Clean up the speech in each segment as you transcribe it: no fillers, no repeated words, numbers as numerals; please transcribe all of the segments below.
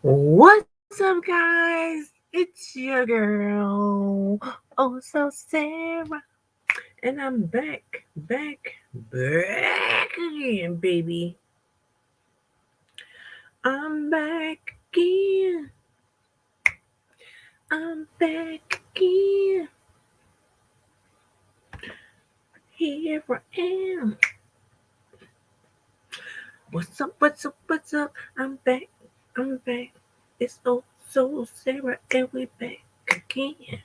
What's up, guys? It's your girl, oh so Sarah, and I'm back again, baby. I'm back again. I'm back again. Here I am. What's up? What's up? What's up? I'm back. I'm back. It's oh so Sarah, and we back again.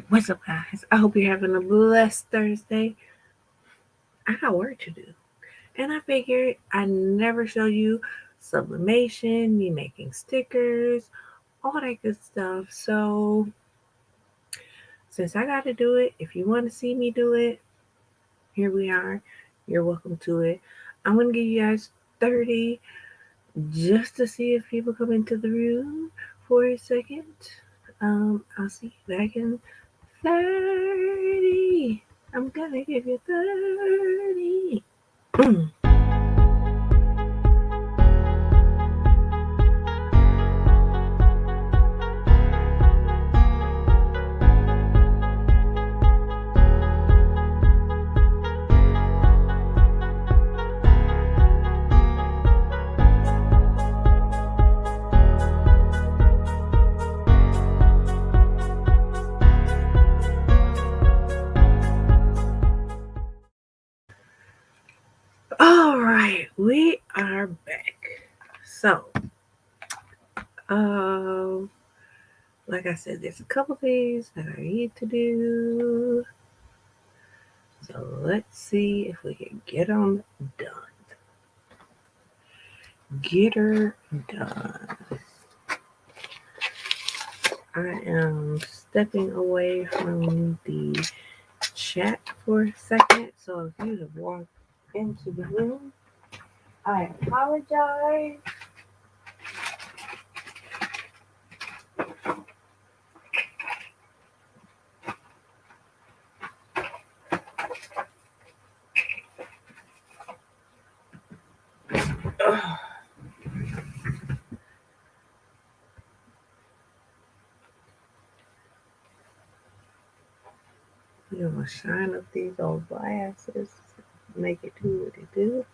What's up, guys? I hope you're having a blessed Thursday. I got work to do. And I figured I never show you sublimation, me making stickers, all that good stuff. So since I got to do it, if you want to see me do it, here we are. You're welcome to it. I'm going to give you guys 30 just to see if people come into the room for a second. I'll see you back in 30. I'm going to give you 30. All right, we are back. So, um, like I said, there's a couple things that I need to do. So let's see if we can get them done. Get her done. I am stepping away from the chat for a second. So if you have walked into the room, I apologize. We're gonna shine up these old glasses, make it do what it do.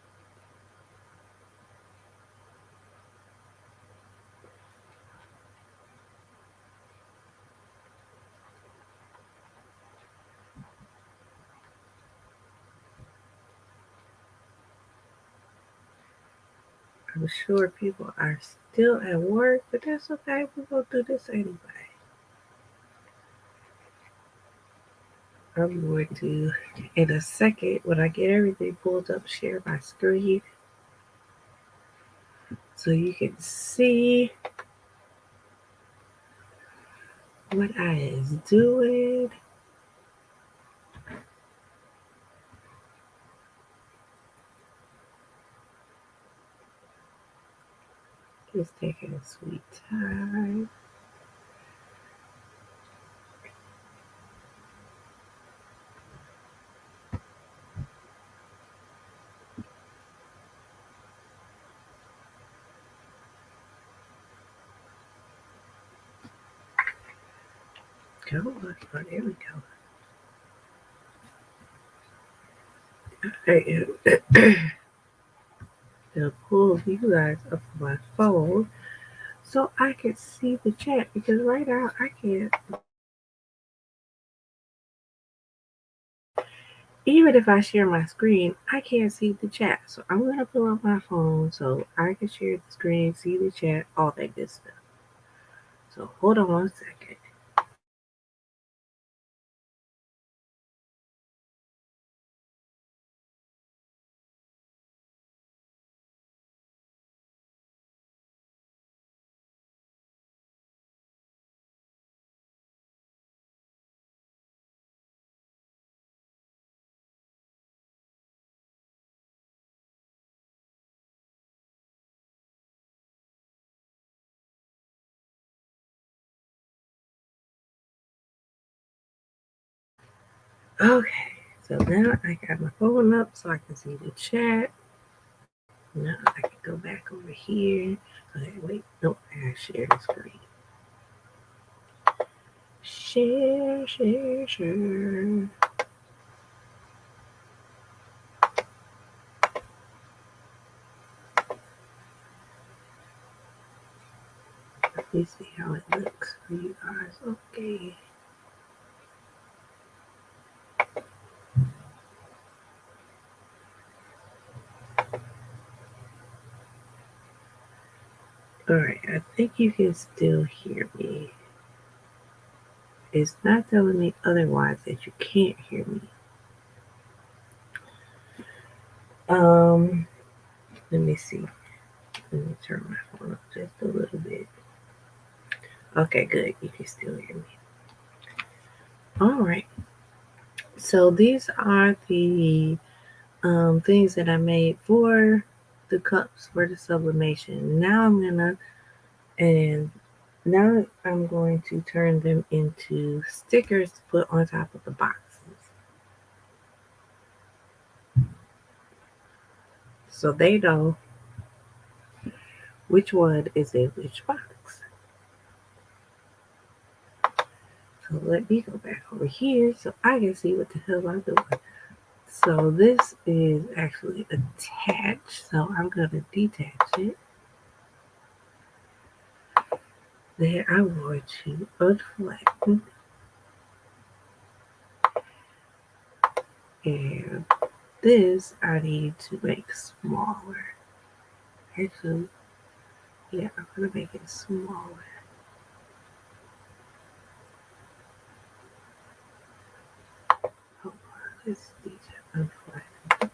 I'm sure people are still at work, but that's okay. We're gonna do this anyway. I'm going to, in a second, when I get everything pulled up, share my screen so you can see what I is doing. Just taking a sweet time. Come on. Oh, there we go. I am gonna pull you guys up on my phone so I can see the chat because right now I can't. Even if I share my screen, I can't see the chat. So I'm gonna pull up my phone so I can share the screen, see the chat, all that good stuff. So hold on 1 second. Okay, So now I got my phone up so I can see the chat. Now I can go back over here. Okay, wait, nope, I gotta share the screen. Share. Let me see how it looks for you guys. Okay. Alright, I think you can still hear me. It's not telling me otherwise that you can't hear me. Let me see. Let me turn my phone up just a little bit. Okay, good. You can still hear me. Alright. So these are the things that I made for the cups for the sublimation. Now I'm going to turn them into stickers to put on top of the boxes. So they know which one is in which box. So let me go back over here so I can see what the hell I'm doing. So this is actually attached. So I'm going to detach it. Then I'm going to unflatten. And this I need to make smaller. Actually, yeah, I'm going to make it smaller. Hold on, let's unflatten.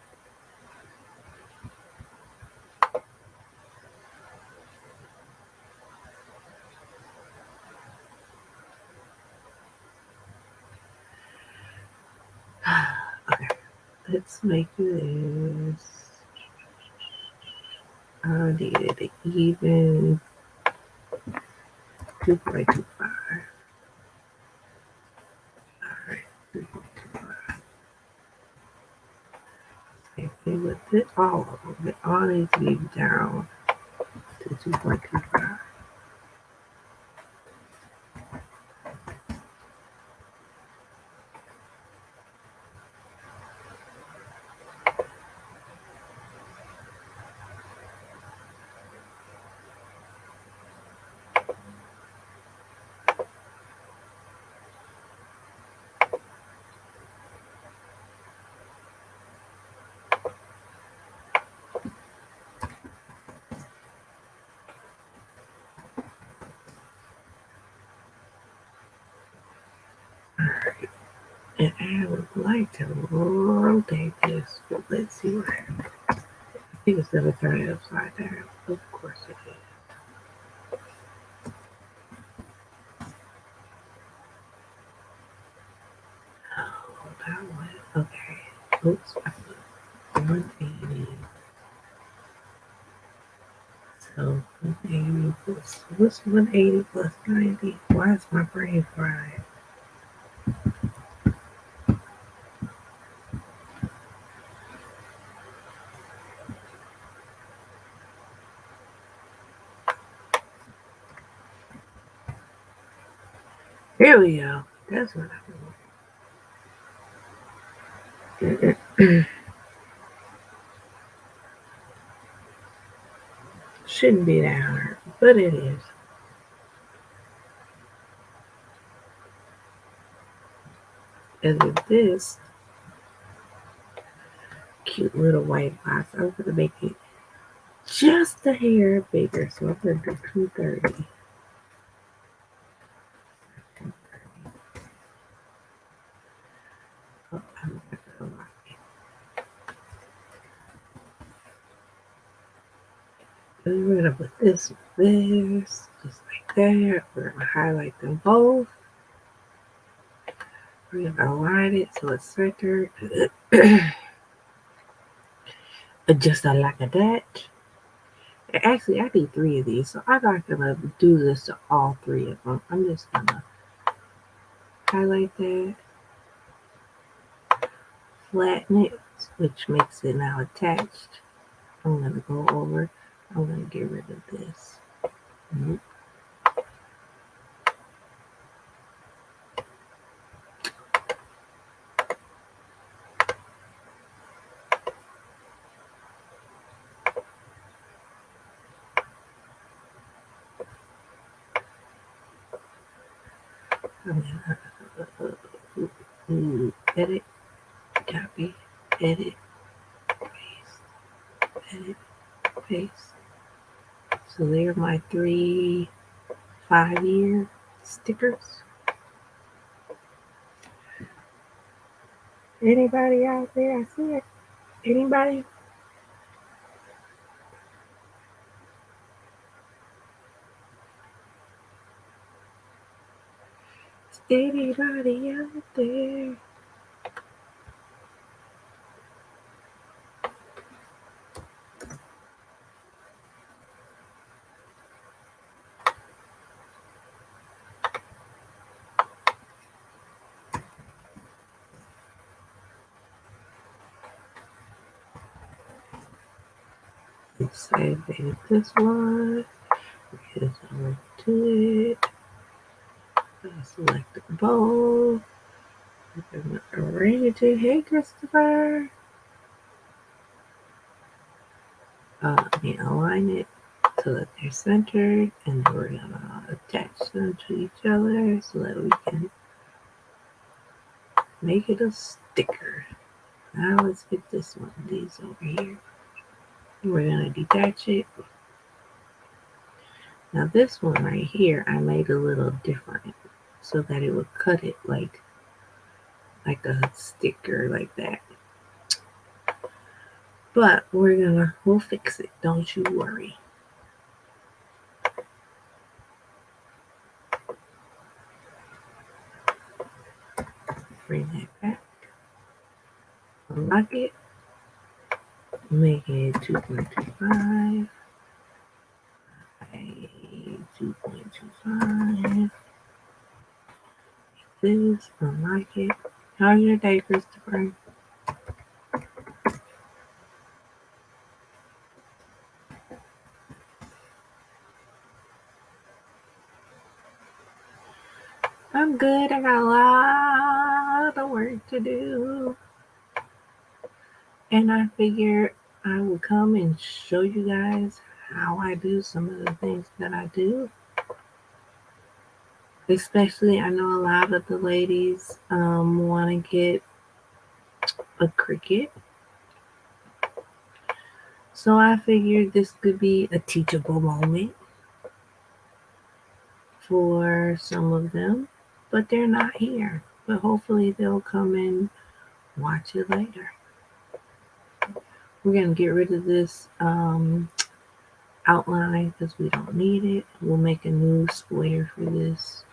Okay, let's make this. I needed an even 2.25. Alright, 2.25. Same thing with it. All of them. It all needs to be down to 2.25. Alright. And I would like to rotate this, but let's see what happens. I think it's going to turn it upside down. Of course it is. Oh, that one. Okay. Oops. I put 180. So 180 plus, what's 180 plus 90? Why is my brain fried? Here we go. That's what I want. Shouldn't be that hard, but it is. And with this cute little white box, I'm going to make it just a hair bigger. So I'm going to do 230. Oh, I'm going to and we're going to put this with this, just like that. We're going to highlight them both. We're going to align it so it's centered. Just like that. Actually, I need 3 of these, so I'm not going to do this to all 3 of them. I'm just going to highlight that, flatten it, which makes it now attached. I'm going to go over, I'm going to get rid of this. Nope. Edit, copy, edit, paste, edit, paste. So there are my 3 5-year stickers. Anybody out there? I see it. Anybody? Anybody out there? Let's say this one. Here's over to it. Select the bowl. Arrange it. Hey, Christopher. Align it so that they're centered, and then we're gonna attach them to each other so that we can make it a sticker. Now let's get this one. These over here. We're gonna detach it. Now this one right here, I made a little different so that it would cut it like a sticker like that. But we'll fix it. Don't you worry. Bring that back. Unlock it. Make it 2.25. 2.25. This, unlock it. How's your day, Christopher? I'm good. I got a lot of work to do. And I figured I would come and show you guys how I do some of the things that I do. Especially, I know a lot of the ladies want to get a Cricut. So I figured this could be a teachable moment for some of them, but they're not here. But hopefully they'll come and watch it later. We're going to get rid of this outline because we don't need it. We'll make a new square for this.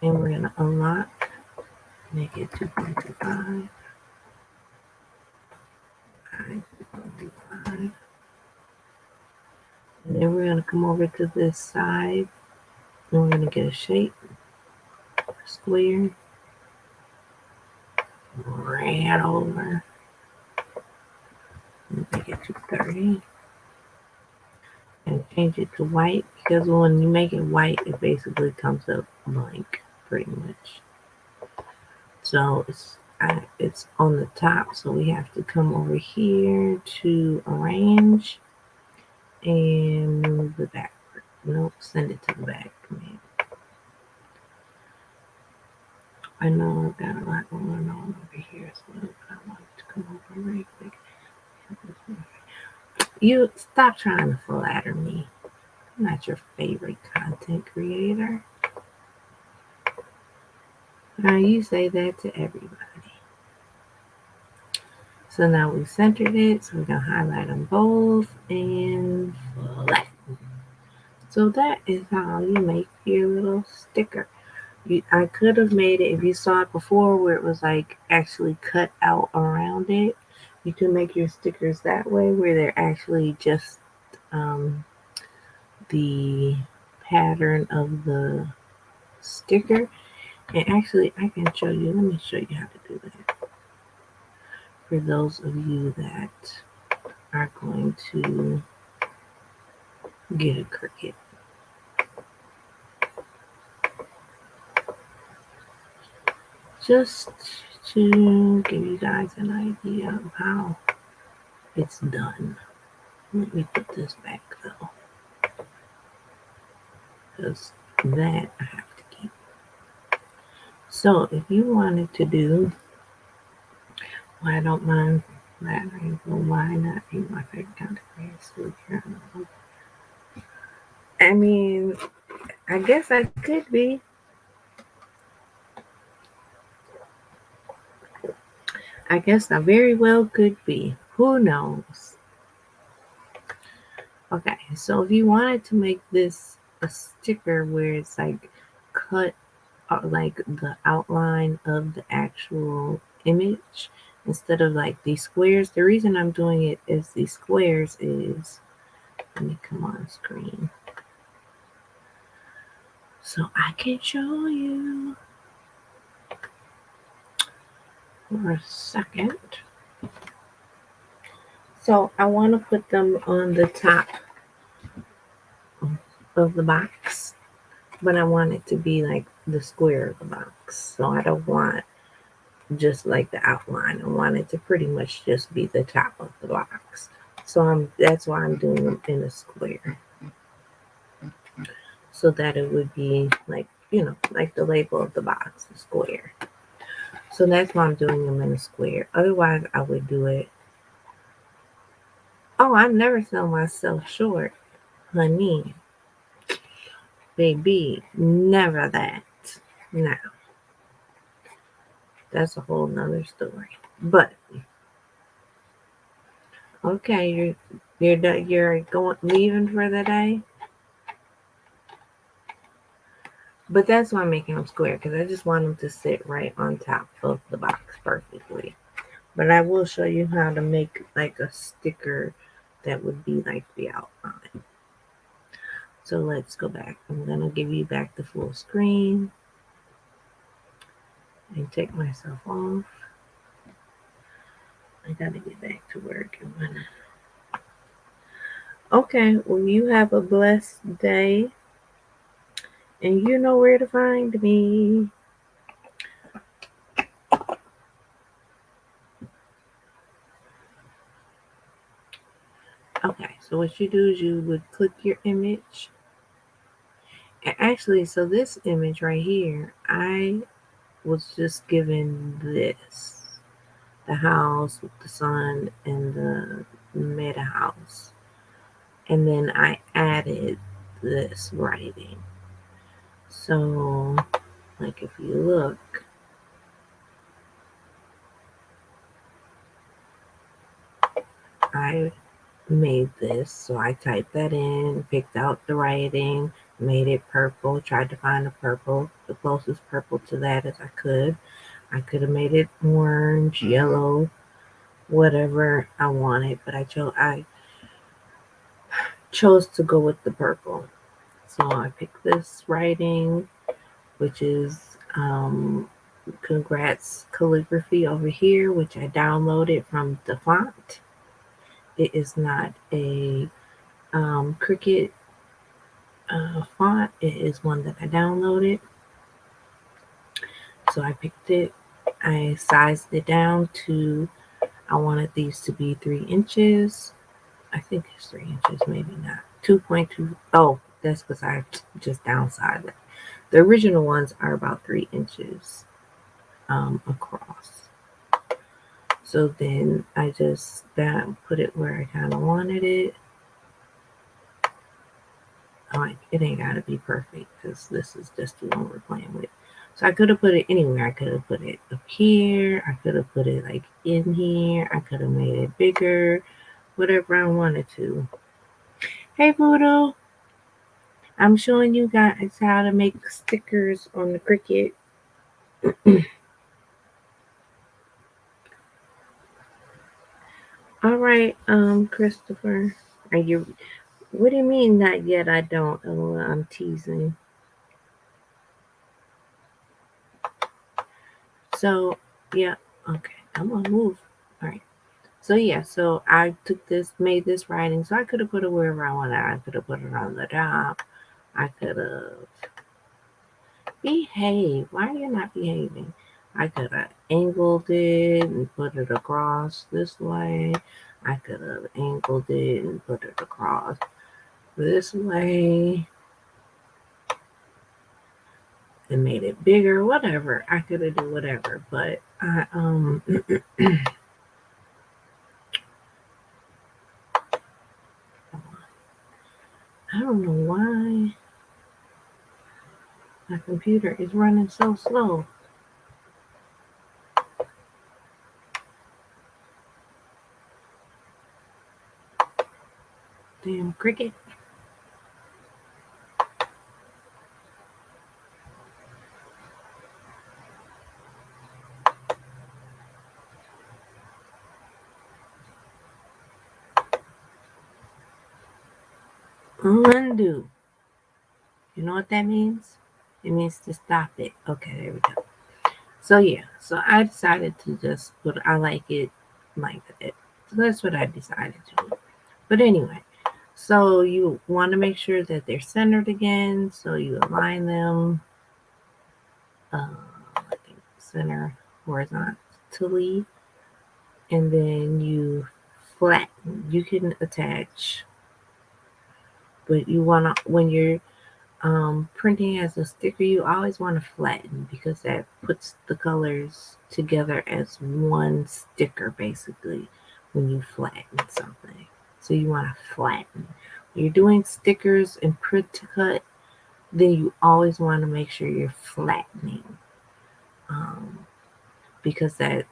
And we're going to unlock, make it 2.25. 2.25. And then we're going to come over to this side and we're going to get a shape, square, right over, and make it 230. And change it to white because when you make it white, it basically comes up blank pretty much. So it's on the top, so we have to come over here to arrange and move it backward. Nope, send it to the back. I know I've got a lot going on over here as well, but I wanted to come over really quick. You stop trying to flatter me. I'm not your favorite content creator. Now you say that to everybody. So now we centered it. So we're going to highlight them both and flatten. So that is how you make your little sticker. I could have made it, if you saw it before where it was like actually cut out around it, you can make your stickers that way where they're actually just the pattern of the sticker. And actually, I can show you. Let me show you how to do that. For those of you that are going to get a Cricut. Just to give you guys an idea of how it's done. Let me put this back though, because that I have to keep. So if you wanted to do, well, I don't mind that rainbow. Why not be my favorite kind of grass? I mean, I guess I could be. I guess I very well could be. Who knows? Okay, so if you wanted to make this a sticker where it's like cut like the outline of the actual image instead of like these squares, the reason I'm doing it is these squares is, let me come on screen so I can show you for a second. So I want to put them on the top of the box, but I want it to be like the square of the box. So I don't want just like the outline. I want it to pretty much just be the top of the box. So that's why I'm doing them in a square. So that it would be like, like the label of the box, the square. So that's why I'm doing them in a square. Otherwise, I would do it. Oh, I never sell myself short, honey. Baby, never that. Now, that's a whole nother story. But okay, you're going leaving for the day. But that's why I'm making them square, because I just want them to sit right on top of the box perfectly. But I will show you how to make like a sticker that would be like the outline. So let's go back. I'm going to give you back the full screen and take myself off. I got to get back to work. Okay, well, you have a blessed day, and you know where to find me. Okay, so what you do is you would click your image. And actually, so this image right here, I was just given this. The house with the sun and the meta house. And then I added this writing. So, like if you look, I made this. So I typed that in, picked out the writing, made it purple, tried to find a purple, the closest purple to that as I could. I could have made it orange, yellow, whatever I wanted, but I chose to go with the purple. So I picked this writing, which is Congrats Calligraphy over here, which I downloaded from the font. It is not a Cricut font. It is one that I downloaded. So I picked it. I sized it down to, I wanted these to be 3 inches. I think it's 3 inches, maybe not. 2.2. Oh, that's because I just downsized it. The original ones are about 3 inches across. So then I just put it where I kind of wanted it. Like, it ain't got to be perfect because this is just the one we're playing with. So I could have put it anywhere. I could have put it up here. I could have put it like in here. I could have made it bigger. Whatever I wanted to. Hey, Voodoo. I'm showing you guys how to make stickers on the Cricut. All right, Christopher. Are you? What do you mean not yet? I don't. Oh, I'm teasing. So, yeah, okay, I'm gonna move. All right. So yeah, so I took this, made this writing, so I could have put it wherever I wanted. I could have put it on the top. I could have behave. Why are you not behaving? I could have angled it and put it across this way. I could have angled it and put it across this way and made it bigger, whatever. I could have done whatever, but I don't know why my computer is running so slow. Damn cricket. Undo. You know what that means? It means to stop it. Okay, there we go. So yeah, so I decided to just put, I like it like that. So that's what I decided to do. But anyway, so you want to make sure that they're centered again. So you align them, I think center horizontally, and then you flatten. You can attach, but you want to, when you're printing as a sticker, you always want to flatten because that puts the colors together as one sticker basically when you flatten something. So you want to flatten. When you're doing stickers and print to cut, then you always want to make sure you're flattening, because that,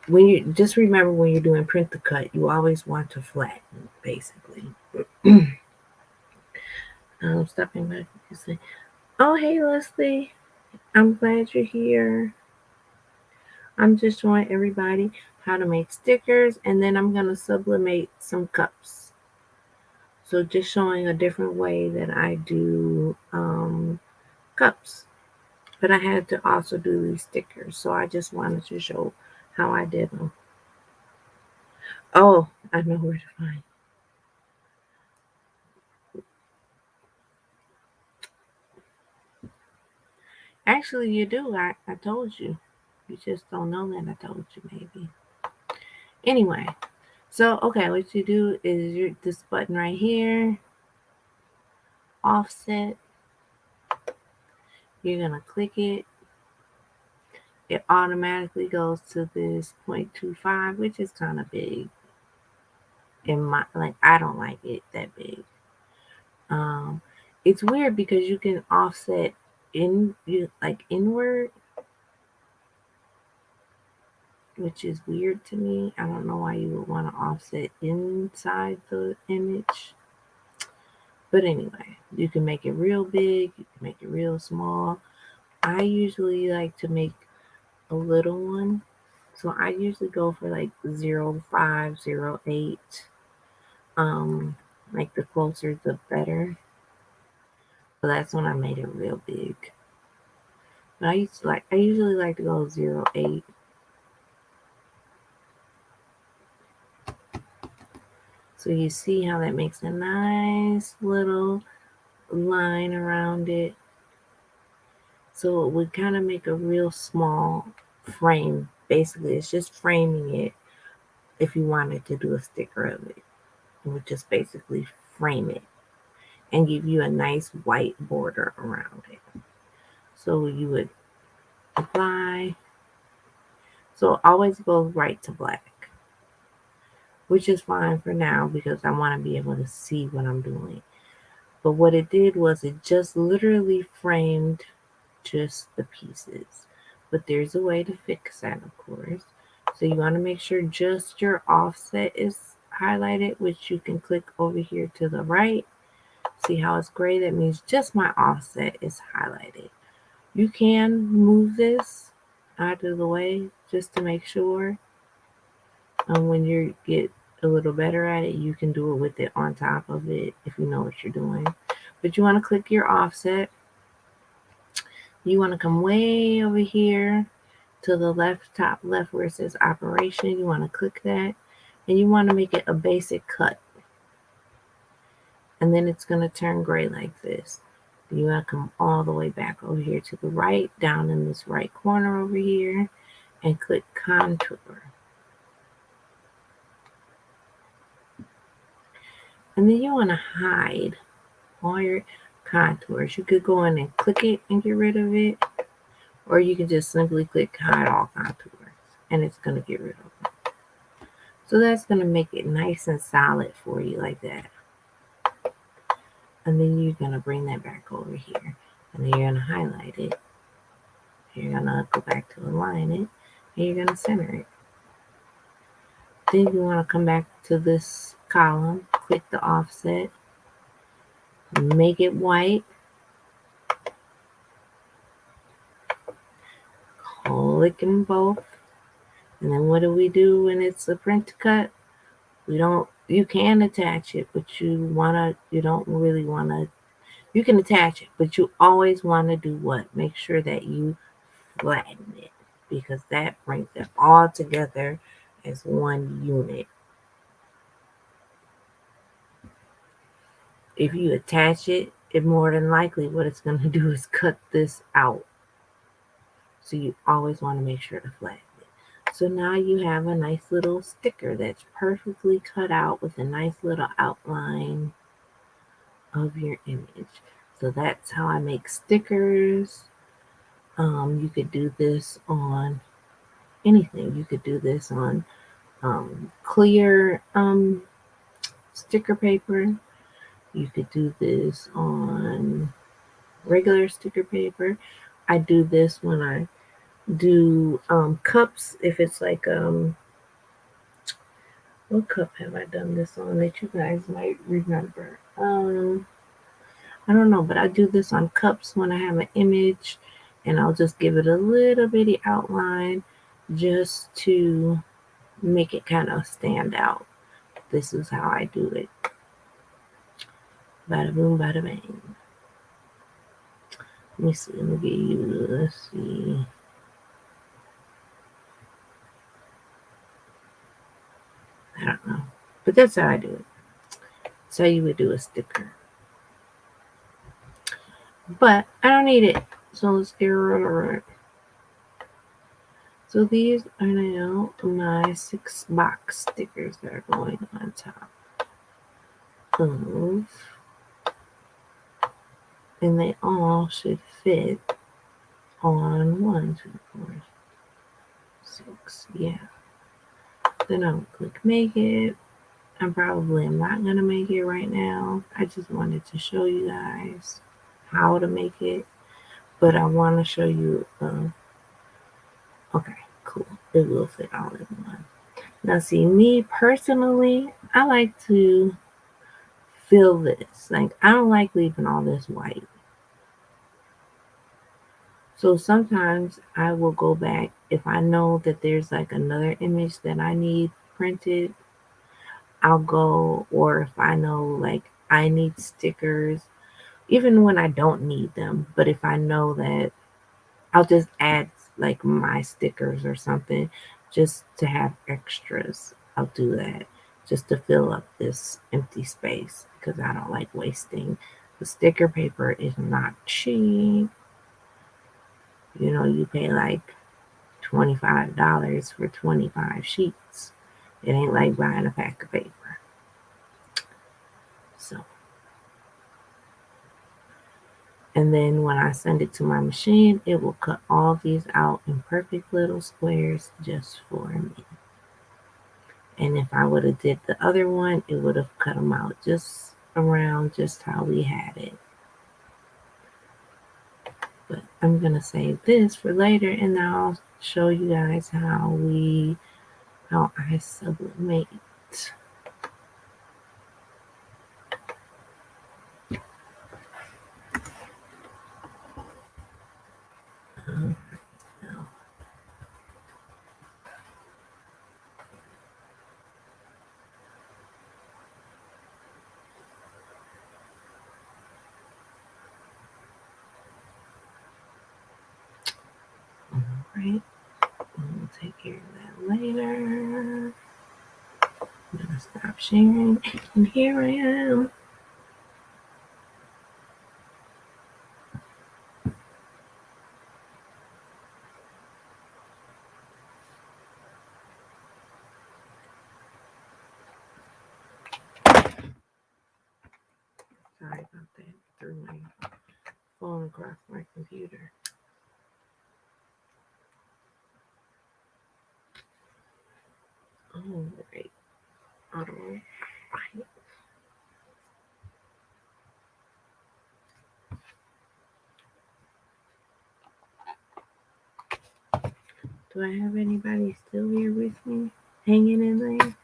when you just remember, when you're doing print to cut, you always want to flatten basically. Stepping back, you say, "Oh, hey, Leslie. I'm glad you're here. I'm just showing everybody how to make stickers, and then I'm going to sublimate some cups. So just showing a different way that I do cups. But I had to also do these stickers, so I just wanted to show how I did them. Oh, I know where to find. Actually, you do. I told you. You just don't know that I told you, maybe. Anyway, so okay, what you do is this button right here, offset. You're gonna click it. It automatically goes to this 0.25, which is kind of big. In my, like, I don't like it that big. Um, it's weird because you can offset inward, which is weird to me. I don't know why you would want to offset inside the image. But anyway, you can make it real big, you can make it real small. I usually like to make a little one. So I usually go for like 0.5, 0.8. Like the closer the better. So that's when I made it real big. But I usually like to go 0.8. So you see how that makes a nice little line around it. So it would kind of make a real small frame. Basically, it's just framing it. If you wanted to do a sticker of it, it would just basically frame it and give you a nice white border around it. So you would apply. So it always goes right to black, which is fine for now because I want to be able to see what I'm doing. But what it did was it just literally framed just the pieces. But there's a way to fix that, of course. So you want to make sure just your offset is highlighted, which you can click over here to the right. See how it's gray? That means just my offset is highlighted. You can move this out of the way just to make sure. When you get a little better at it, you can do it with it on top of it if you know what you're doing. But you want to click your offset. You want to come way over here to the left, top left, where it says operation. You want to click that, and you want to make it a basic cut. And then it's going to turn gray like this. You want to come all the way back over here to the right, down in this right corner over here, and click contour. And then you want to hide all your contours. You could go in and click it and get rid of it, or you can just simply click hide all contours, and it's going to get rid of them. So that's going to make it nice and solid for you like that. And then you're going to bring that back over here, and then you're going to highlight it. You're going to go back to align it, and you're going to center it. Then you want to come back to this column, click the offset, make it white, click them both, and then what do we do when it's a print cut? You can attach it, but you don't really want to, you can attach it, but you always want to do what? Make sure that you flatten it, because that brings it all together as one unit. If you attach it, more than likely what it's going to do is cut this out. So you always want to make sure to flatten it. So now you have a nice little sticker that's perfectly cut out with a nice little outline of your image. So that's how I make stickers. You could do this on anything. You could do this on clear sticker paper. You could do this on regular sticker paper. I do this when I do cups. If it's like what cup have I done this on that you guys might remember? I don't know, but I do this on cups when I have an image, and I'll just give it a little bitty outline just to make it kind of stand out. This is how I do it. Bada boom, bada bang. Let me see. Let's see. I don't know. But that's how I do it. That's how you would do a sticker. But I don't need it. So let's get rid of it. So these are now my 6 box stickers that are going on top of. And they all should fit on 1, 2, 4, 6. Yeah. Then I'll click make it. I probably am not going to make it right now. I just wanted to show you guys how to make it. But I want to show you. Okay, cool. It will fit all in one. Now, see, me personally, I like to fill this. Like, I don't like leaving all this white. So sometimes I will go back if I know that there's like another image that I need printed. I'll go, or if I know like I need stickers, even when I don't need them, but if I know that, I'll just add like my stickers or something just to have extras. I'll do that just to fill up this empty space because I don't like wasting. The sticker paper is not cheap. You know, you pay like $25 for 25 sheets. It ain't like buying a pack of paper. So, and then when I send it to my machine, it will cut all these out in perfect little squares just for me. And if I would have did the other one, it would have cut them out just around just how we had it. But I'm going to save this for later, and I'll show you guys how I sublimate. Right. hear that later. I'm gonna stop sharing, and here I am. Sorry about that. Threw my phone across my computer. All right. All right. Do I have anybody still here with me? Hanging in there?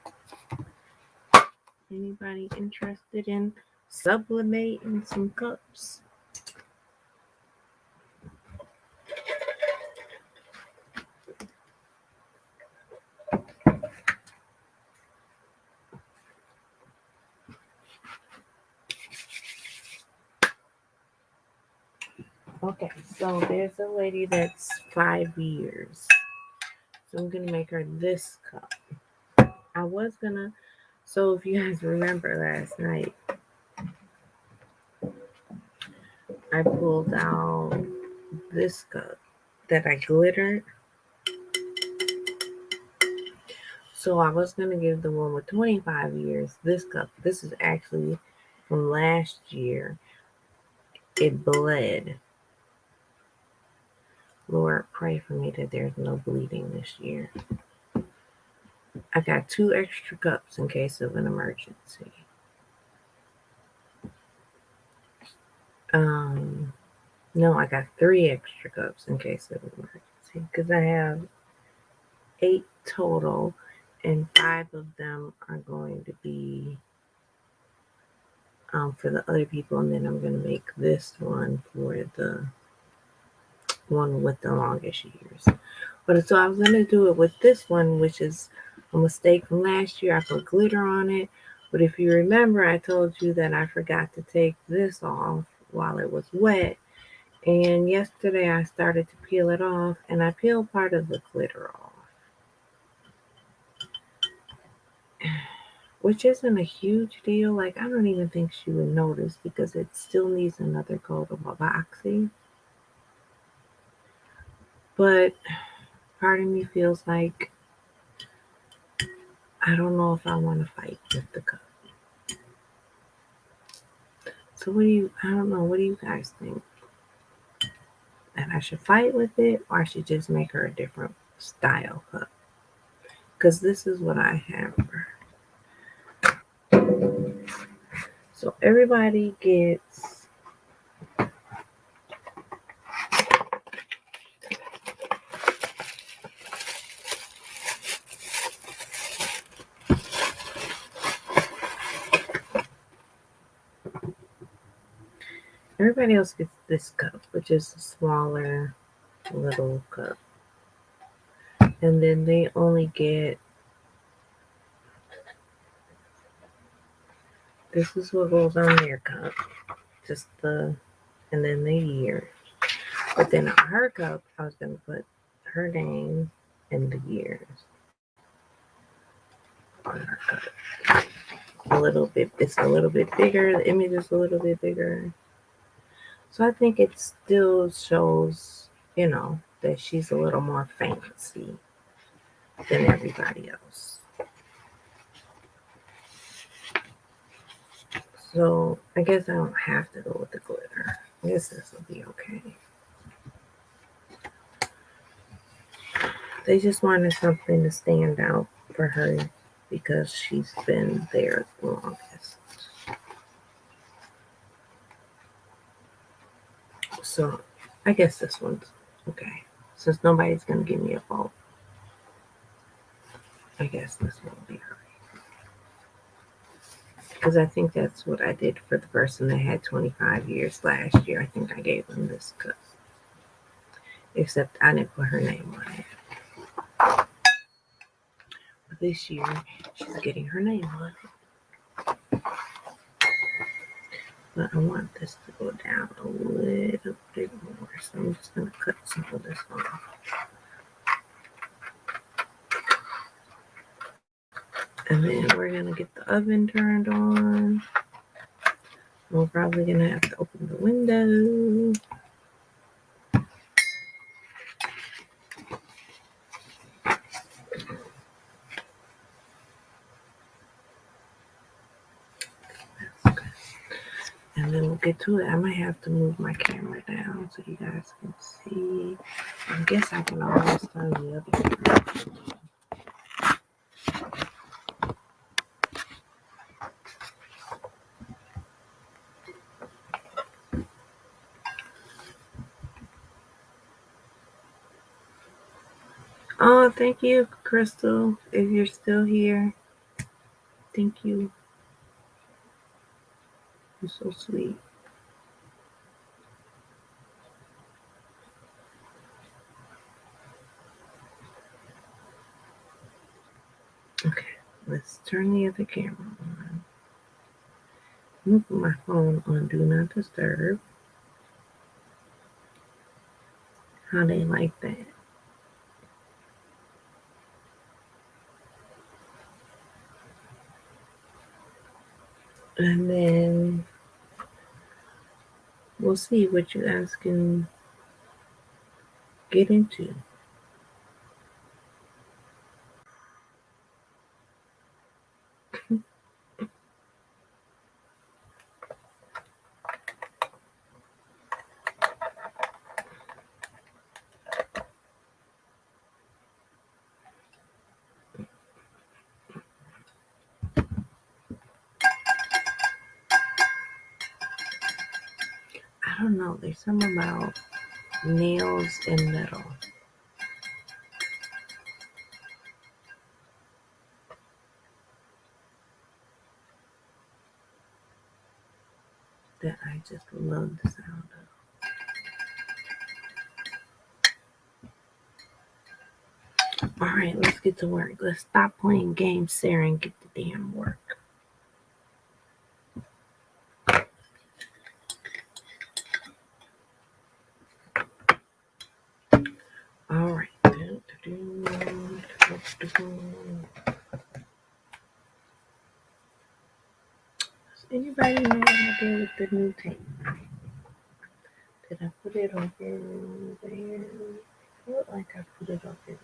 Anybody interested in sublimating some cups? Okay, so there's a lady that's 5 years. So I'm gonna make her this cup. I was gonna, so if you guys remember last night, I pulled out this cup that I glittered. So I was gonna give the one with 25 years this cup. This is actually from last year. It bled. Lord, pray for me that there's no bleeding this year. I got 2 extra cups in case of an emergency. No, I got 3 extra cups in case of an emergency because I have 8 total, and 5 of them are going to be for the other people, and then I'm going to make this one for the one with the longest years. But so I was going to do it with this one, which is a mistake from last year. I put glitter on it, but if you remember, I told you that I forgot to take this off while it was wet. And yesterday I started to peel it off, and I peeled part of the glitter off, which isn't a huge deal. Like, I don't even think she would notice because it still needs another coat of epoxy. But part of me feels like I don't know if I want to fight with the cup. So I don't know, what do you guys think? That I should fight with it, or I should just make her a different style cup? Because this is what I have for her. So everybody gets everybody else gets this cup, which is a smaller little cup. And then they only get, this is what goes on their cup. And then the year. But then on her cup, I was going to put her name and the years on her cup. It's a little bit bigger. The image is a little bit bigger. So I think it still shows, that she's a little more fancy than everybody else. So I guess I don't have to go with the glitter. I guess this will be okay. They just wanted something to stand out for her because she's been there the longest. So I guess this one's okay. Since nobody's going to give me a vote, I guess this one will be alright. Because I think that's what I did for the person that had 25 years last year. I think I gave them this cup. Except I didn't put her name on it. But this year, she's getting her name on it. But I want this to go down a little bit more. So I'm just going to cut some of this off. And then we're going to get the oven turned on. We're probably going to have to open the window. And then we'll get to it. I might have to move my camera down so you guys can see. I guess I can always turn the other camera. Oh, thank you, Crystal, if you're still here. Thank you. You're so sweet. Okay, let's turn the other camera on. I'm gonna put my phone on Do Not Disturb. How they like that. And then we'll see what you guys can get into. I don't know, there's something about nails and metal that I just love the sound of. All right, let's get to work. Let's stop playing games, Sarah, and get the damn work. All right. Does anybody know what I did with the new tape? Did I put it over there? I feel like I put it over there.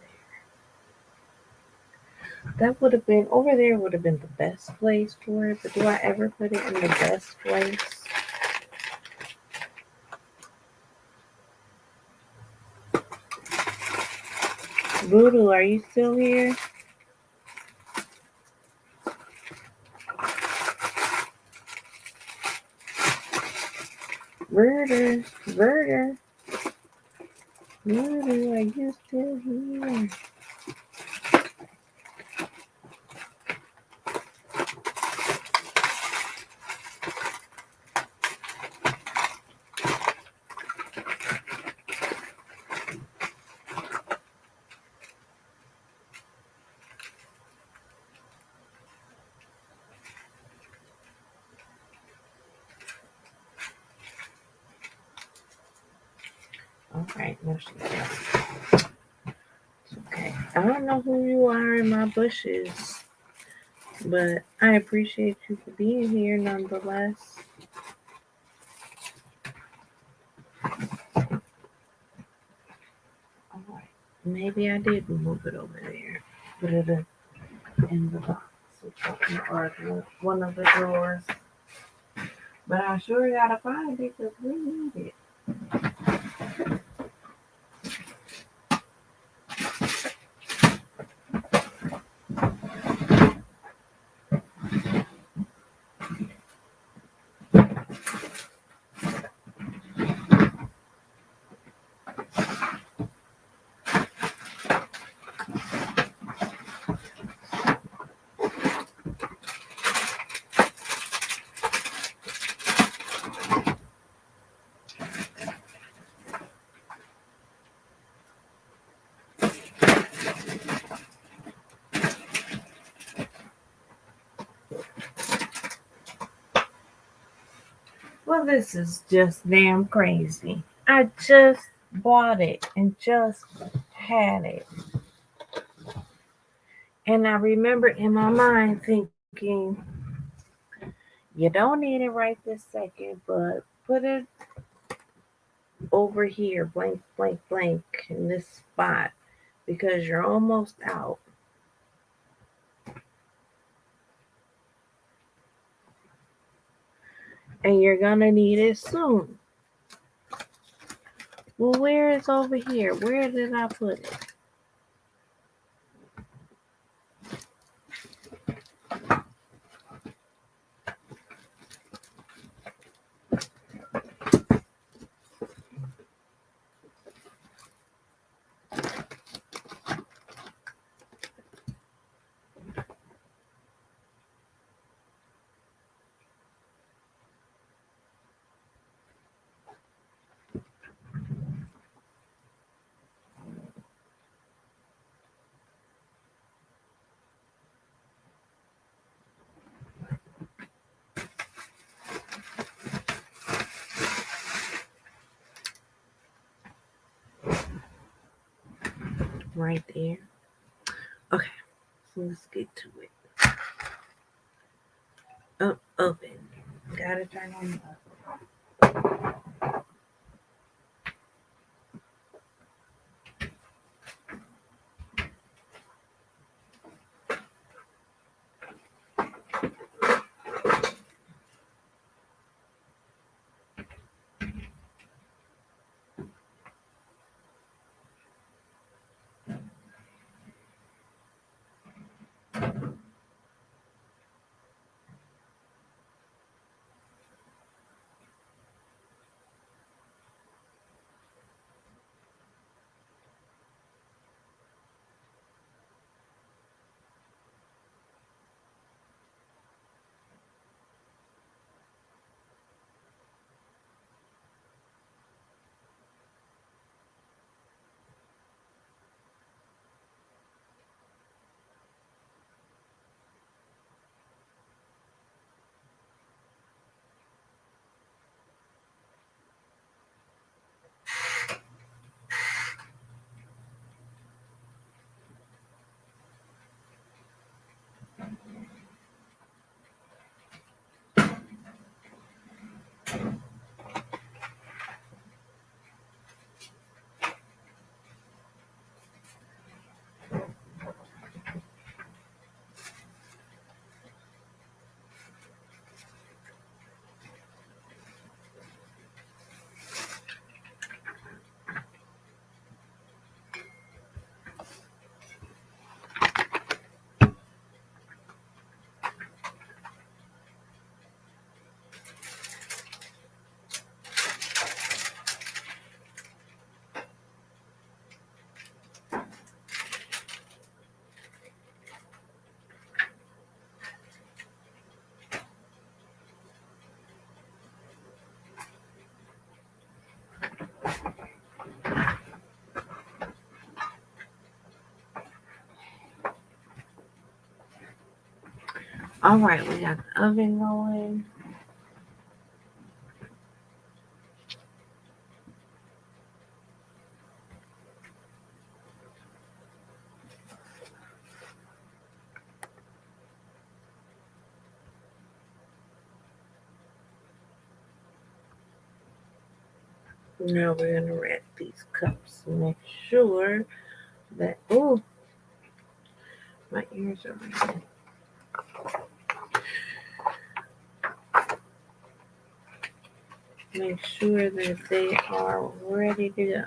That would have been, over there would have been the best place for it, but do I ever put it in the best place? Voodoo, are you still here? Verder, Voodoo, are you still here? All right, no, she's not. Okay, I don't know who you are in my bushes, but I appreciate you for being here nonetheless. All right, maybe I did move it over there. Put it in the box or one of the drawers. But I sure gotta find it because we need it. Well, this is just damn crazy. I just bought it and just had it. And I remember in my mind thinking, you don't need it right this second, but put it over here, blank, blank, blank, in this spot, because you're almost out. And you're gonna need it soon. Well, where is over here? Where did I put it? Right there. Okay, so let's get to it. Open. Gotta turn on the oven. All right, we got the oven going. Now we're gonna wrap these cups. Make sure that my ears are ringing. Make sure that they are ready to go.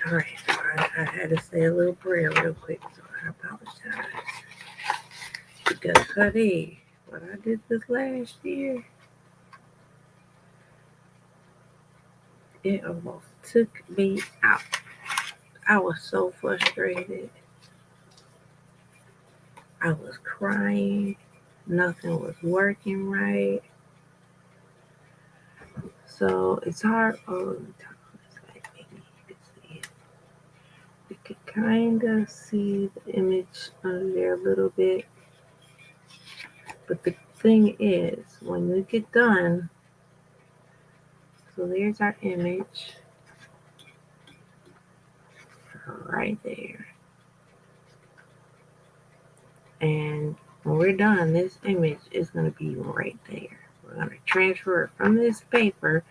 All right, so I had to say a little prayer real quick, so I apologize. Because, honey, when I did this last year, it almost took me out. I was so frustrated. I was crying. Nothing was working right. So it's hard. Oh, let me turn on this light, maybe you can see it. You can kind of see the image under there a little bit. But the thing is, when we get done, so there's our image right there. And when we're done, this image is going to be right there. We're going to transfer it from this paper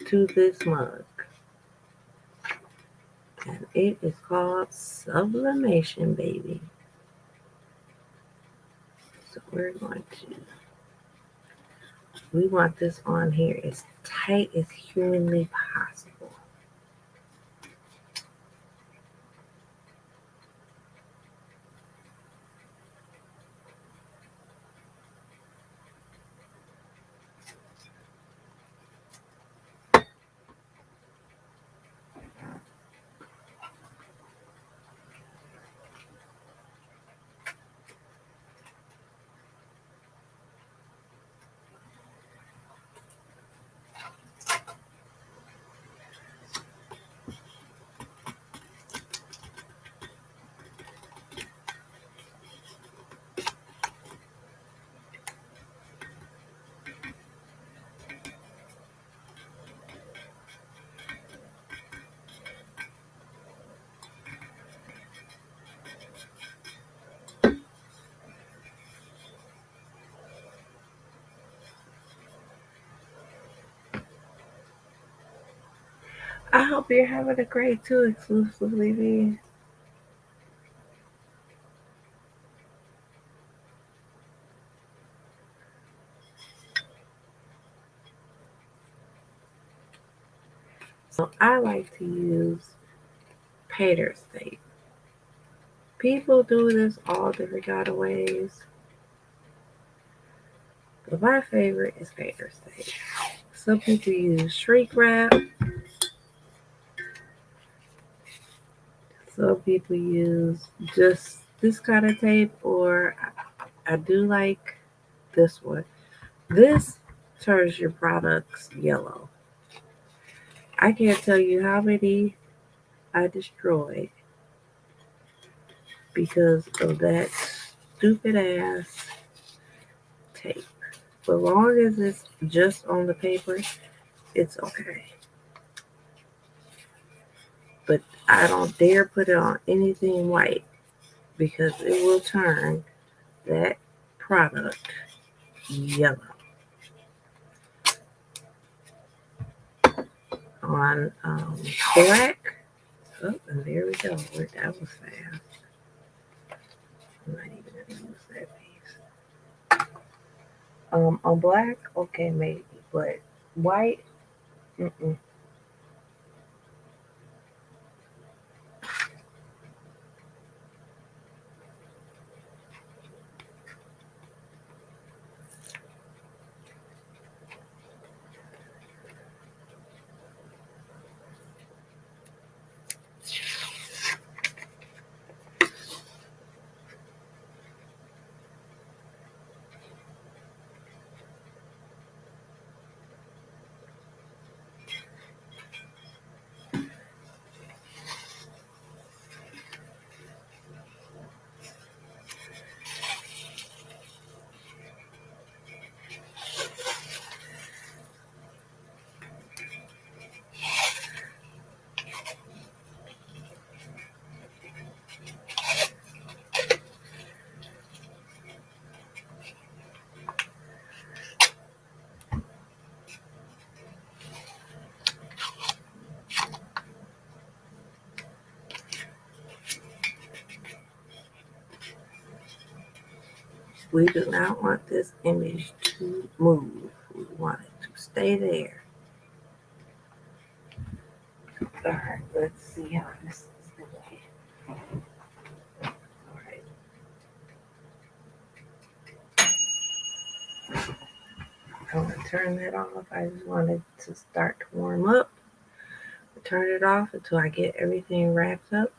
to this mug. And it is called Sublimation, baby. So we want this on here as tight as humanly possible. I hope you're having a great too, exclusively me. So I like to use painter's tape. People do this all different kind of ways. But my favorite is painter's tape. Some people use shrink wrap. Some people use just this kind of tape, or I do like this one. This turns your products yellow. I can't tell you how many I destroyed because of that stupid ass tape. As long as it's just on the paper, it's okay. But I don't dare put it on anything white because it will turn that product yellow. On black, oh, and there we go. That was fast. I'm not even gonna use that piece. On black, okay, maybe, but white, mm-mm. We do not want this image to move. We want it to stay there. Alright, let's see how this is going. Alright. I'm going to turn that off. I just wanted to start to warm up. Turn it off until I get everything wrapped up.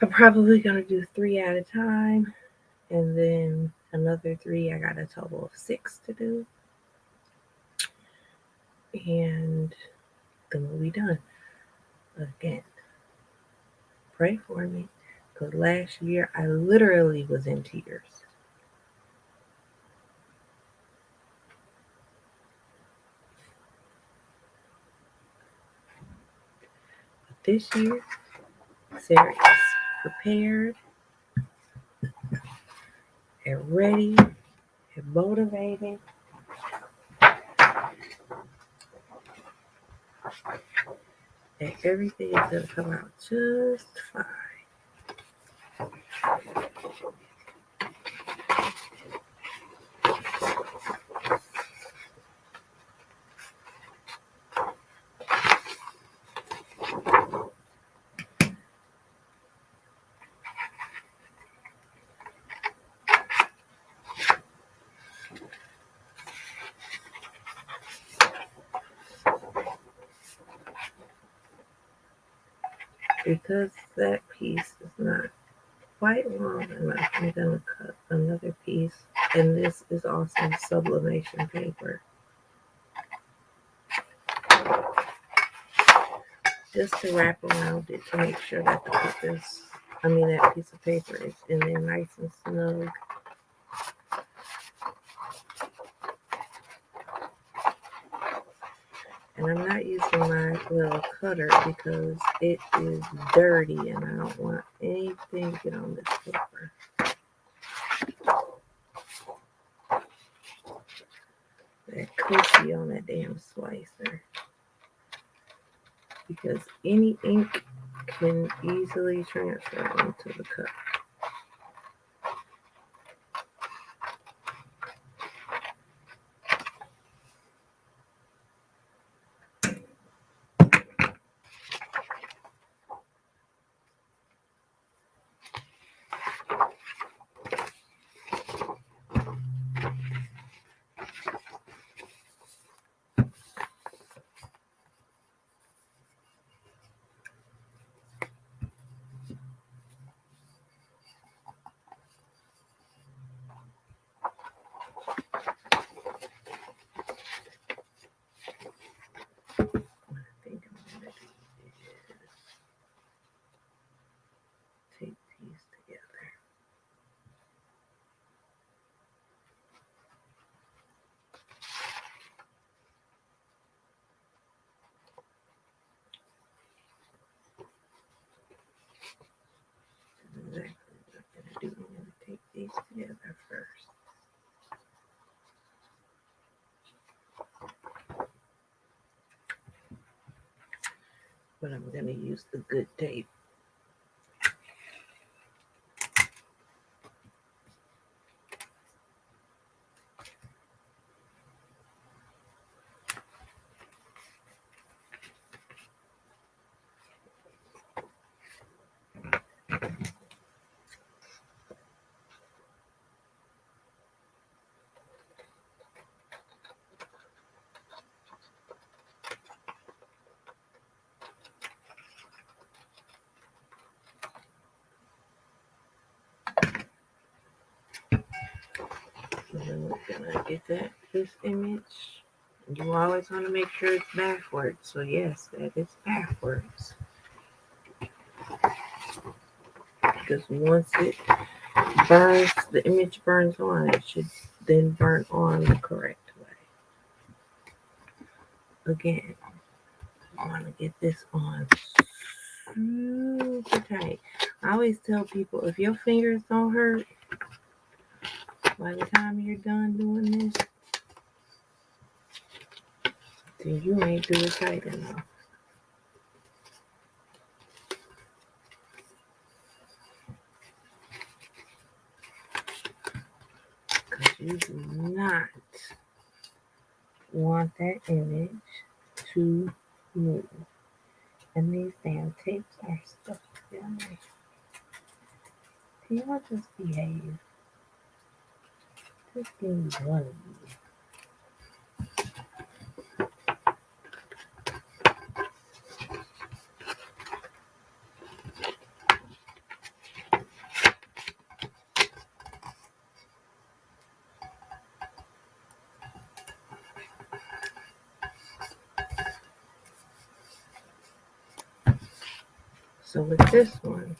I'm probably going to do 3 at a time, and then another 3. I got a total of 6 to do, and then we'll be done. Again, pray for me, because last year I literally was in tears. But this year, Sarah is prepared and ready and motivated. And everything is going to come out just fine. Because that piece is not quite long enough, I'm going to cut another piece. And this is also sublimation paper. Just to wrap around it to make sure that that piece of paper is in there nice and snug. And I'm not using my little cutter because it is dirty and I don't want anything to get on this paper. That could be on that damn slicer. Because any ink can easily transfer onto the cup. Take these together. Exactly what I'm going to do. I'm going to take these together first. But I'm going to use the good tape. And then we're going to get this image. You always want to make sure it's backwards. So yes, that is backwards. Because once it burns, the image burns on, it should then burn on the correct way. Again, I want to get this on super tight. I always tell people, if your fingers don't hurt by the time you're done doing this, then you ain't do it tight enough. Because you do not want that image to move. And these damn tapes are stuck down there. Can y'all just behave? Just give me one of you. So with this one,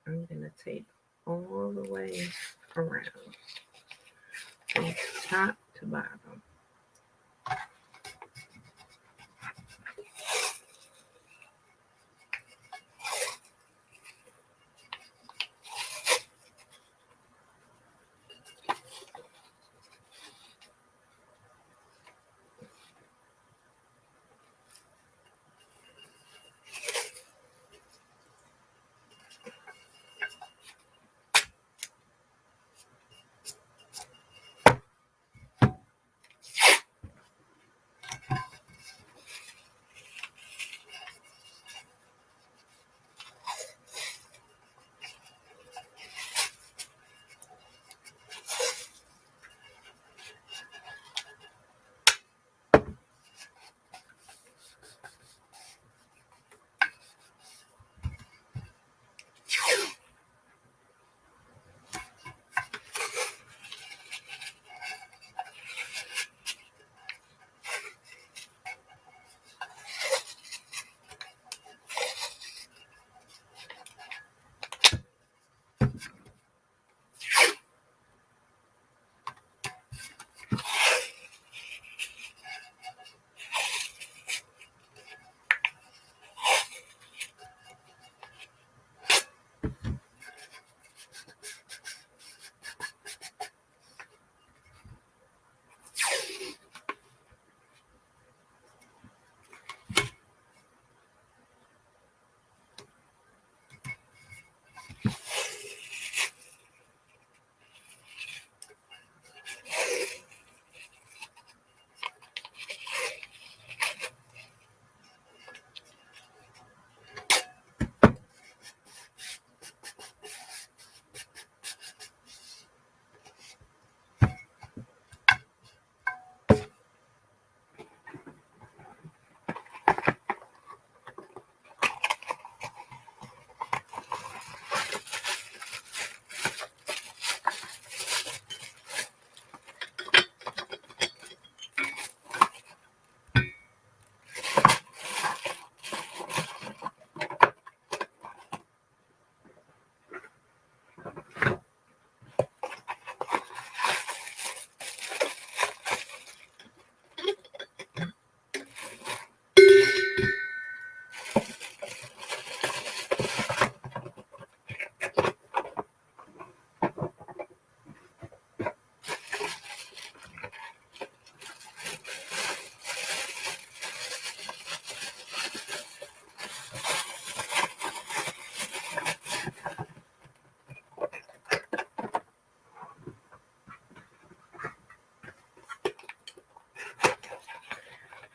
I'm going to tape all the way around from top to bottom.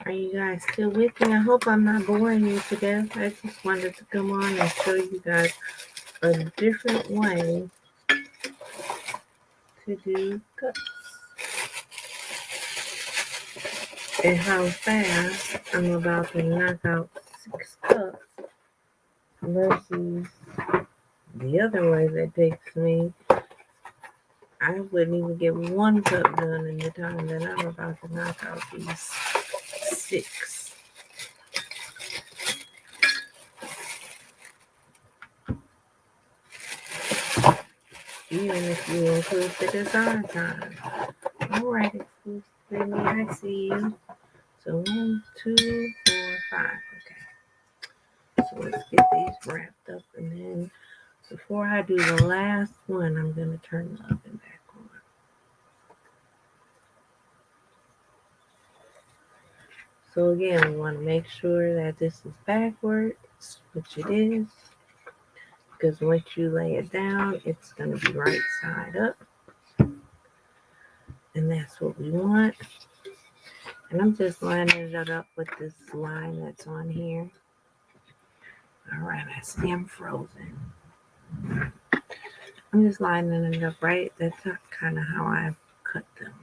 Are you guys still with me? I hope I'm not boring you to death. I just wanted to come on and show you guys a different way to do cuts and how fast I'm about to knock out 6 cups versus the other way that takes me. I wouldn't even get 1 cup done in the time that I'm about to knock out these 6. Even if you include the design time. Alright, excuse me, I see you. So 1, 2, 4, 5. Okay. So let's get these wrapped up, and then before I do the last one, I'm going to turn the oven back on. So again, we want to make sure that this is backwards, which it is, because once you lay it down, it's going to be right side up, and that's what we want. And I'm just lining it up with this line that's on here. All right, I see I'm frozen. I'm just lining it up right. That's kind of how I cut them,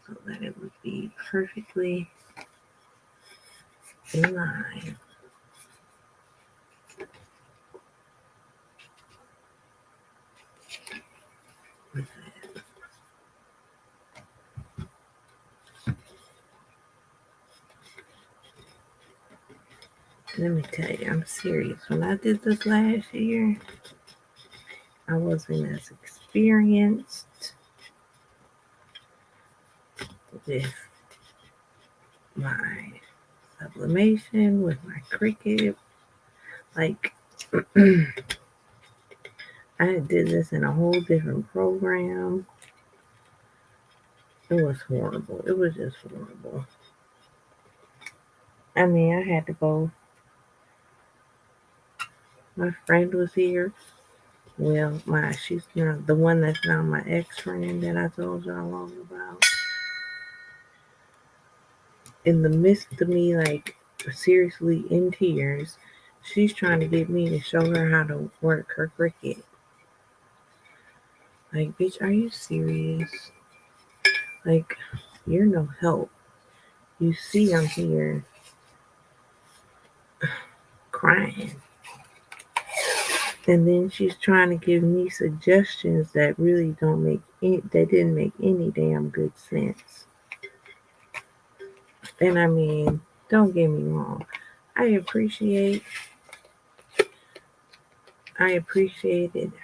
so that it would be perfectly in line. With that. Let me tell you, I'm serious. When I did this last year, I wasn't as experienced with my sublimation, with my Cricut. Like, I did this in a whole different program. It was horrible. It was just horrible. I mean, I had to go. My friend was here. Well, she's not the one that's now my ex-friend that I told y'all all about. In the midst of me, like, seriously in tears, she's trying to get me to show her how to work her Cricut. Like, bitch, are you serious? Like, you're no help. You see I'm here crying. And then she's trying to give me suggestions that really that didn't make any damn good sense. And I mean, don't get me wrong. I appreciated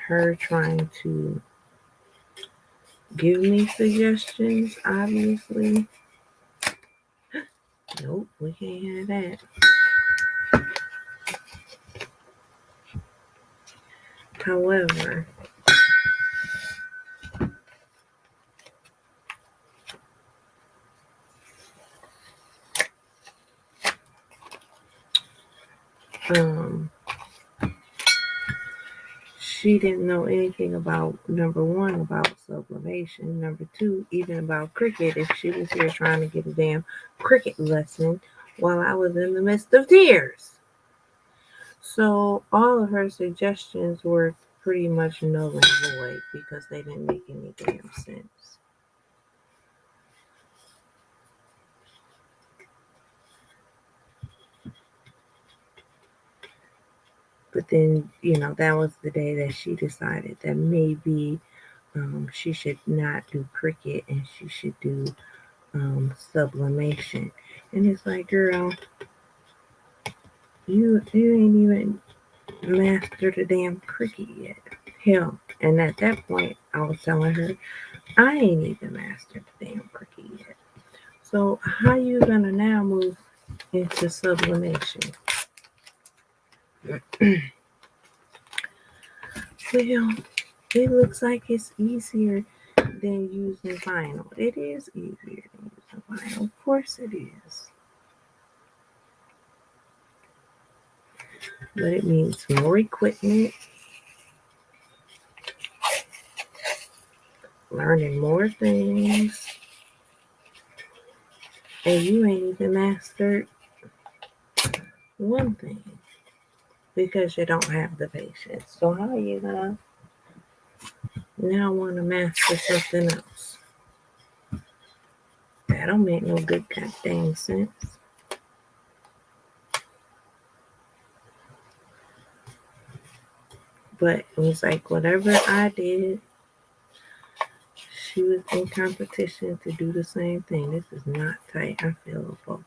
her trying to give me suggestions, obviously. Nope, we can't have that. However, she didn't know anything about, number one, about sublimation, number two, even about Cricut, if she was here trying to get a damn Cricut lesson while I was in the midst of tears. So all of her suggestions were pretty much null and void because they didn't make any damn sense. But then, that was the day that she decided that maybe she should not do Cricut and she should do sublimation. And it's like, girl, you ain't even mastered the damn Cricut yet. Hell, and at that point, I was telling her, I ain't even mastered the damn Cricut yet. So how you gonna now move into sublimation? Well, it looks like it's easier than using vinyl. It is easier than using vinyl. Of course it is. But it means more equipment, learning more things, and you ain't even mastered one thing because you don't have the patience. So how are you gonna now want to master something else? That don't make no good goddamn sense. But it was like whatever I did, she was in competition to do the same thing. This is not tight. I feel a bubble.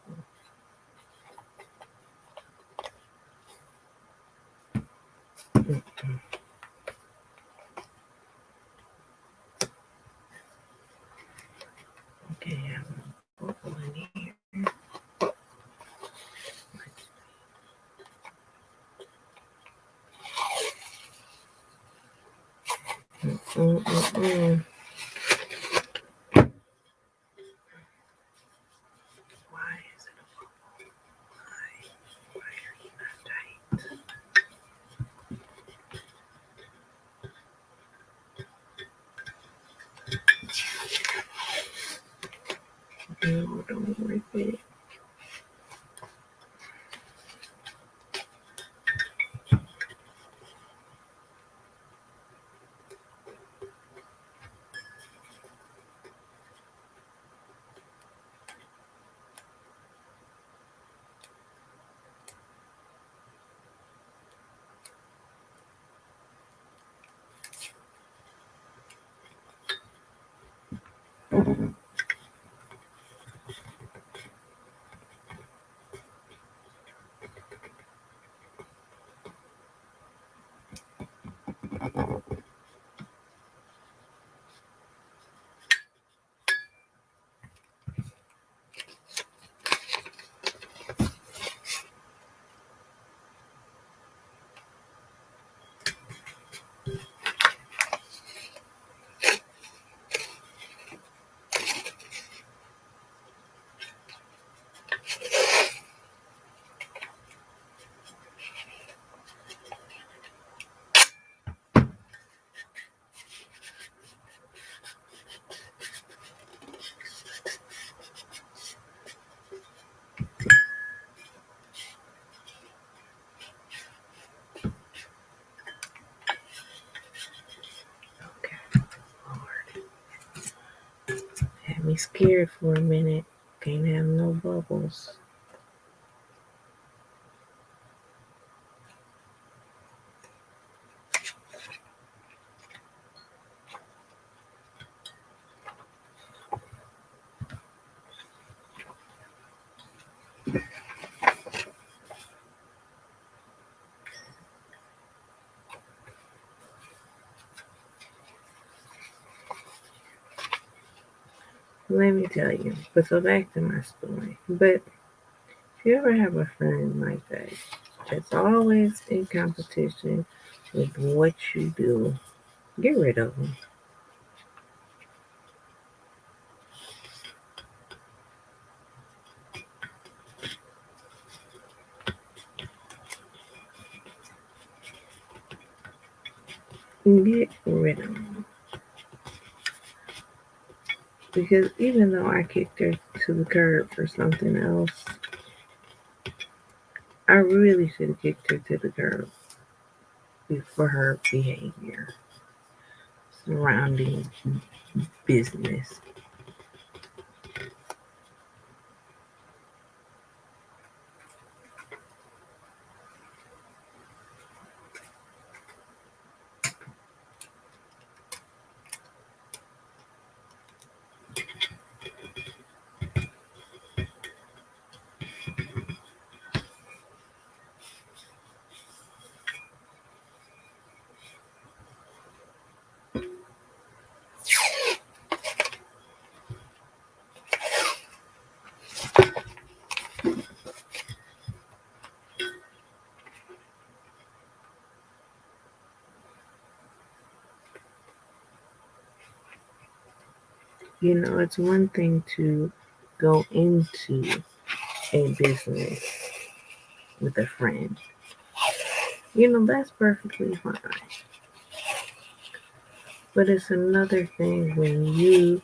Mm-mm. Okay, I have a bubble in here. Mm-mm-mm. Why No, don't rip it. Okay, Lord. Had me scared for a minute. Can't have no bubbles. Let me tell you. But so back to my story. But if you ever have a friend like that, that's always in competition with what you do, get rid of them. Get rid of them. Because even though I kicked her to the curb for something else, I really should have kicked her to the curb for her behavior surrounding business. You know, it's one thing to go into a business with a friend. You know, that's perfectly fine. But it's another thing when you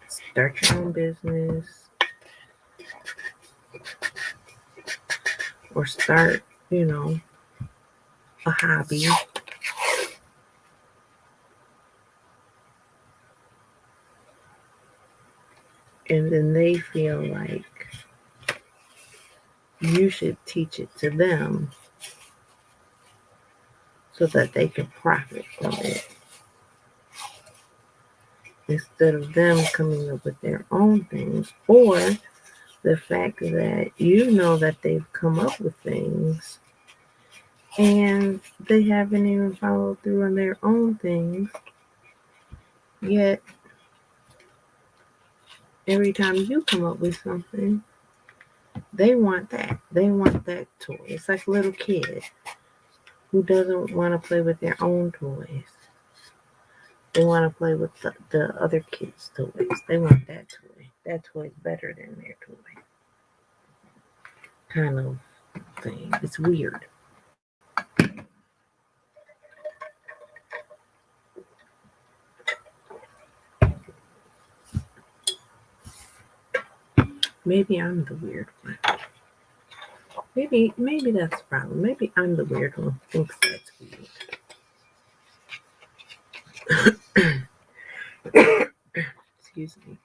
start your own business or start, a hobby, and then they feel like you should teach it to them so that they can profit from it instead of them coming up with their own things, or the fact that you know that they've come up with things and they haven't even followed through on their own things, yet every time you come up with something, they want that. They want that toy. It's like a little kid who doesn't want to play with their own toys. They want to play with the other kids' toys. They want that toy. That toy's better than their toy. Kind of thing. It's weird. Maybe I'm the weird one. Maybe that's the problem. Maybe I'm the weird one who thinks that's weird. Excuse me.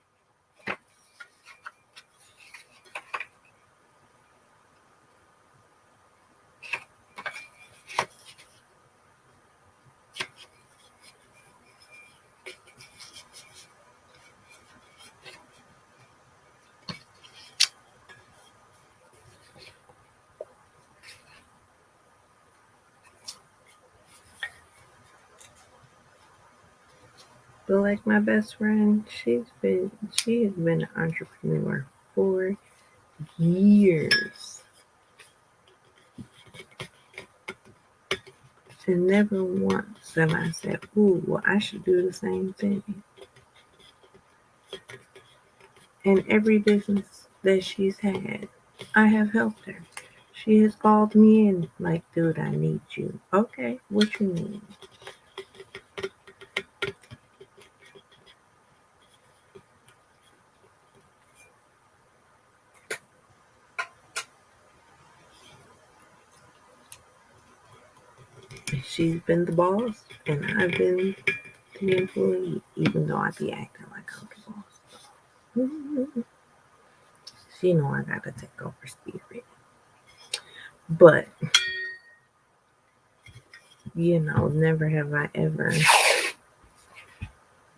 But like my best friend, she has been an entrepreneur for years. And never once have I said, ooh, well, I should do the same thing. In every business that she's had, I have helped her. She has called me in like, dude, I need you. Okay, what you need? She's been the boss, and I've been the employee, even though I be acting like I'm the boss. She know I gotta take over spirit. But, never have I ever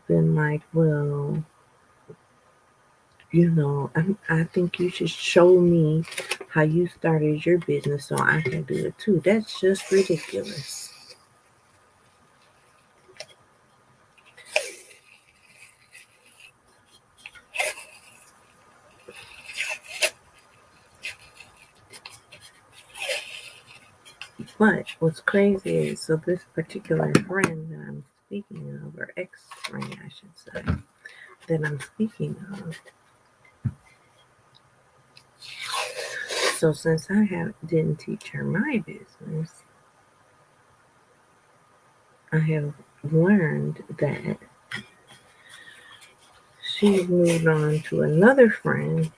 been like, well, I think you should show me how you started your business so I can do it too. That's just ridiculous. But what's crazy is, so this particular friend that I'm speaking of, or ex friend, I should say, that I'm speaking of, so since didn't teach her my business, I have learned that she moved on to another friend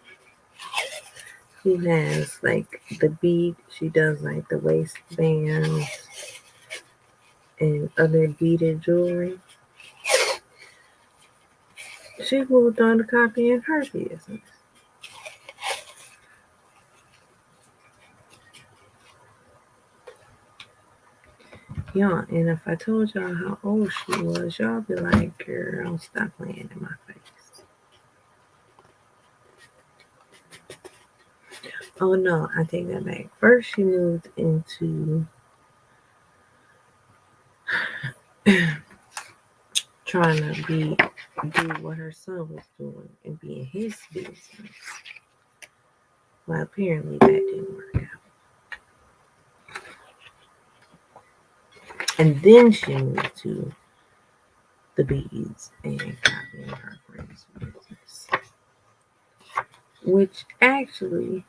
who has like the bead. She does like the waistbands and other beaded jewelry. She moved on to copying her business. Yeah, and if I told y'all how old she was, y'all be like, girl, stop playing in my face. Oh no, I take that back. First, she moved into trying to do what her son was doing and be in his business. Well, apparently that didn't work out. And then she moved to the beads and copying her friend's business, which actually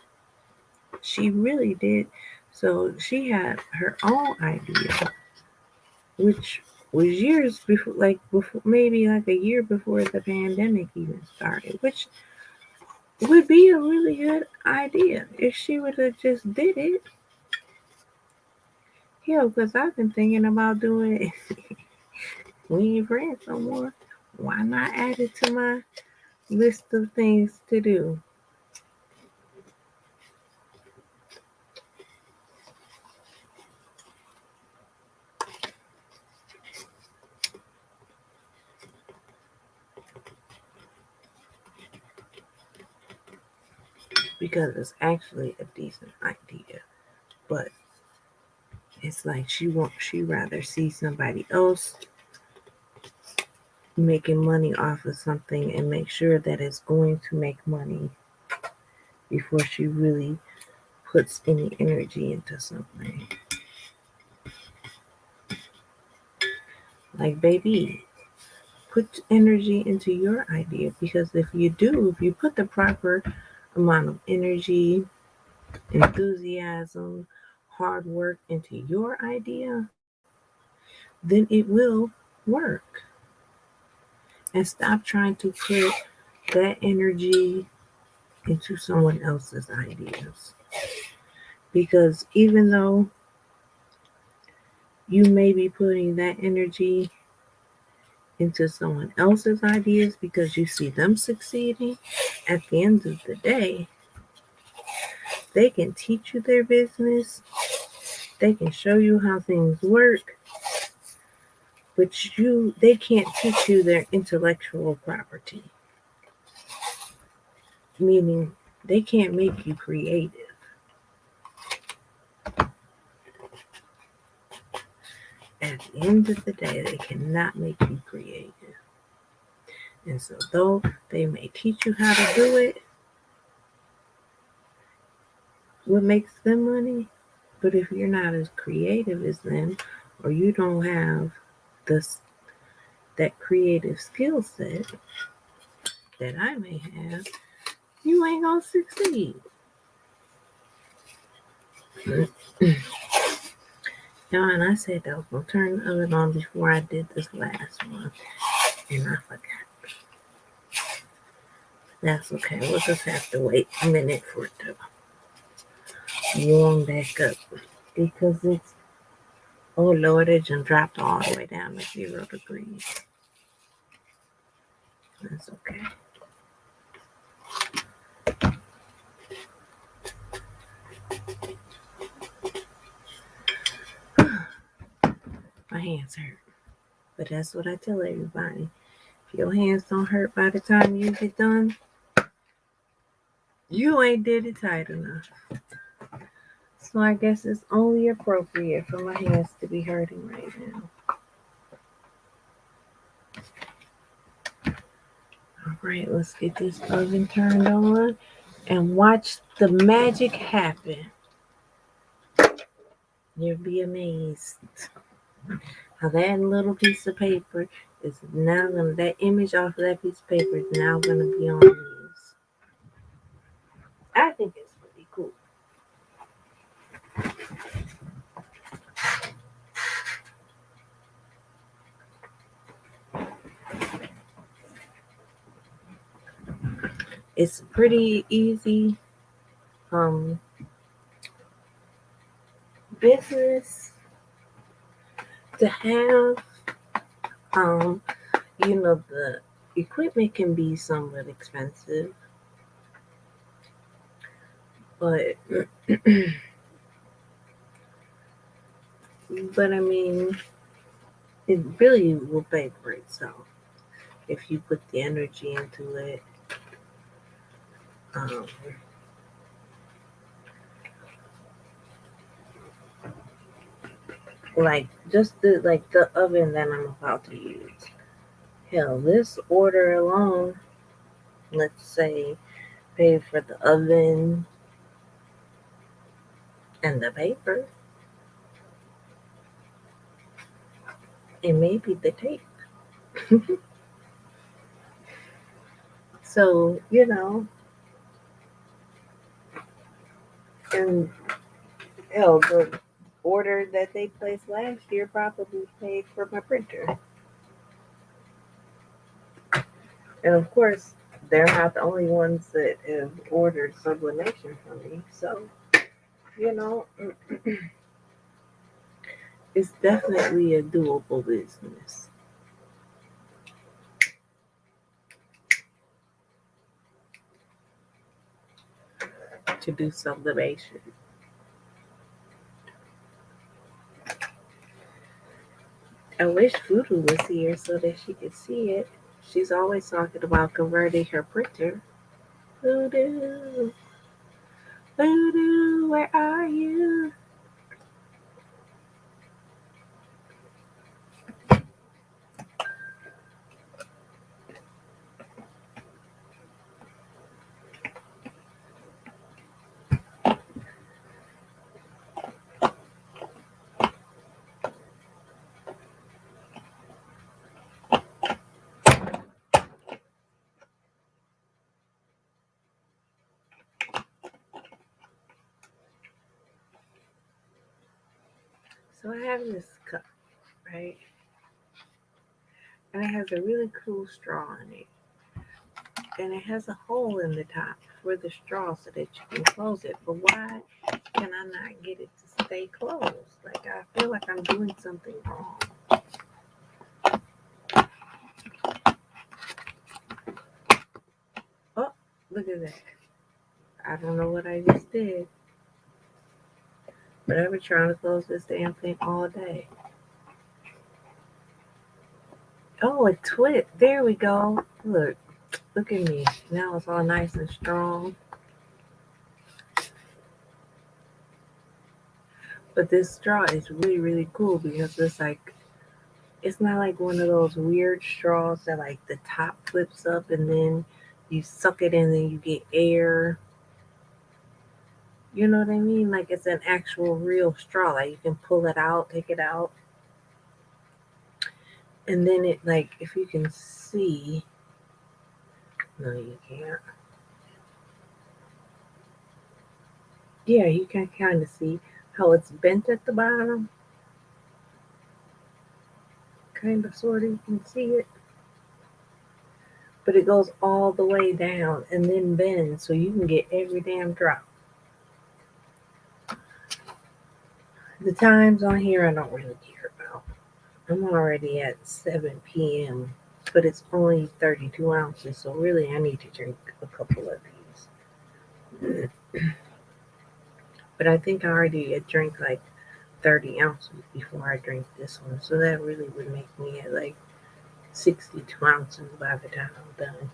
she really did. So she had her own idea, which was years before, maybe like a year before the pandemic even started, which would be a really good idea if she would have just did it. Yeah, because I've been thinking about doing it. We ain't friends no more. Why not add it to my list of things to do? Because it's actually a decent idea. But it's like she rather see somebody else making money off of something and make sure that it's going to make money before she really puts any energy into something. Like, baby, put energy into your idea, because if you put the proper amount of energy, enthusiasm, hard work into your idea, then it will work. And stop trying to put that energy into someone else's ideas. Because even though you may be putting that energy into someone else's ideas because you see them succeeding, at the end of the day, they can teach you their business, they can show you how things work, but they can't teach you their intellectual property. Meaning they can't make you creative. At the end of the day, they cannot make you creative. And so though they may teach you how to do it, what makes them money, but if you're not as creative as them, or you don't have this that creative skill set that I may have, you ain't gonna succeed. Now, and I said I was gonna turn the oven on before I did this last one, and I forgot. That's okay. We'll just have to wait a minute for it to warm back up because it's, oh Lord, it just dropped all the way down to 0 degrees. That's okay. My hands hurt. But that's what I tell everybody. If your hands don't hurt by the time you get done, you ain't did it tight enough. So I guess it's only appropriate for my hands to be hurting right now. All right, let's get this oven turned on and watch the magic happen. You'll be amazed how that little piece of paper is now gonna, that image off of that piece of paper is now gonna be on these. I think it's pretty cool. It's pretty easy business to have. The equipment can be somewhat expensive, but but I mean, it really will pay for itself if you put the energy into it. Um, like just the oven that I'm about to use. Hell, this order alone, let's say, pay for the oven and the paper, and maybe the tape. So and hell, the order that they placed last year probably paid for my printer. And of course, they're not the only ones that have ordered sublimation from me. So, you know, it's definitely a doable business. To do sublimation. I wish Voodoo was here so that she could see it. She's always talking about converting her printer. Voodoo, Voodoo, where are you? So I have this cup, right? And it has a really cool straw in it. and it has a hole in the top for the straw so that you can close it. But why can I not get it to stay closed? Like, I feel like I'm doing something wrong. Oh, look at that. I don't know what I just did, but I've been trying to close this damn thing all day. Oh, it twit. There we go. Look at me. Now it's all nice and strong. But this straw is really, really cool because it's not like one of those weird straws that like the top flips up and then you suck it in and you get air. You know what I mean? Like it's an actual real straw. Like you can pull it out, take it out, and then it like if you can see, no, you can't. Yeah, you can kind of see how it's bent at the bottom. Kind of, sort of, you can see it. But it goes all the way down and then bends so you can get every damn drop. The times on here I don't really care about. I'm already at 7 p.m., but it's only 32 ounces, so really I need to drink a couple of these. But I think I already drank like 30 ounces before I drink this one, so that really would make me at like 62 ounces by the time I'm done.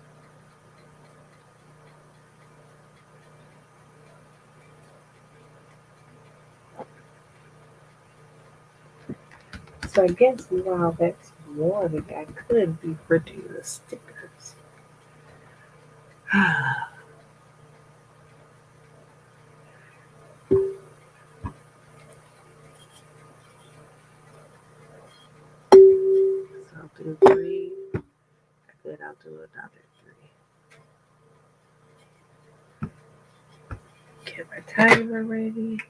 So I guess while that's water, I could be printing the stickers. So I'll do three. Good, I'll do another three. Get my timer ready.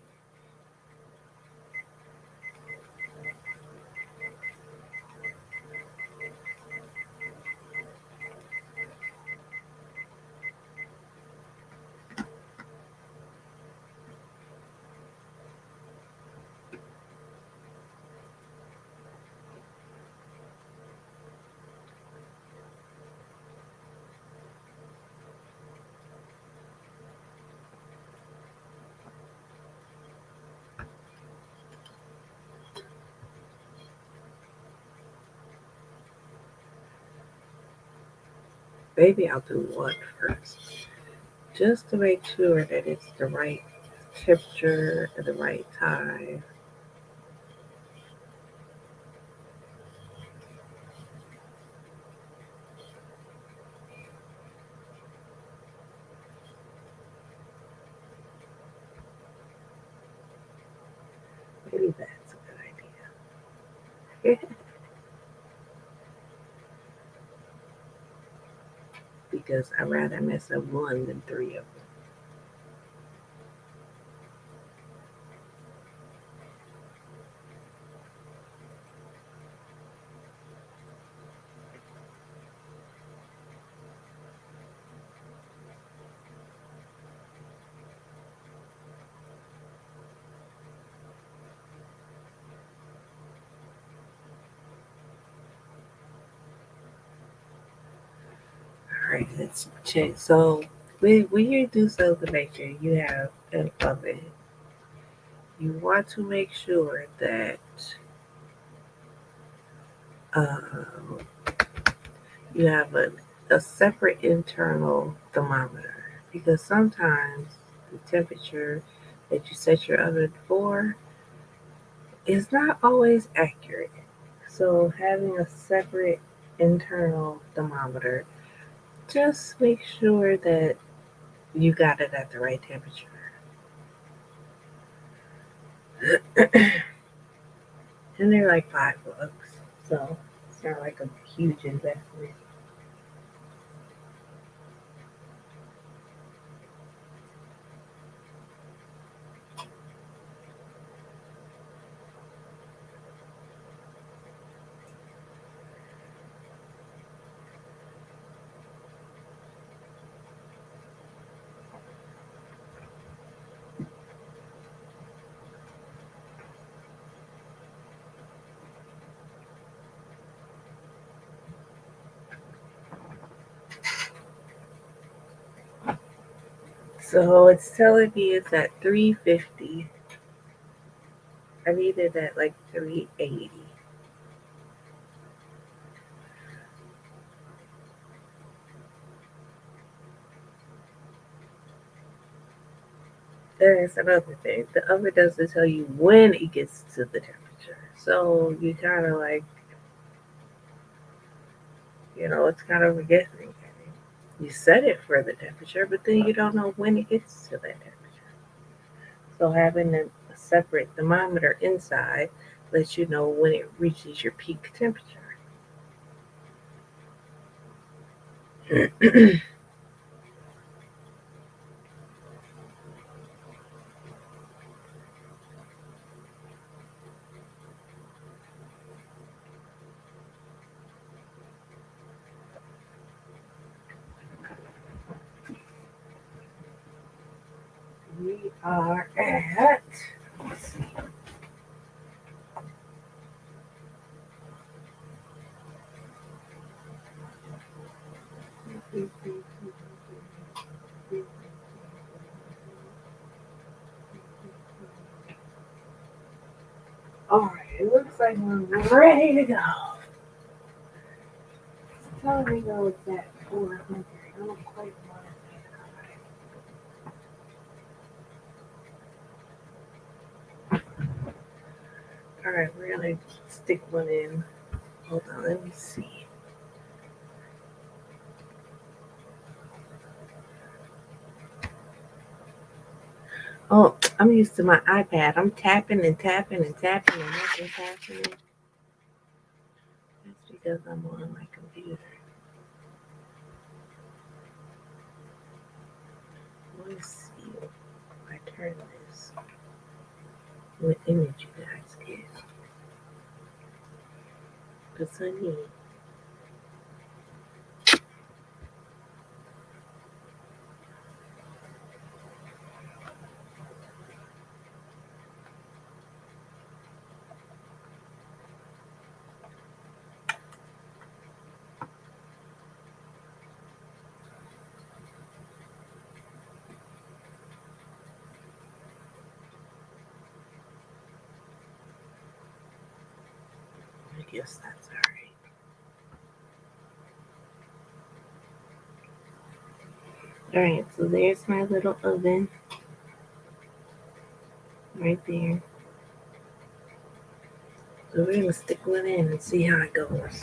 Maybe I'll do one first, just to make sure that it's the right temperature at the right time. Maybe that's a good idea. Because I'd rather mess up one than three of them. All right, let's check. So when you do sublimation, you have an oven. You want to make sure that um, you have a separate internal thermometer because sometimes the temperature that you set your oven for is not always accurate. So having a separate internal thermometer, just make sure that you got it at the right temperature. And they're like $5, so it's not like a huge investment. So it's telling me it's at 350. I need it at like 380. There's another thing. The oven doesn't tell you when it gets to the temperature. So you kind of like, it's kind of a guessing game. You set it for the temperature, but then you don't know when it gets to that temperature. So having a separate thermometer inside lets you know when it reaches your peak temperature. We are at, let's see, all right, it looks like we're ready to go. It's telling me though it's at 400. I don't quite want it that high. All right, we're gonna stick one in. Hold on, let me see. Oh, I'm used to my iPad. I'm tapping and tapping and tapping and nothing's happening. That's because I'm on my computer. I want to see if I turn this, what image you guys get. Because I need. I guess that's all right. All right, so there's my little oven right there. So we're gonna stick one in and see how it goes.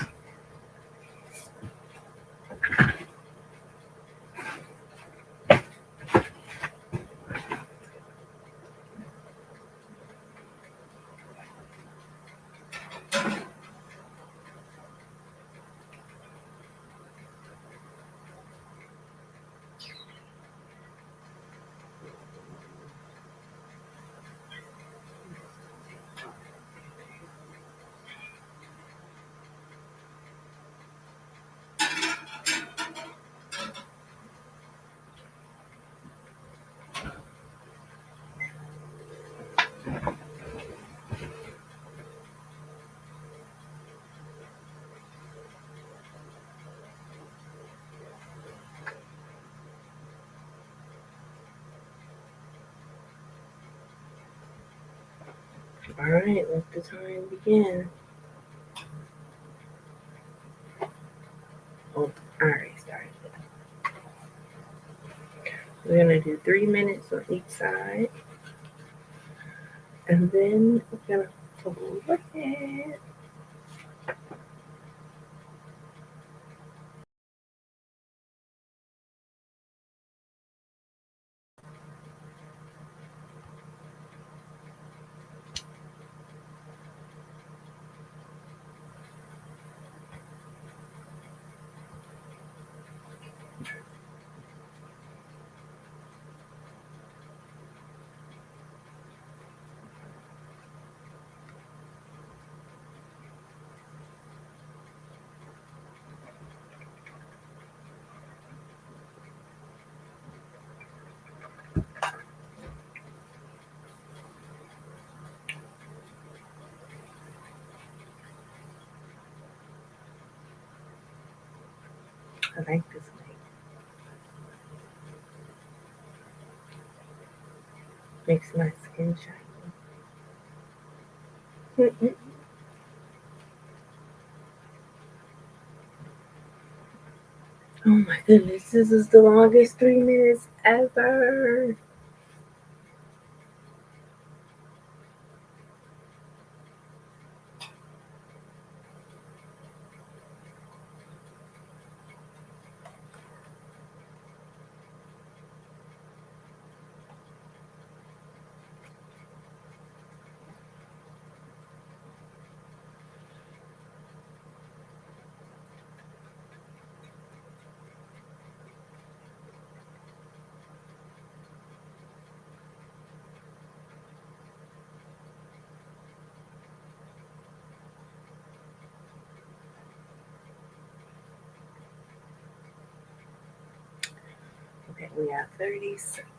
All right, let the time begin. Oh, all right, started. We're gonna do 3 minutes on each side, and then we're gonna flip it. I like this way. Makes my skin shiny. Oh my goodness, this is the longest 3 minutes ever. Okay, we have 30 seconds.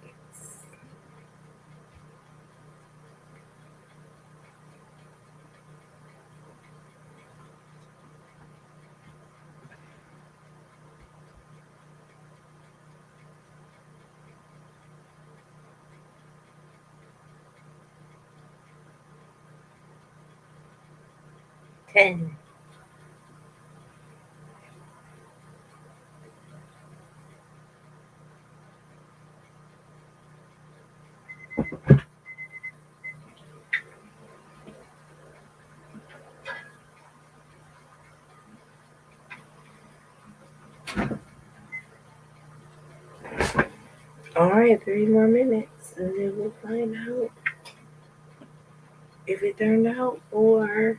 Ten. All right, 3 more minutes, and then we'll find out if it turned out or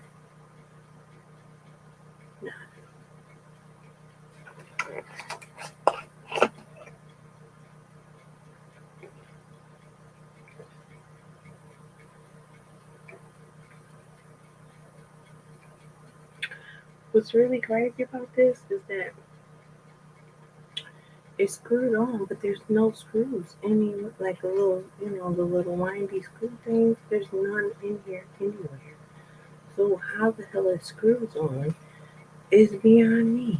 not. What's really crazy about this is that it's screwed on, but there's no screws. Any like a little, the little windy screw things. There's none in here anywhere. So how the hell it screws on is beyond me.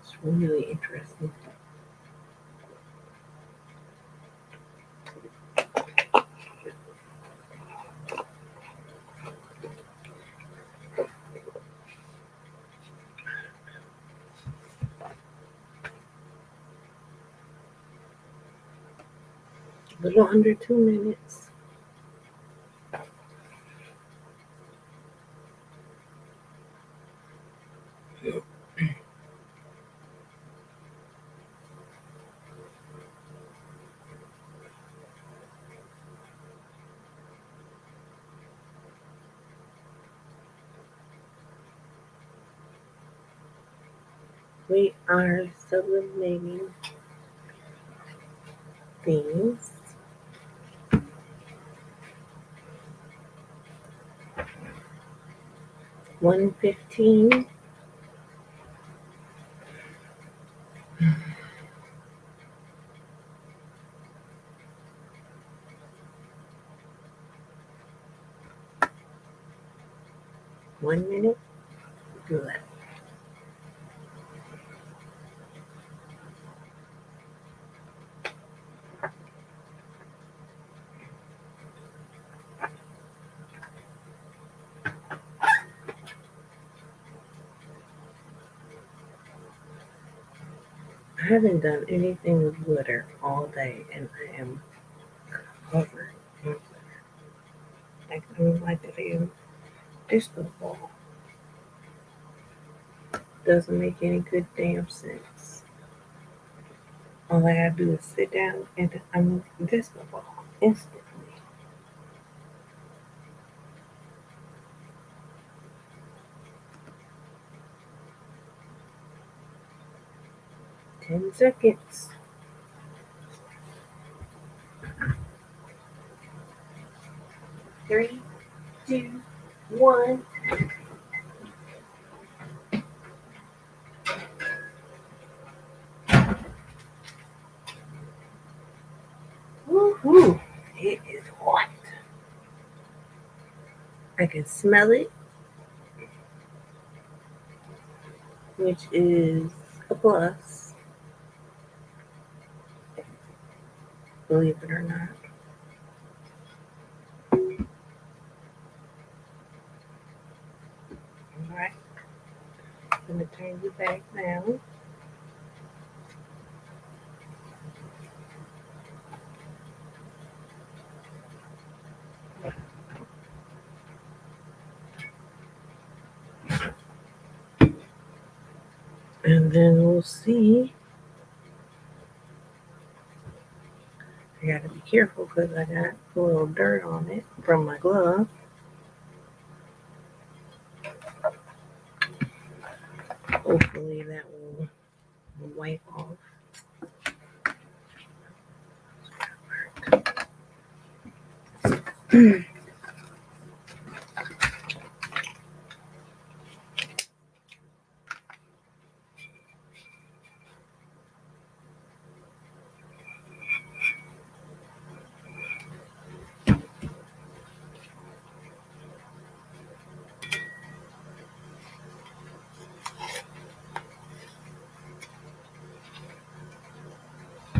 It's really interesting. A little under 2 minutes. We are sublimating things. 1:15. One minute. Good. I haven't done anything with glitter all day, and I am covered in glitter. Like, I mean, like this ball doesn't make any good damn sense. All I gotta do is sit down and I move this ball instantly. 10 seconds. 3, 2, 1. Woohoo! It is hot. I can smell it, which is a plus. believe it or not. Alright, I'm going to turn you back now. And then we'll see. I gotta be careful because I got a little dirt on it from my glove. Hopefully that will wipe off.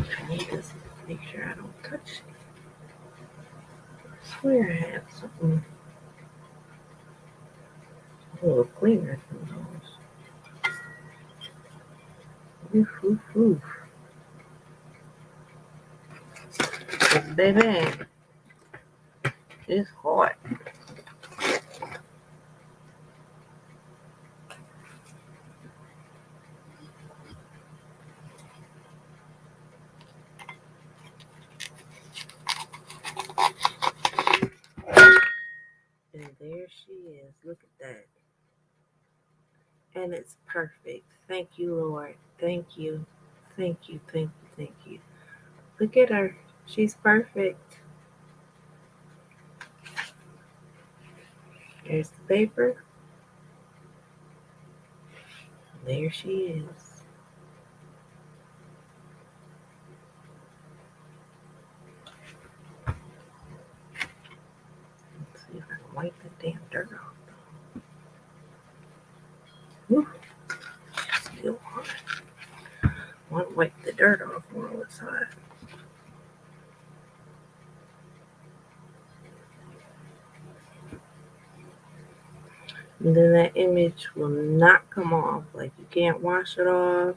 I need to make sure I don't touch it. I swear I had something a little cleaner than those. Oof, oof, oof. But baby, it's hot. And there she is. Look at that. And it's perfect. Thank you, Lord. Thank you. Thank you. Thank you. Thank you. Look at her. She's perfect. There's the paper. There she is. Let's see if I can wipe that damn dirt off. Whew. Still hot. I want to wipe the dirt off on the side. And then that image will not come off. Like you can't wash it off.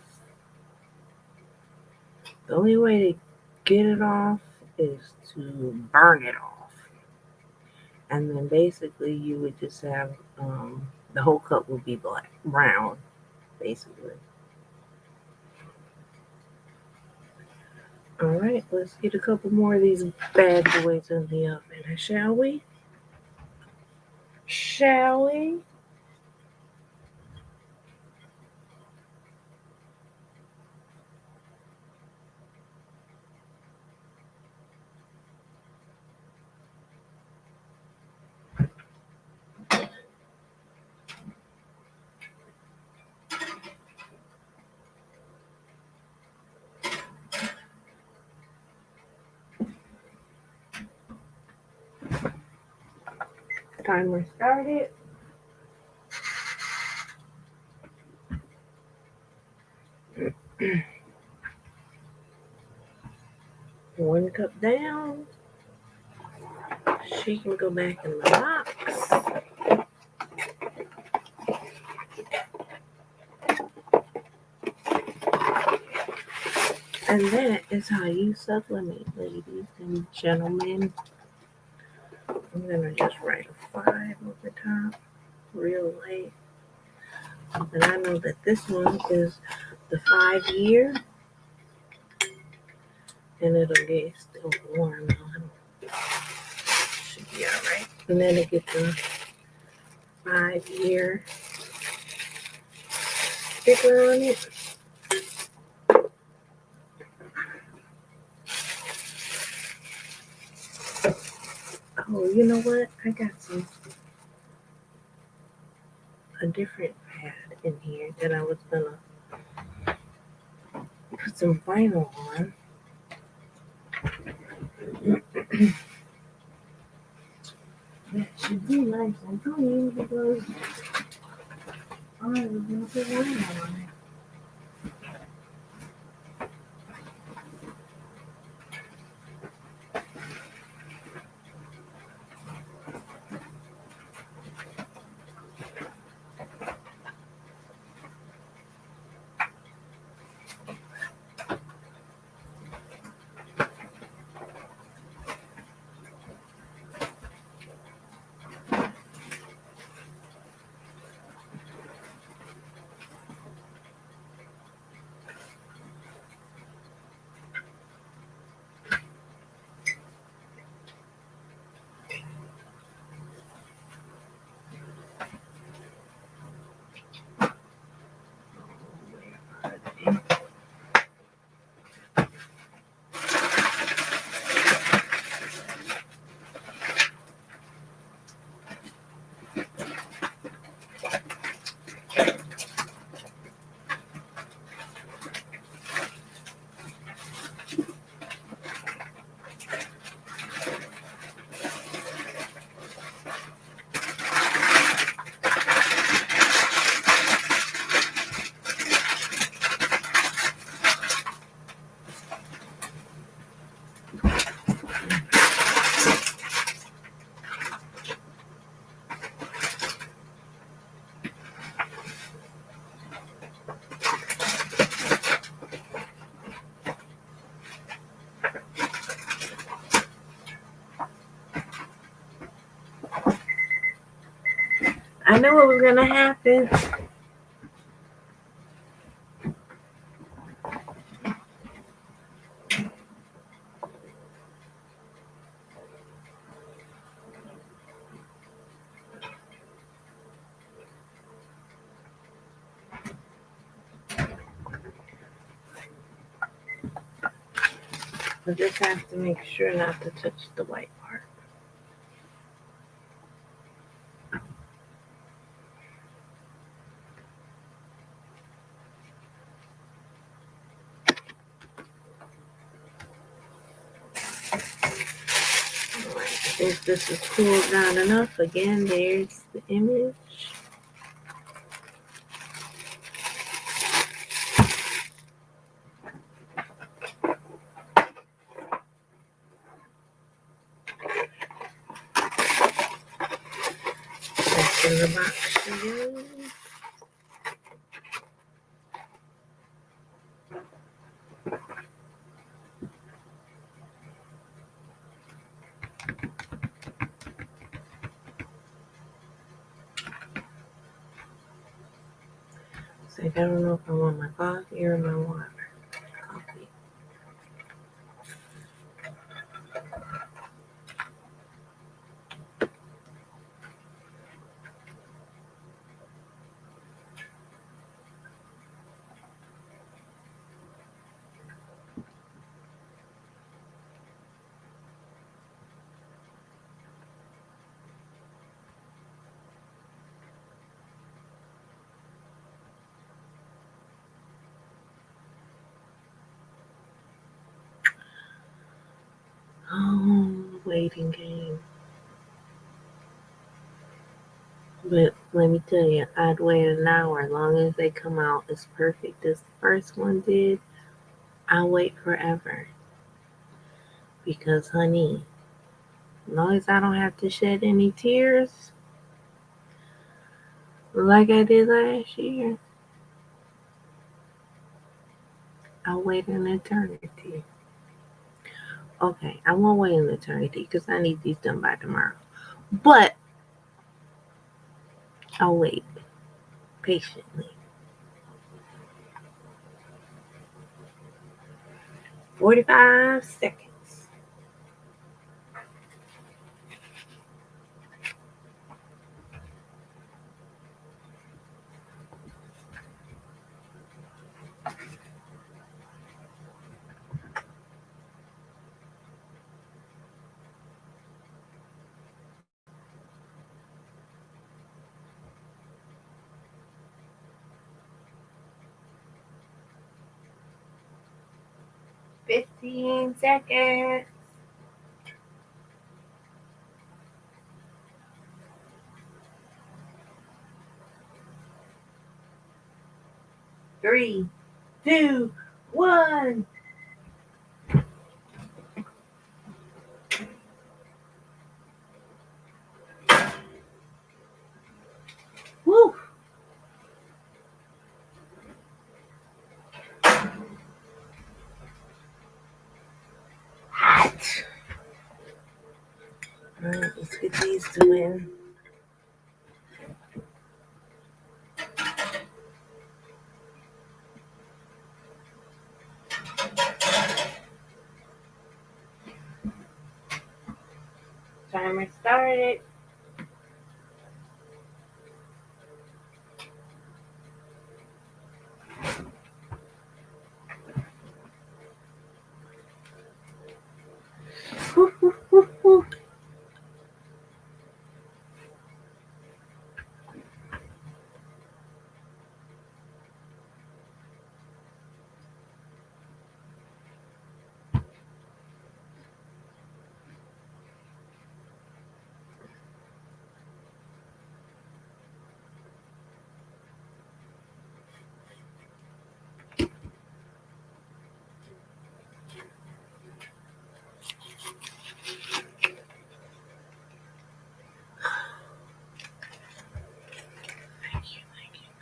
The only way to get it off is to burn it off. And then basically you would just have the whole cup would be brown, basically. All right, let's get a couple more of these bad boys in the oven, shall we? Shall we? Timer started. One cup down. She can go back in the box. And that is how you sublimate, ladies and gentlemen. I'm going to just write a 5 over top, real light. And I know that this one is the 5-year. And it'll get still warm on. Should be alright. And then it gets a 5-year sticker on it. Oh, you know what? I got a different pad in here that I was gonna put some vinyl on. That should be nice and clean because I was gonna put vinyl on it. I knew it was gonna happen. I just have to make sure not to touch the white part. Alright, I think this is cooled down enough. Again, there's the image. That's in the box again. So I don't know if I want my coffee or my water. Coffee. Oh, waiting game. But let me tell you, I'd wait an hour as long as they come out as perfect as the first one did. I'll wait forever. Because, honey, as long as I don't have to shed any tears like I did last year, I'll wait an eternity. Okay, I won't wait an eternity because I need these done by tomorrow. But I'll wait patiently. 45 seconds. $15 seconds. 3, 2, 1. Woo! Hot. All right, let's get these two in. Timer started. Woo, woo, woo, woo.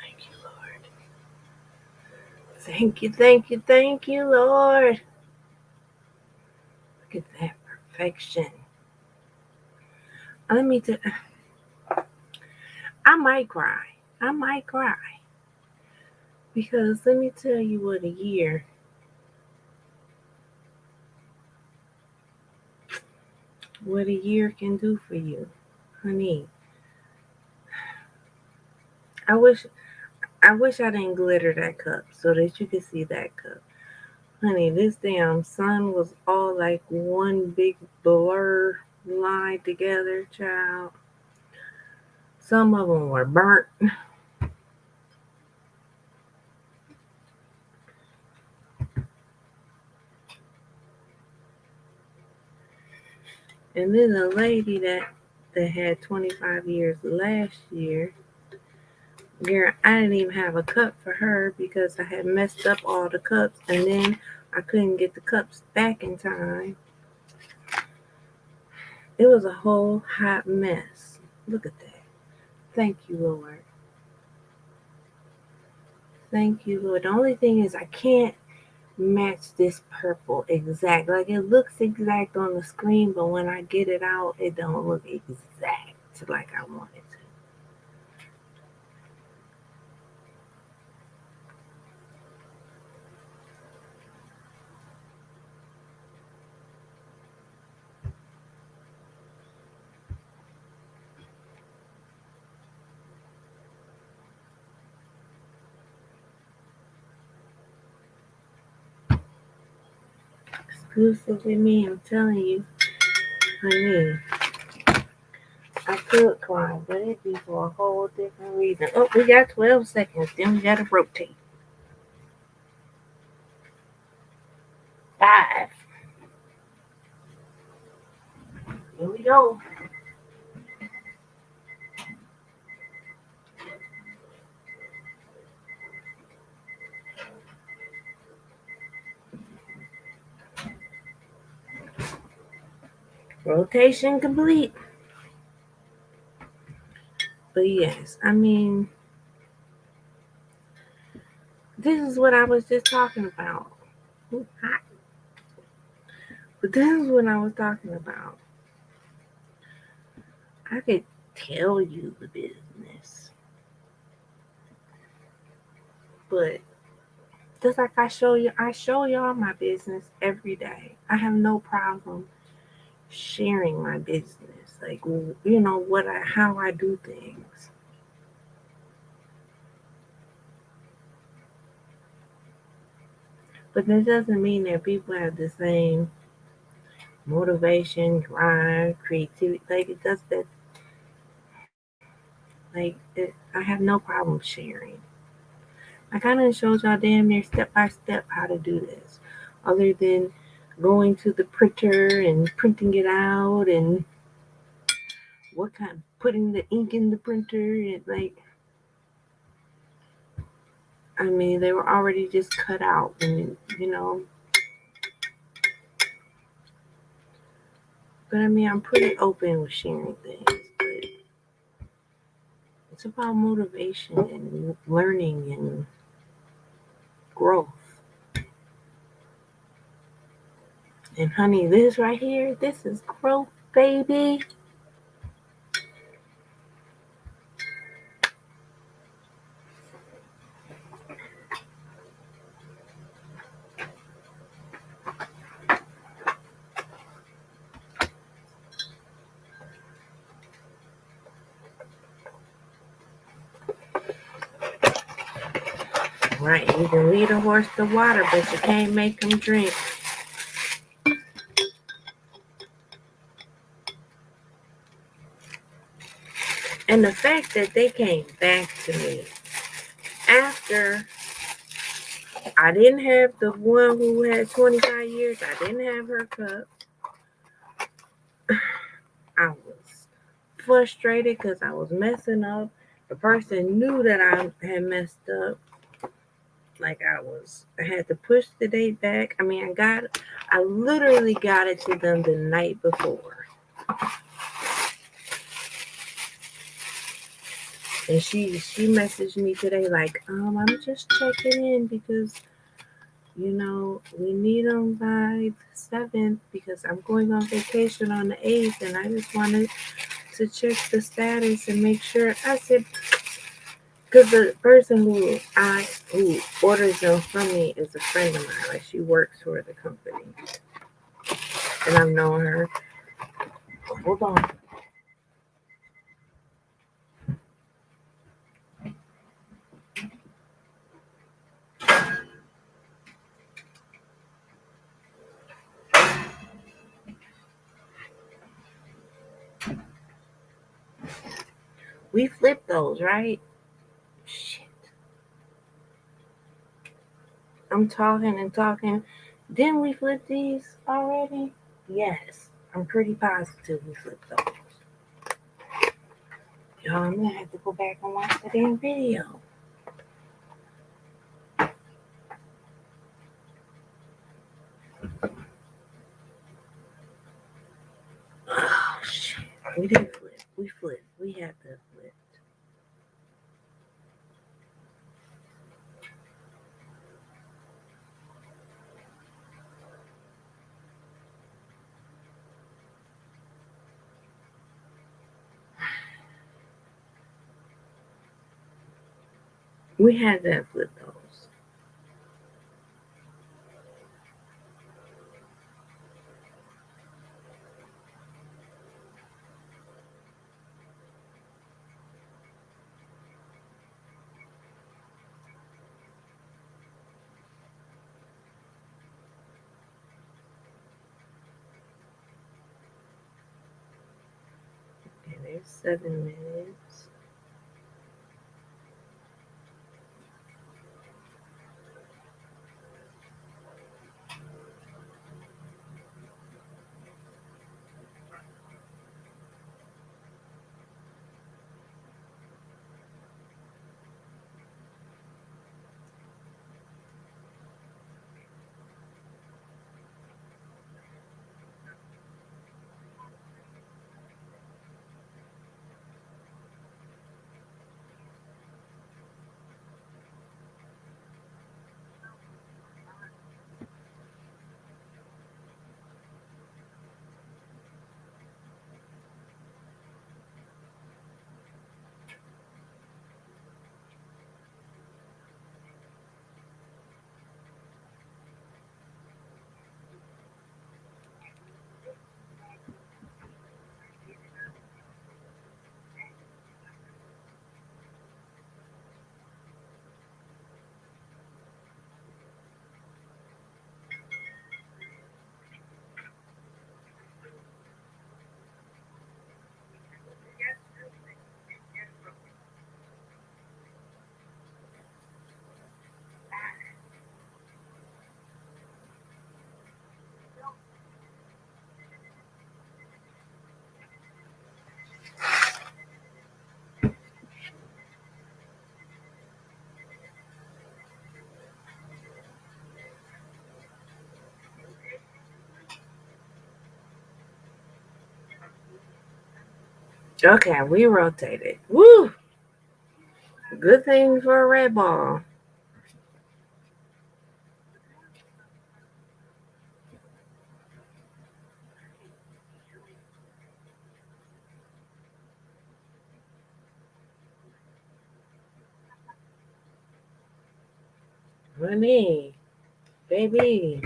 Thank you, Lord. Thank you, thank you, thank you, Lord. Look at that perfection. I I might cry. I might cry. Because let me tell you what a year can do for you. Honey, I wish I didn't glitter that cup so that you could see that cup. Honey, this damn sun was all like one big blur line together, child. Some of them were burnt. And then the lady that had 25 years last year, girl, I didn't even have a cup for her because I had messed up all the cups and then I couldn't get the cups back in time. It was a whole hot mess. Look at that. Thank you, Lord. Thank you, Lord. The only thing is I can't match this purple exact. Like it looks exact on the screen, but when I get it out, it don't look exact like I want it to. Exclusively me, I'm telling you, honey. I could cry, but it'd be for a whole different reason. Oh, we got 12 seconds. Then we gotta rotate. 5. Here we go. Rotation complete. But yes, I mean, this is what I was just talking about. Ooh, hot. But this is what I was talking about. I could tell you the business, but just like I show y'all my business every day. I have no problem sharing my business, like how I do things. But that doesn't mean that people have the same motivation, drive, creativity. Like it does that. I have no problem sharing. I kind of showed y'all damn near step by step how to do this, other than going to the printer and printing it out and what kind putting the ink in the printer and like I mean they were already just cut out and but I mean I'm pretty open with sharing things, but it's about motivation and learning and growth. And honey, this right here, this is growth, baby. Right, you can lead a horse to water, but you can't make him drink. And the fact that they came back to me after I didn't have the one who had 25 years, I didn't have her cup. I was frustrated because I was messing up. The person knew that I had messed up. Like I had to push the date back. I mean, I literally got it to them the night before. And she messaged me today like, I'm just checking in because, we need them by the 7th because I'm going on vacation on the 8th and I just wanted to check the status and make sure. I said, because the person who orders them from me is a friend of mine. Like she works for the company, and I've known her. Hold on. We flipped those, right? Shit. I'm talking and talking. Didn't we flip these already? Yes. I'm pretty positive we flipped those. Y'all, I'm gonna have to go back and watch the damn video. Oh shit. We didn't flip. We flipped. We had to flip. We had to flip those. Okay, there's 7 minutes. Okay, we rotated. Woo! Good thing for a red ball. Honey, baby.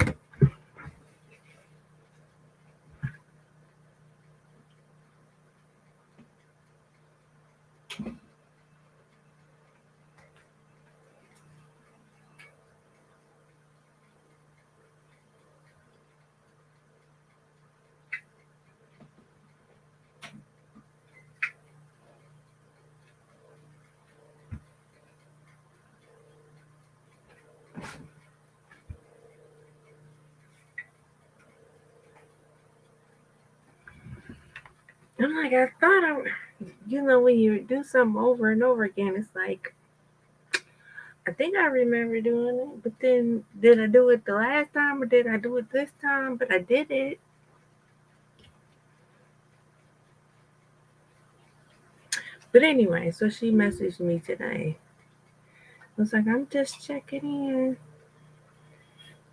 I'm like, I thought when you do something over and over again, it's like, I think I remember doing it, but then did I do it the last time or did I do it this time? But I did it. But anyway, so she messaged me today. I was like, I'm just checking in.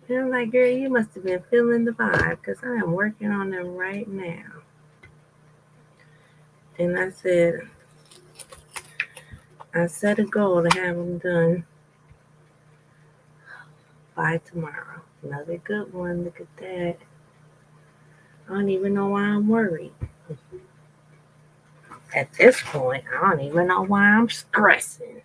And I'm like, girl, you must have been feeling the vibe because I am working on them right now. And I set a goal to have them done by tomorrow. Another good one. Look at that. I don't even know why I'm worried. At this point, I don't even know why I'm stressing.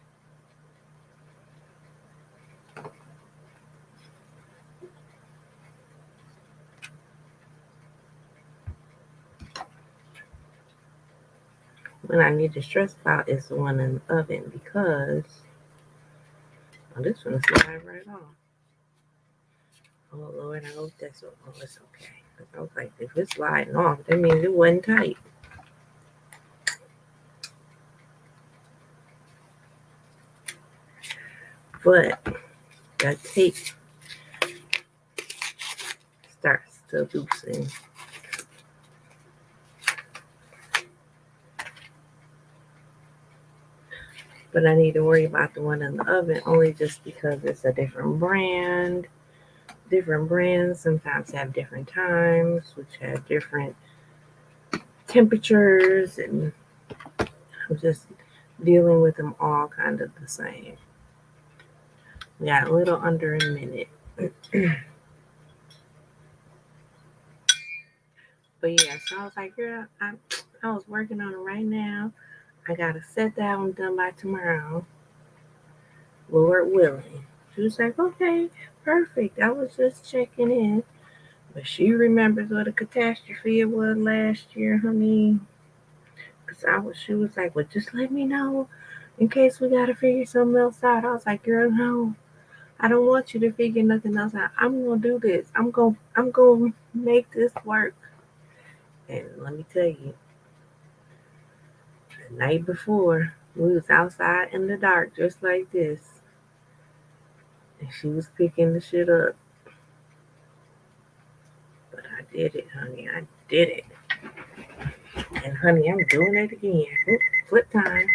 What I need to stress about is the one in the oven because this one is slide right off. Oh Lord, I hope it's okay. I was like, if it's sliding off, that means it wasn't tight. But that tape starts to loosen. But I need to worry about the one in the oven only just because it's a different brand. Different brands sometimes have different times, which have different temperatures, and I'm just dealing with them all kind of the same. We got a little under a minute. But yeah, so I was like, girl, I was working on it right now. I gotta set that one done by tomorrow. Lord willing. She was like, okay, perfect. I was just checking in. But she remembers what a catastrophe it was last year, honey. Cause she was like, well, just let me know in case we gotta figure something else out. I was like, girl, no, I don't want you to figure nothing else out. I'm gonna do this. I'm gonna make this work. And let me tell you, the night before, we was outside in the dark just like this. And she was picking the shit up. But I did it, honey. I did it. And honey, I'm doing it again. Oop, flip time.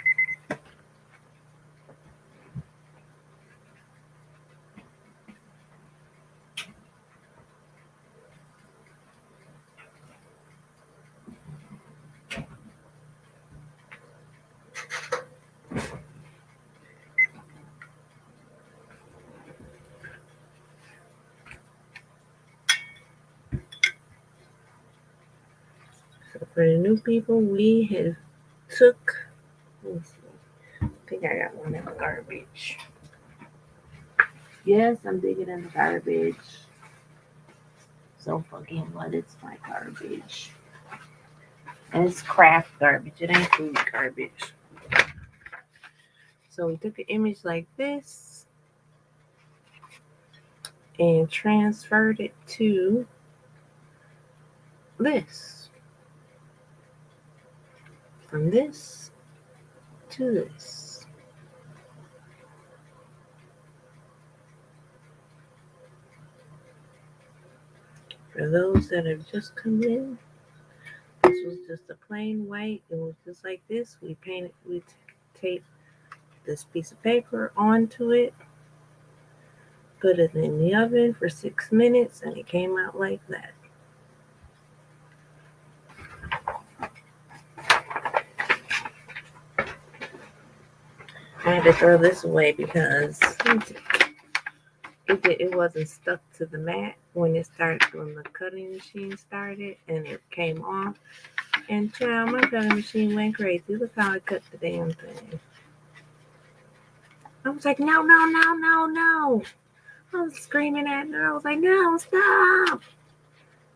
So for the new people, we have took, let me see, I think I got one in the garbage. Yes, I'm digging in the garbage. So fucking what? It's my garbage. And it's craft garbage. It ain't food garbage. So we took an image like this and transferred it to this. From this to this. For those that have just come in, this was just a plain white. It was just like this. We taped this piece of paper onto it, put it in the oven for 6 minutes, and it came out like that. I had to throw this away because it wasn't stuck to the mat when the cutting machine started, and it came off. And child, my cutting machine went crazy. Look how I cut the damn thing. I was like, no, no, no, no, no. I was screaming at her. I was like, no, stop.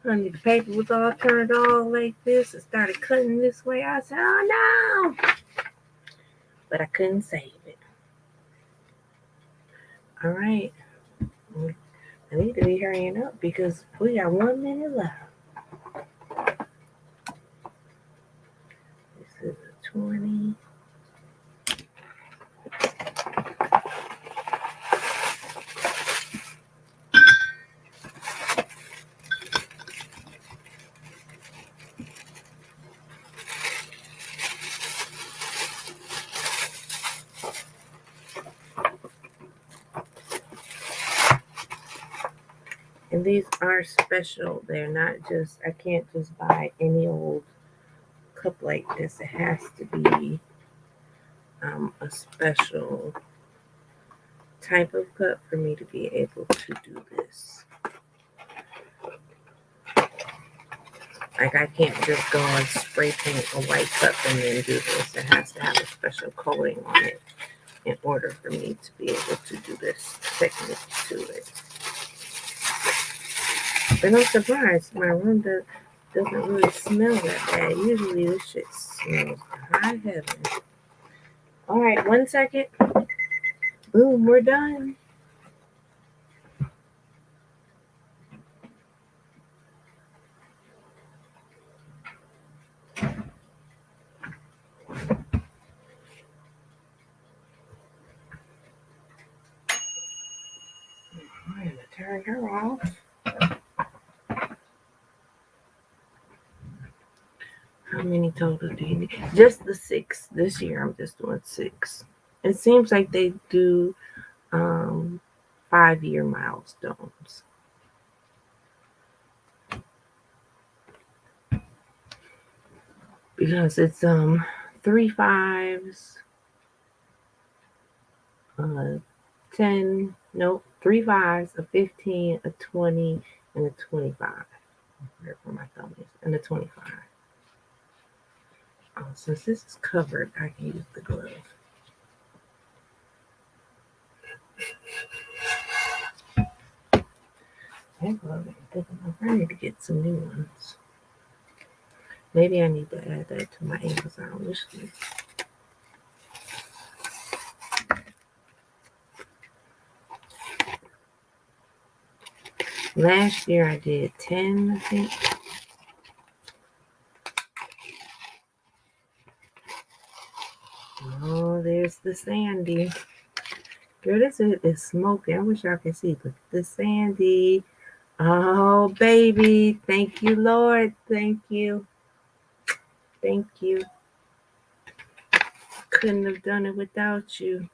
Honey, the paper was all turned all like this. It started cutting this way. I said, oh no. But I couldn't save it. All right. I need to be hurrying up because we got 1 minute left. This is a 20. And these are special. They're not just, I can't just buy any old cup like this, it has to be a special type of cup for me to be able to do this. Like I can't just go and spray paint a white cup and then do this. It has to have a special coating on it in order for me to be able to do this technique to it. But I'm surprised my room doesn't really smell that bad. Usually this shit smells high heaven. All right, 1 second. Boom, we're done. I'm going to turn her off. How many total do you need? Just the 6. This year I'm just doing 6. It seems like they do 5-year milestones. Because it's 3 5s, 10, nope, 3 5s, a 15, a 20, and a 25. Where my thumb is, and a 25. Since this is covered, I can use the glove. That glove ain't good enough. I need to get some new ones. Maybe I need to add that to my Amazon wish list. Last year I did 10, I think. Oh, there's the Sandy. Girl, this is smoking. I wish y'all could see. Look at the Sandy. Oh, baby. Thank you, Lord. Thank you. Thank you. Couldn't have done it without you.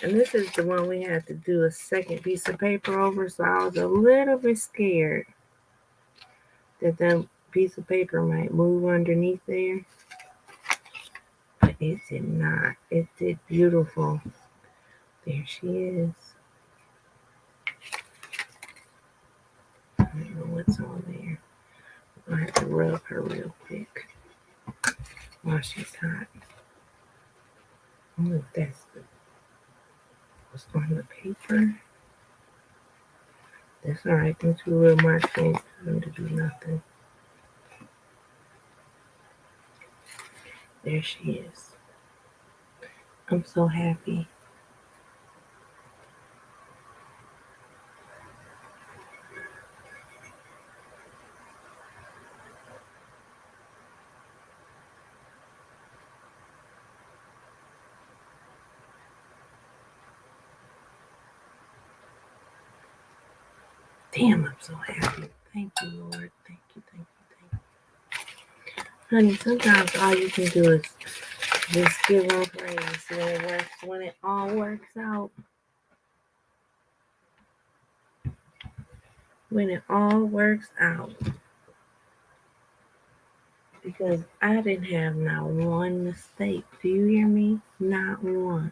And this is the one we had to do a second piece of paper over, so I was a little bit scared that piece of paper might move underneath there. But it did not. It did beautiful. There she is. I don't know what's on there. I have to rub her real quick while she's hot. Oh, that's what's on the paper. That's all right. Them 2 little marks ain't going to do nothing. There she is. I'm so happy. Damn, I'm so happy. Thank you, Lord. Thank you, thank you, thank you. Honey, sometimes all you can do is just give them praise when it all works out. When it all works out. Because I didn't have not one mistake. Do you hear me? Not one.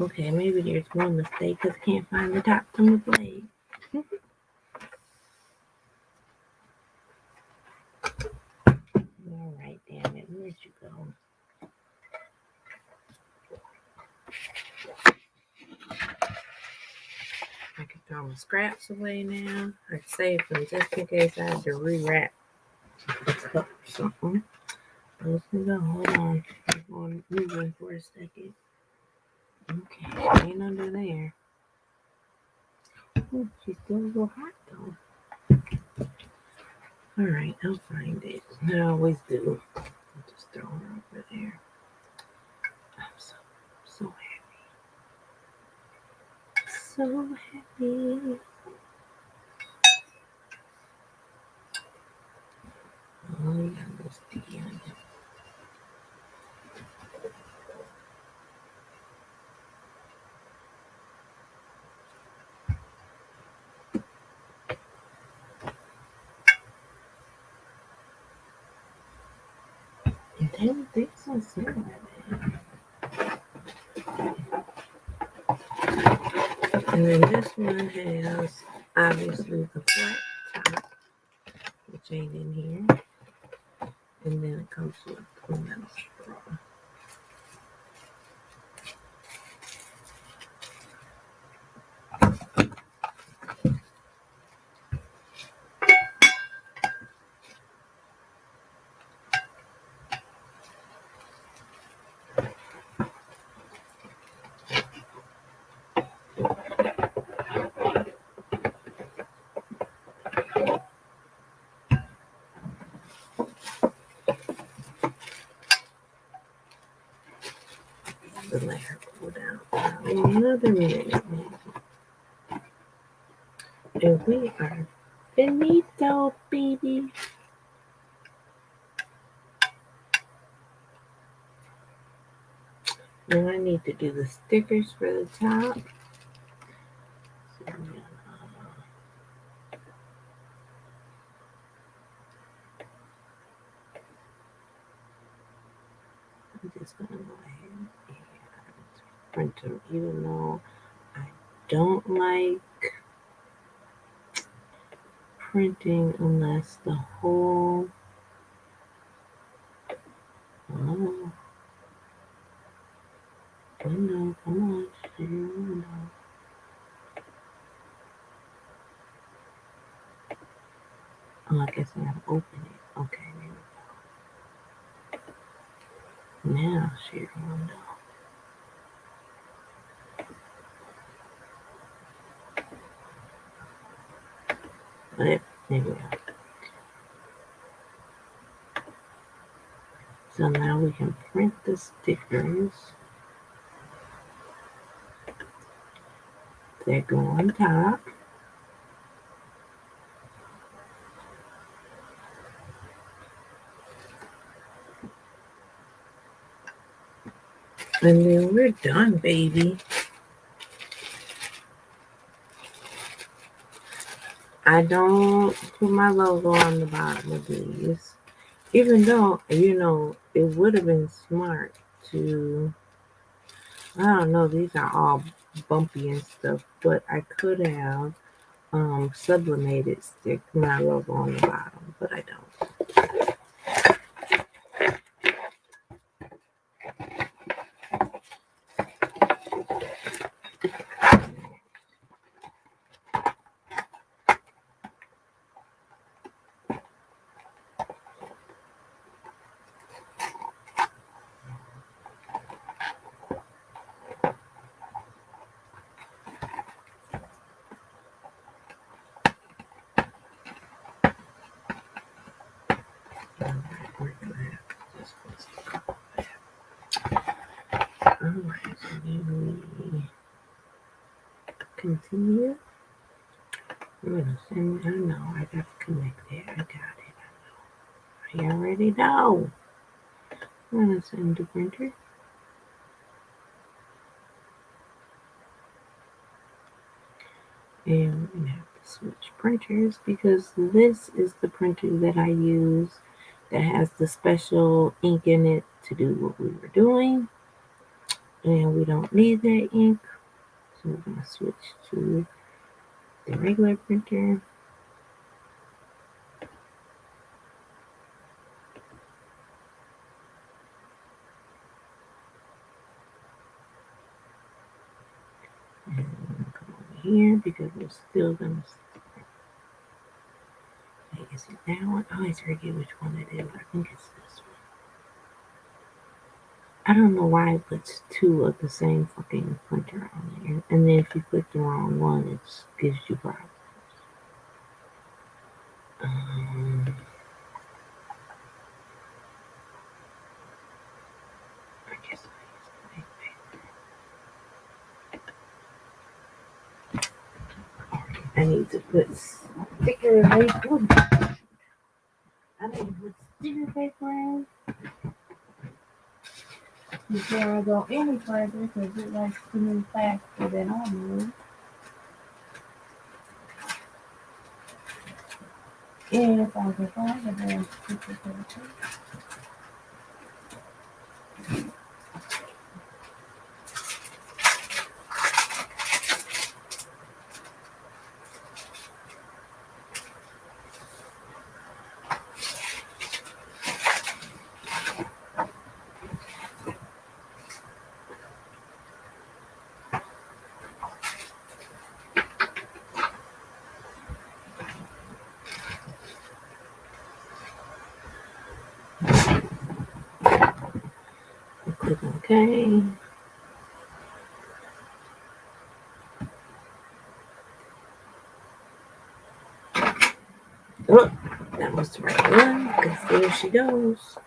Okay, maybe there's one mistake because I can't find the top from the blade. All right, damn it. Where'd you go? I can throw my scraps away now. I saved them just in case I had to rewrap a cup or something. Let's go. Hold on. I'm going to move one for a second. Okay, she ain't under there. Oh, she's still a little hot though. Alright, I'll find it. I always do. I'll just throw her over there. I'm so happy. So happy. Oh, you got a little sticky on you. They don't smell that bad. And then this one has obviously the flat top, which ain't in here. And then it comes with a metal straw. The let her cool down for another minute. And we are finito, baby. Now I need to do the stickers for the top. So, I'm just going to go ahead and print them, even though I don't like printing unless the whole window, come on, share your window. Oh, I guess I gotta open it. Okay, there we go. Now share your window. But there we go. So now we can print the stickers that go on top. And then we're done, baby. I don't put my logo on the bottom of these. Even though, it would have been smart to, I don't know, these are all bumpy and stuff, but I could have sublimated stick my logo on the bottom, but I don't. We're gonna have to just alright, so then we continue. I'm gonna send, I know, I got to connect it. I got it. I already know. I'm gonna send the printer. And we're gonna have to switch printers because this is the printer that I use that has the special ink in it to do what we were doing. And we don't need that ink. So we're gonna switch to the regular printer. And come over here because we're still gonna. Is it that one? I always forget which one it is. I think it's this one. I don't know why it puts two of the same fucking printer on there. And then if you click the wrong one, it gives you problems. I guess I need to put sticker paper. I need to put sticker paper in before I go any further because it likes to move faster than I move. If I can find a damn sticker paper. Click OK. Oh, that was the right one because there she goes.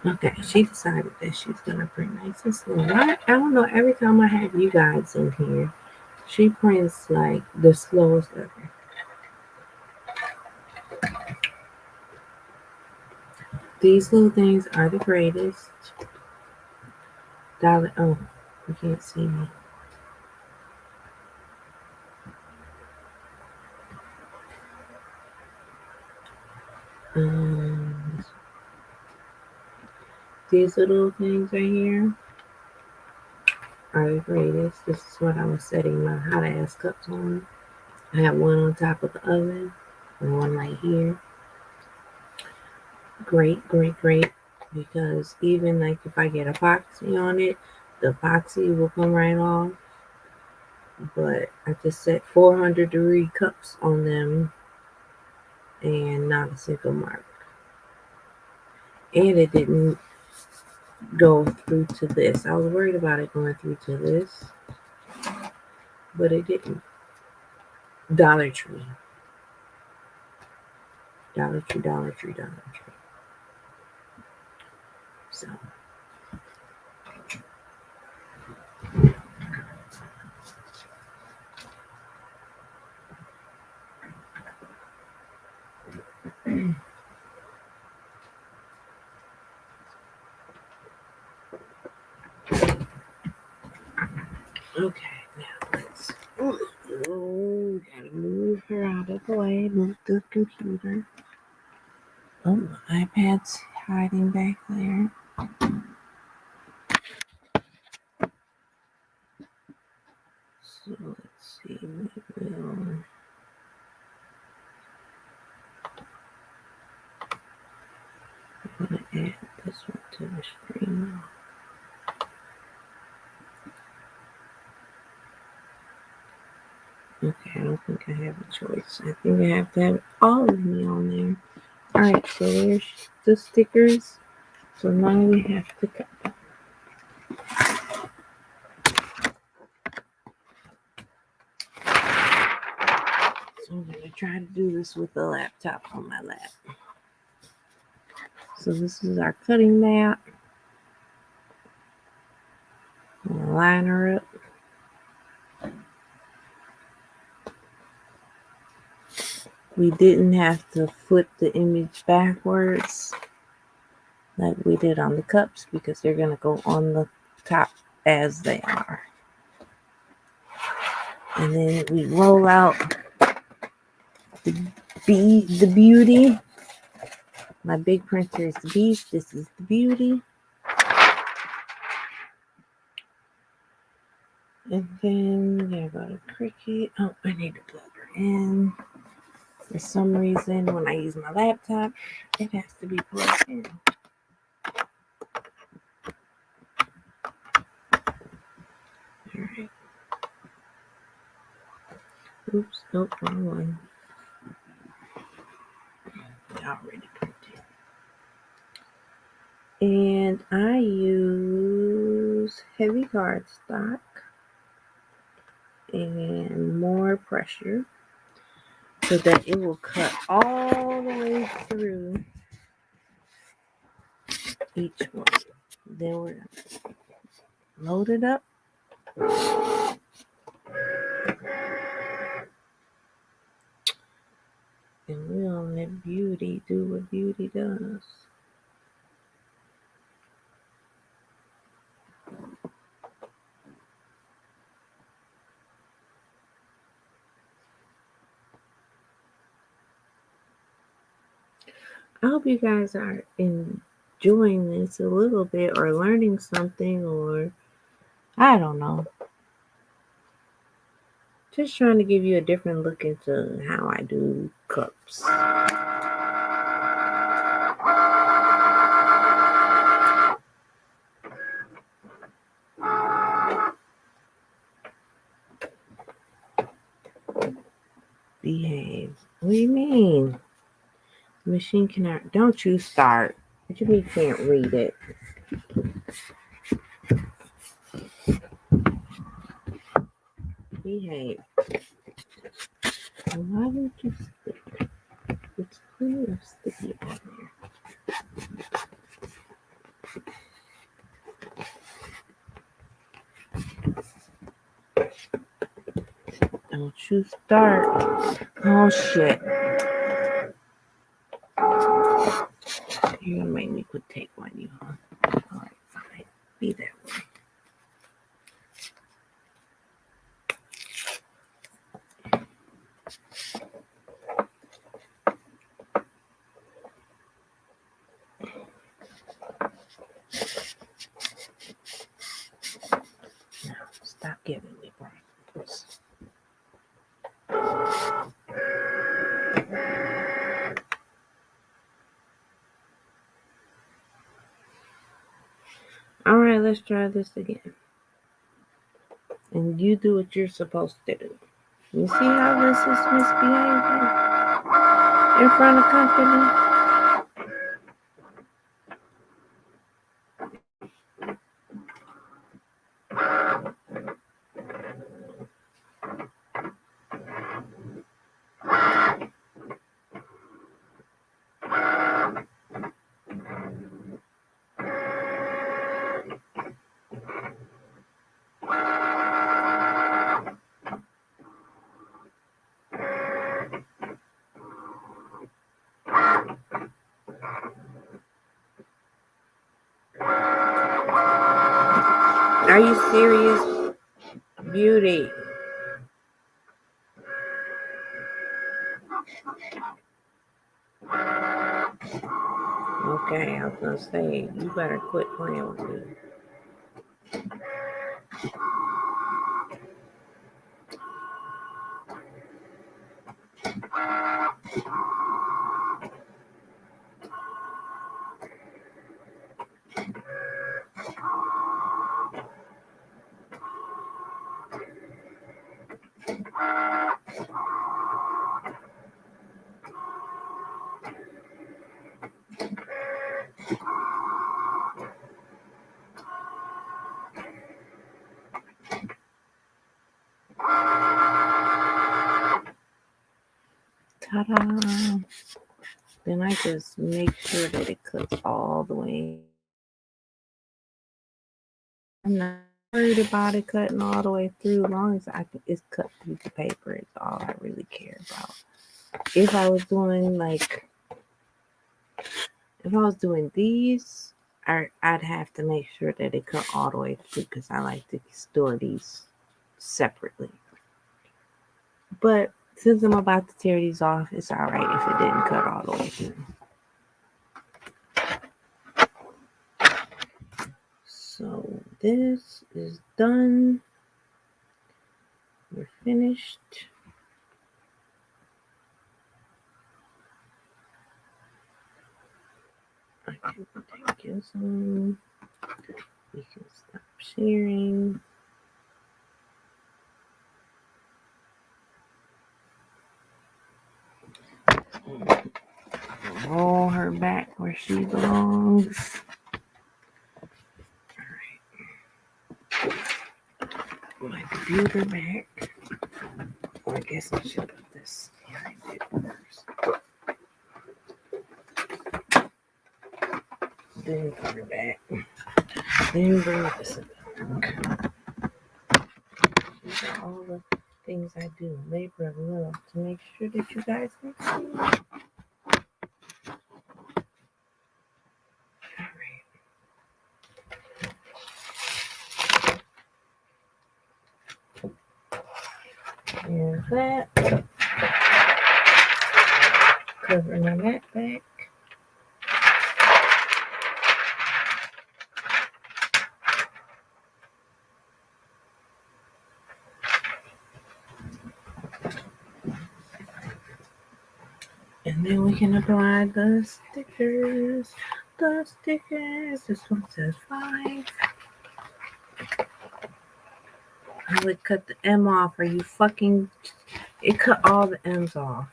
Okay, she decided that she's gonna print nice and slow. I don't know. Every time I have you guys in here, she prints like the slowest ever. These little things are the greatest. Dollar. Oh, you can't see me. These little things right here are the greatest. This is what I was setting my hot ass cups on. I have one on top of the oven and one right here. Great, great, great. Because even like if I get epoxy on it, the epoxy will come right off. But I just set 400-degree cups on them and not a single mark. And it didn't go through to this. I was worried about it going through to this, but it didn't. Dollar Tree. Dollar Tree, Dollar Tree, Dollar Tree. So. Okay, now let's. Oh, gotta move her out of the way. Move the computer. Oh, my iPad's hiding back there. So let's see. Maybe we'll. I'm gonna add this one to the screen. Okay, I don't think I have a choice. I think I have to have all of me on there. Alright, so there's the stickers. So now we have to cut them. So I'm going to try to do this with the laptop on my lap. So this is our cutting mat. I'm going to line her up. We didn't have to flip the image backwards like we did on the cups because they're going to go on the top as they are. And then we roll out the beauty. My big printer is the beast. This is the beauty. And then I got a Cricut. Oh, I need to plug her in. For some reason, when I use my laptop, it has to be plugged in. Alright. Oops, nope, wrong one. Already printed. And I use heavy cardstock and more pressure so that it will cut all the way through each one. Then we're going to load it up. And we'll let beauty do what beauty does. I hope you guys are enjoying this a little bit or learning something, or I don't know. Just trying to give you a different look into how I do cups. Behave. What do you mean? The machine cannot. Don't you start. What do you mean you can't read it? Behave. Why would you stick? It's plenty of sticky on there. Don't you start. Oh shit. You're gonna make me quit tape on you, huh? Alright, fine. Be that way. Now, stop giving me problems. Alright, let's try this again. And you do what you're supposed to do. You see how this is misbehaving in front of company? Are you serious? Beauty. Okay, I was gonna say, you better quit playing with me. Ta-da! Then I just make sure that it cuts all the way. I'm not worried about it cutting all the way through. As long as it's cut through the paper, it's all I really care about. If I was doing these, I'd have to make sure that it cut all the way through because I like to store these separately. But Since I'm about to tear these off, it's alright if it didn't cut all the way through. So this is done. We're finished. I can take this on. We can stop sharing. Roll her back where she belongs. Alright. My computer back. Well, I guess I should put this behind it first. Then put her back. Then bring this back. These are all the things I do, labor of love, to make sure that you guys can see. There's that. Cover my backpack. And then we can apply the stickers. The stickers. This one says 5. I would cut the M off. Are you fucking... It cut all the M's off.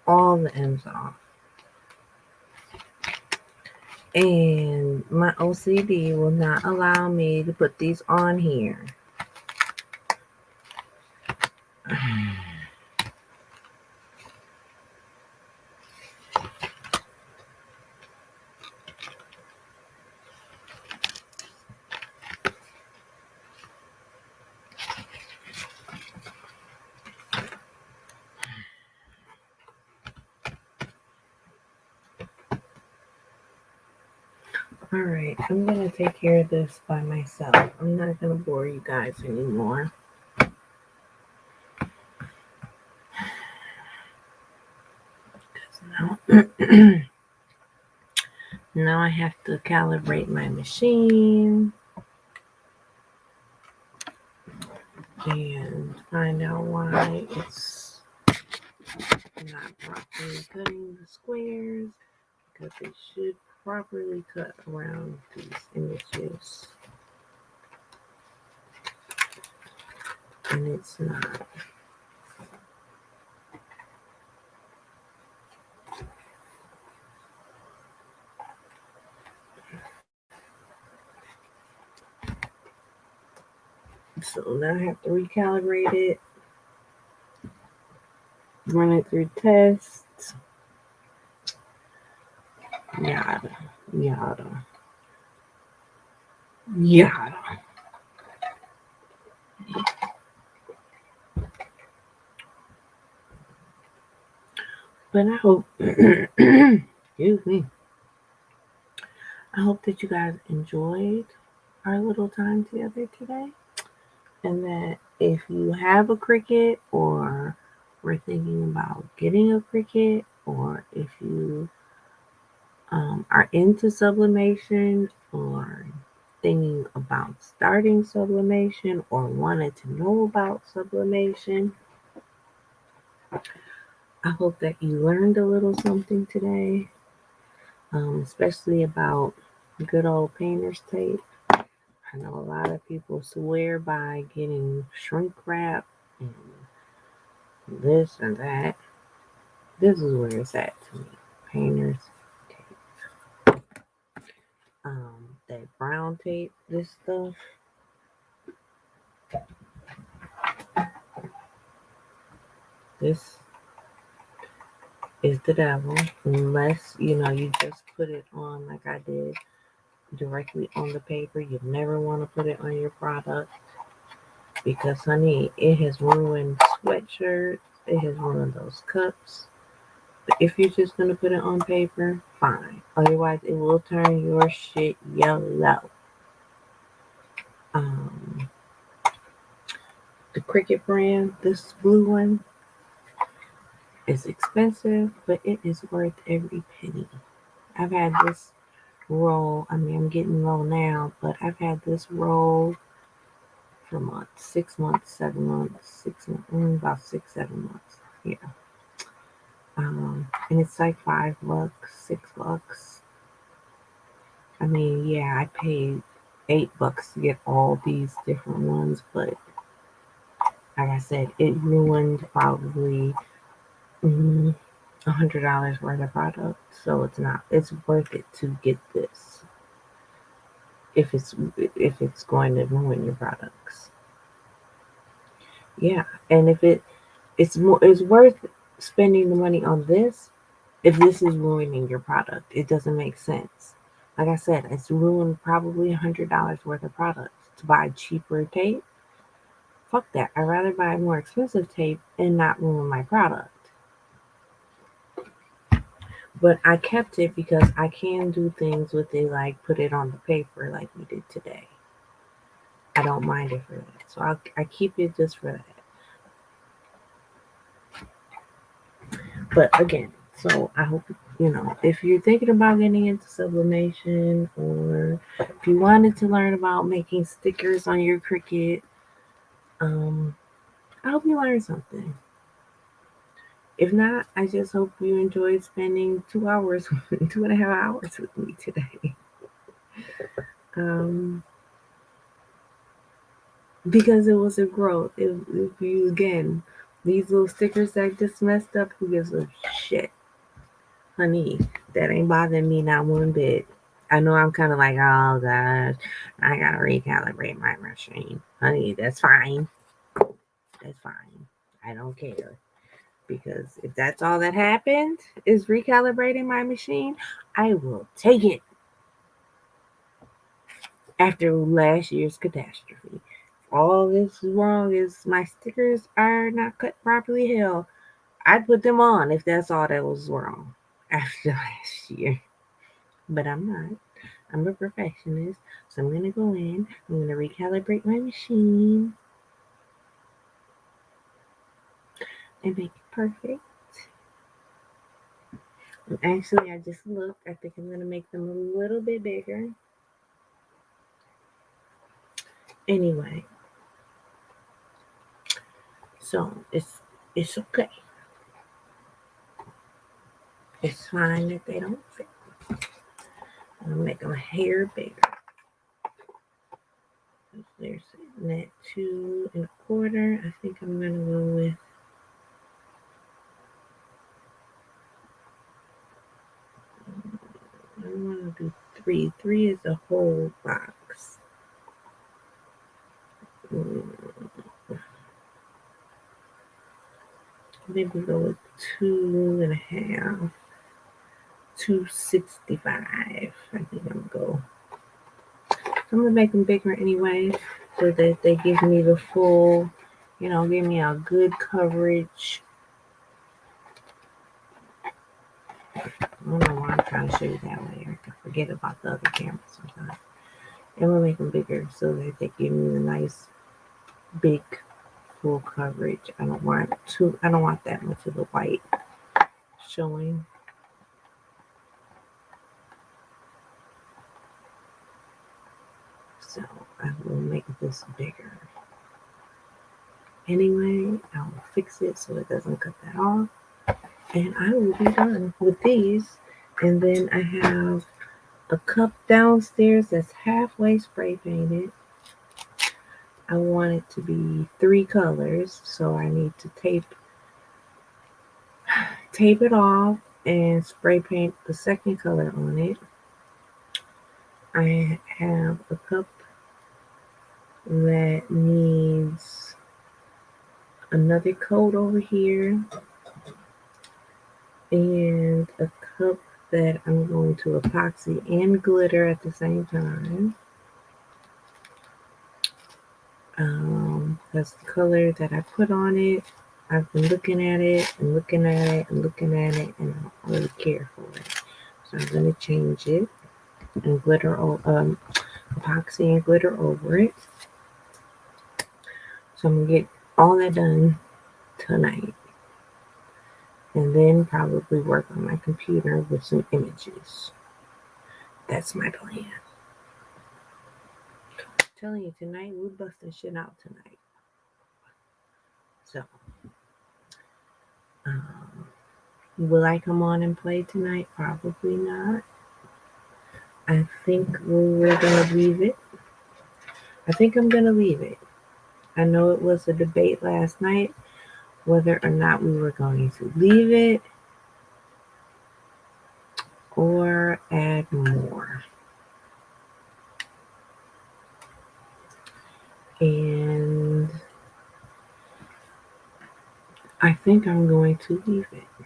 All the M's off. And my OCD will not allow me to put these on here. Alright, I'm going to take care of this by myself. I'm not going to bore you guys anymore. Now I have to calibrate my machine and find out why it's not properly cutting the squares, because it should properly cut around these images, and it's not. So now I have to recalibrate it, run it through tests, yada, yada, yada. But I hope, excuse me, I hope that you guys enjoyed our little time together today. And that if you have a Cricut, or were thinking about getting a Cricut, or if you are into sublimation, or thinking about starting sublimation, or wanted to know about sublimation, I hope that you learned a little something today, especially about good old painter's tape. I know a lot of people swear by getting shrink wrap and this and that. This is where it's at to me. Painter's tape. That brown tape, this stuff. This is the devil, unless you just put it on like I did, directly on the paper. You never want to put it on your product, because honey, it has ruined sweatshirts, it has ruined those cups. But if you're just gonna put it on paper, fine. Otherwise it will turn your shit yellow. The Cricut brand, this blue one, is expensive, but it is worth every penny. I've had this roll, I mean, I'm getting low now, but I've had this roll for months, 6 months, 7 months, 6 months, about 6, 7 months. Yeah. And it's like $5, $6. I mean, yeah, I paid $8 to get all these different ones, but like I said, it ruined probably $100 worth of product. So it's worth it to get this if it's going to ruin your products. Yeah, and if it's worth spending the money on this if this is ruining your product. It doesn't make sense. Like I said, it's ruined probably $100 worth of products to buy cheaper tape. Fuck that. I'd rather buy more expensive tape and not ruin my product. But I kept it because I can do things with it, like put it on the paper like we did today. I don't mind it for that. So I keep it just for that. But again, so I hope, if you're thinking about getting into sublimation, or if you wanted to learn about making stickers on your Cricut, I hope you learned something. If not, I just hope you enjoyed spending 2 hours, 2.5 hours with me today. Um, because it was a growth. If you, again, these little stickers that just messed up, who gives a shit? Honey, that ain't bothering me not one bit. I know I'm kind of like, oh gosh, I gotta recalibrate my machine. Honey, that's fine. That's fine. I don't care. Because if that's all that happened is recalibrating my machine, I will take it after last year's catastrophe. All this is wrong is my stickers are not cut properly. Hell, I'd put them on if that's all that was wrong after last year. But I'm not. I'm a perfectionist, so I'm gonna go in. I'm gonna recalibrate my machine and make it perfect. And actually, I just looked. I think I'm gonna make them a little bit bigger. Anyway, so it's okay. It's fine that they don't fit. I'm gonna make them a hair bigger. They're sitting at 2.25. I think I'm gonna go with. I want to do 3. 3 is a whole box. Maybe go with 2.5. 265. I think I'm gonna go. I'm gonna make them bigger anyway, so that they give me the full, give me a good coverage. I don't know why I'm trying to show you that way. I can forget about the other camera sometimes. I'm gonna make them bigger so that they give me the nice, big, full coverage. I don't want that much of the white showing. So I will make this bigger. Anyway, I will fix it so it doesn't cut that off. And I will be done with these. And then I have a cup downstairs that's halfway spray painted. I want it to be 3 colors, so I need to tape it off and spray paint the second color on it. I have a cup that needs another coat over here, and a cup that I'm going to epoxy and glitter at the same time. That's the color that I put on it. I've been looking at it and looking at it and looking at it, and I don't really care for it. So I'm going to change it and epoxy and glitter over it. So I'm going to get all that done tonight. And then probably work on my computer with some images. That's my plan. I'm telling you, tonight we're busting shit out tonight. So, um, will I come on and play tonight? Probably not. I think we're gonna leave it. I think I'm gonna leave it. I know it was a debate last night whether or not we were going to leave it or add more. And I think I'm going to leave it,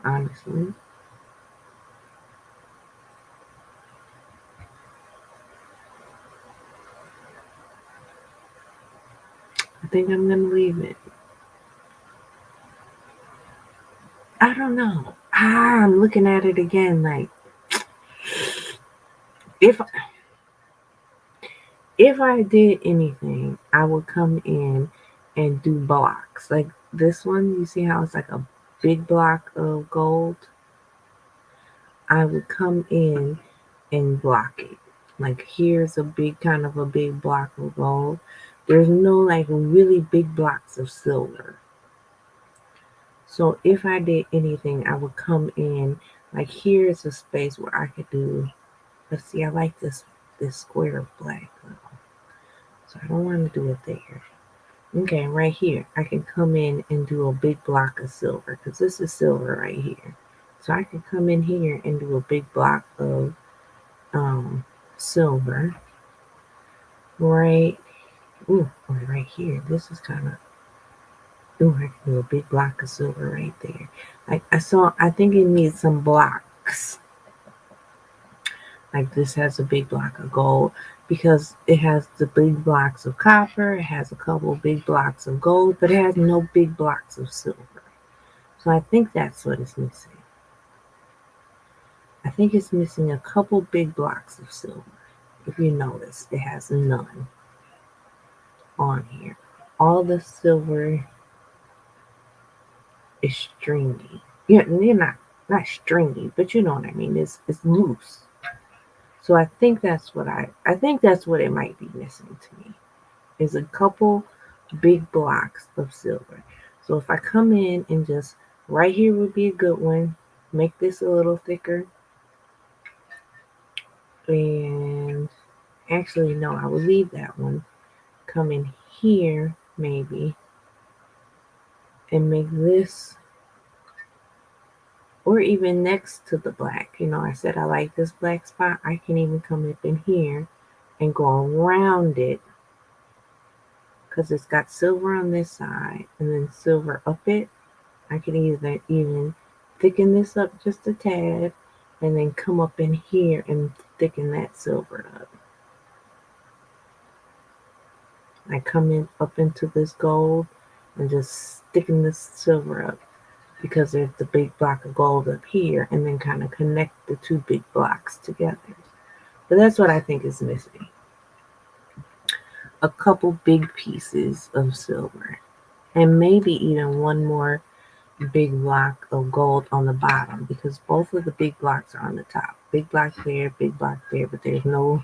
honestly. I think I'm going to leave it. I don't know. I'm looking at it again like if if I did anything, I would come in and do blocks. Like this one, you see how it's like a big block of gold? I would come in and block it. Like here's a big kind of a big block of gold. There's no like really big blocks of silver. So if I did anything, I would come in like here's a space where I could do. Let's see, I like this square of black. So I don't want to do it there. Okay, right here, I can come in and do a big block of silver because this is silver right here. So I can come in here and do a big block of silver. Right, right here. This is kind of. Ooh, I can do a big block of silver right there. Like I think it needs some blocks. Like this has a big block of gold because it has the big blocks of copper. It has a couple big blocks of gold, but it has no big blocks of silver. So I think that's what it's missing. I think it's missing a couple big blocks of silver. If you notice, it has none on here. All the silver is stringy. Yeah, they're not stringy, but you know what I mean. It's loose. So I think that's what I think that's what it might be missing to me. Is a couple big blocks of silver. So if I come in and just right here would be a good one. Make this a little thicker. And actually no, I will leave that one. Come in here maybe and make this or even next to the black. You know, I said I like this black spot. I can even come up in here and go around it because it's got silver on this side and then silver up it. I can either even thicken this up just a tad and then come up in here and thicken that silver up. I come in up into this gold and just thicken this silver up because there's the big block of gold up here and then kind of connect the two big blocks together. But that's what I think is missing. A couple big pieces of silver and maybe even one more big block of gold on the bottom because both of the big blocks are on the top. Big block there, but there's no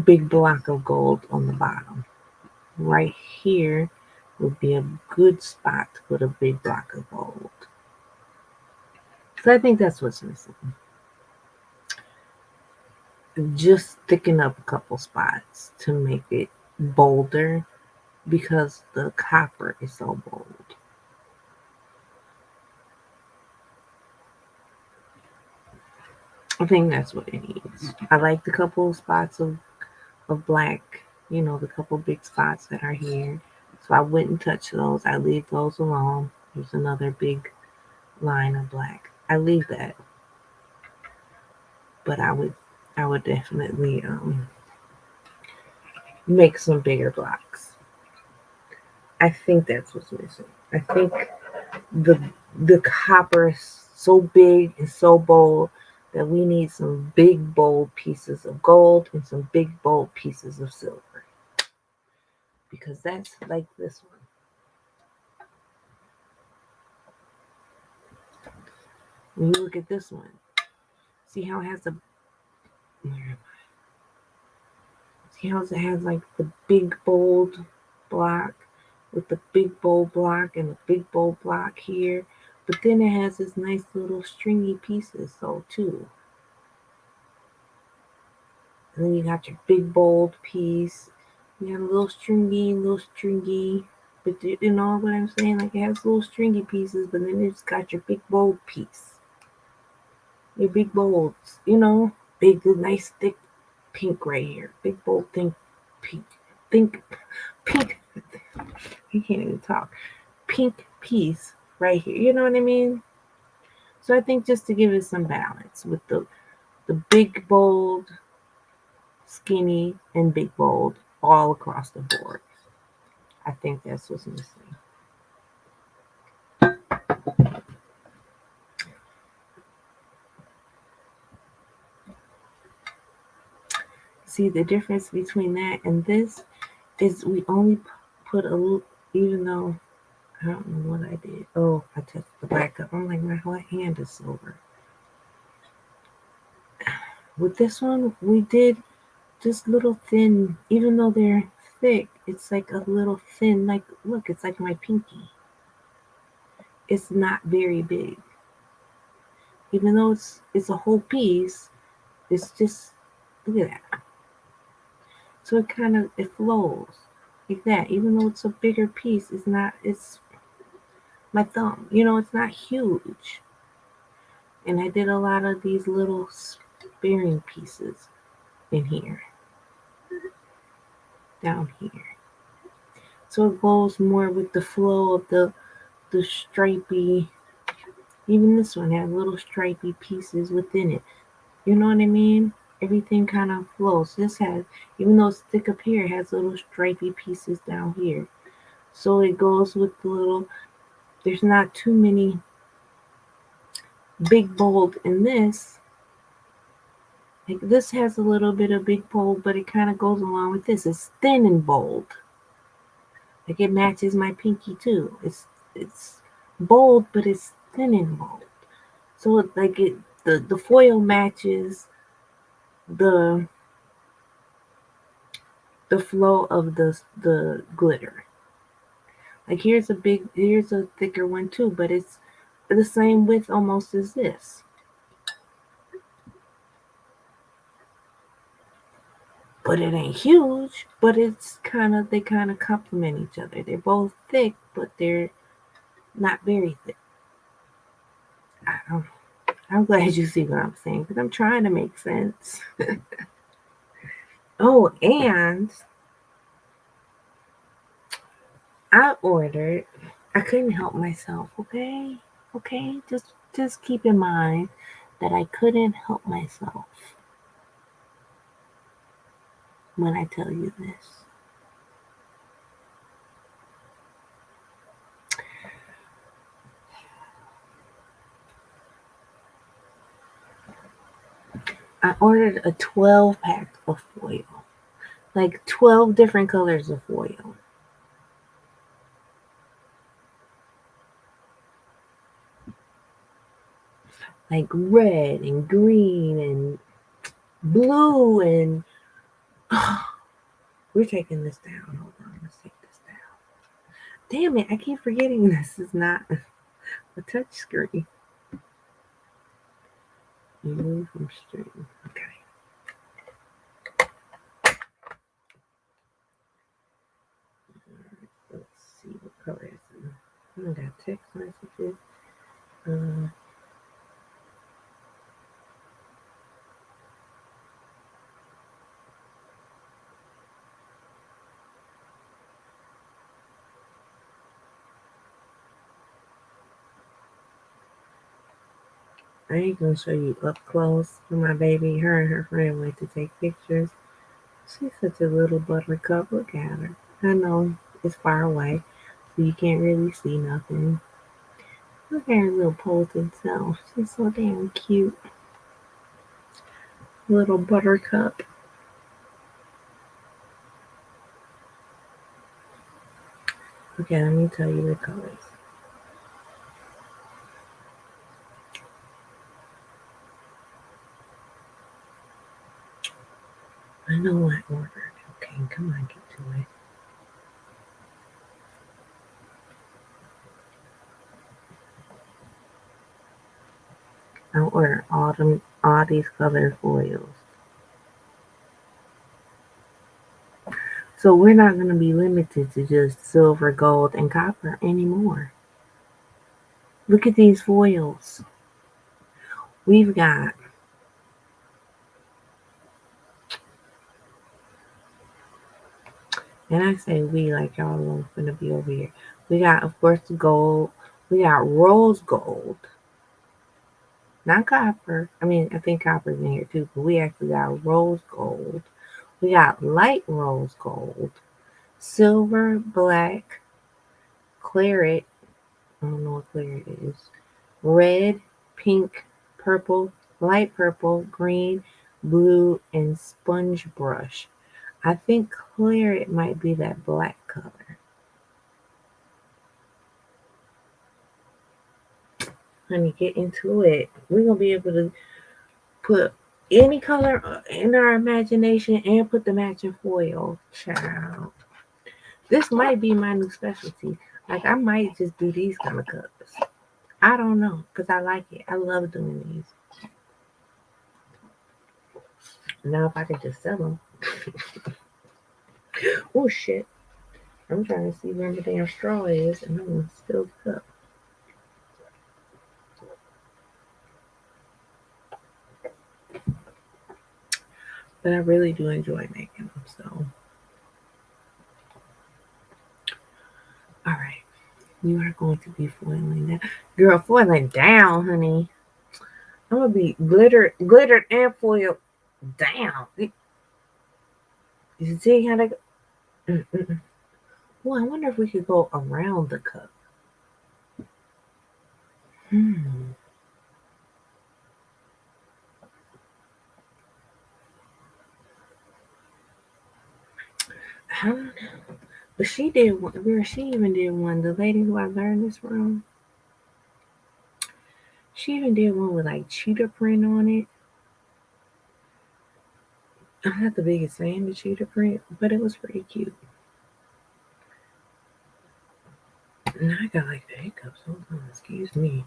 big block of gold on the bottom. Right here would be a good spot to put a big block of gold. So I think that's what's missing. Just thicken up a couple spots to make it bolder because the copper is so bold. I think that's what it needs. I like the couple spots of black, you know, the couple big spots that are here. So I wouldn't touch those. I leave those alone. There's another big line of black. I leave that. But I would definitely make some bigger blocks. I think that's what's missing. I think the copper is so big and so bold that we need some big bold pieces of gold and some big bold pieces of silver. because that's like this one. When you look at this one, see how it has a, see how it has like the big bold block with the big bold block and the big bold block here, but then it has this nice little stringy pieces so too. And then you got your big bold piece. You have a little stringy, but you know what I'm saying? Like it has little stringy pieces, but then it's got your big bold piece. Your big bolds, you know, big, nice, thick pink right here. Big bold, think pink. Think pink. You can't even talk. Pink piece right here. You know what I mean? So I think just to give it some balance with the big bold, skinny, and big bold all across the board. I think that's what's missing. See, the difference between that and this is we only put a little, even though I don't know what I did. Oh, I touched the back up. I'm like, my whole hand is silver. With this one, we did just little thin, even though they're thick, it's like a little thin, like, look, it's like my pinky. It's not very big. Even though it's a whole piece, it's just, look at that. So it kind of, it flows like that. Even though it's a bigger piece, it's my thumb. You know, it's not huge. And I did a lot of these little sparing pieces in here, down here. So it goes more with the flow of the stripy. Even this one has little stripy pieces within it. You know what I mean? Everything kind of flows. This has, even though it's thick up here, it has little stripy pieces down here. So it goes with the little, there's not too many big bold in this. Like this has a little bit of big bold, but it kind of goes along with this. It's thin and bold. Like it matches my pinky too. It's bold, but it's thin and bold. So it, like it, the foil matches the flow of the glitter. Like here's a thicker one too, but it's the same width almost as this. But it ain't huge, but it's they kind of complement each other. They're both thick, but they're not very thick. I'm glad you see what I'm saying, because I'm trying to make sense. Oh, and I ordered, I couldn't help myself, okay? Okay, just keep in mind that I couldn't help myself when I tell you this. I ordered a 12-pack of foil. Like 12 different colors of foil. Like red and green and blue and we're taking this down. Hold on, let's take this down. Damn it, I keep forgetting this is not a touch screen. Remove from stream. Okay. Let's see what color is it. I got text messages. I ain't gonna show you up close for my baby. Her and her friend went to take pictures. She's such a little buttercup. Look at her. I know it's far away, so you can't really see nothing. Look at her little posted self. She's so damn cute. Little buttercup. Okay, let me tell you the colors. I know I ordered. Okay, come on, get to it. I ordered all these color foils. So we're not going to be limited to just silver, gold, and copper anymore. Look at these foils. We've got, and I say we like y'all are going to be over here. We got, of course, the gold. We got rose gold, not copper. I mean, I think copper's in here too, but we actually got rose gold. We got light rose gold, silver, black, claret. I don't know what claret is. Red, pink, purple, light purple, green, blue, and sponge brush. I think claret might be that black color. Honey, get into it. We're going to be able to put any color in our imagination and put the matching foil. Child. This might be my new specialty. Like, I might just do these kind of cups. I don't know, because I like it. I love doing these. Now, if I could just sell them. Oh, shit. I'm trying to see where the damn straw is, and I'm going to spill the cup. But I really do enjoy making them, so. All right. You are going to be foiling that. Girl, foiling down, honey. I'm going to be glittered and foiled down. You see how they go? Mm-mm. Well, I wonder if we could go around the cup. Hmm. I don't know. But she did one. Girl, she even did one. The lady who I learned this from, she even did one with like cheetah print on it. I'm not the biggest fan of cheetah print, but it was pretty cute. Now I got like the hiccups. Hold on, excuse me.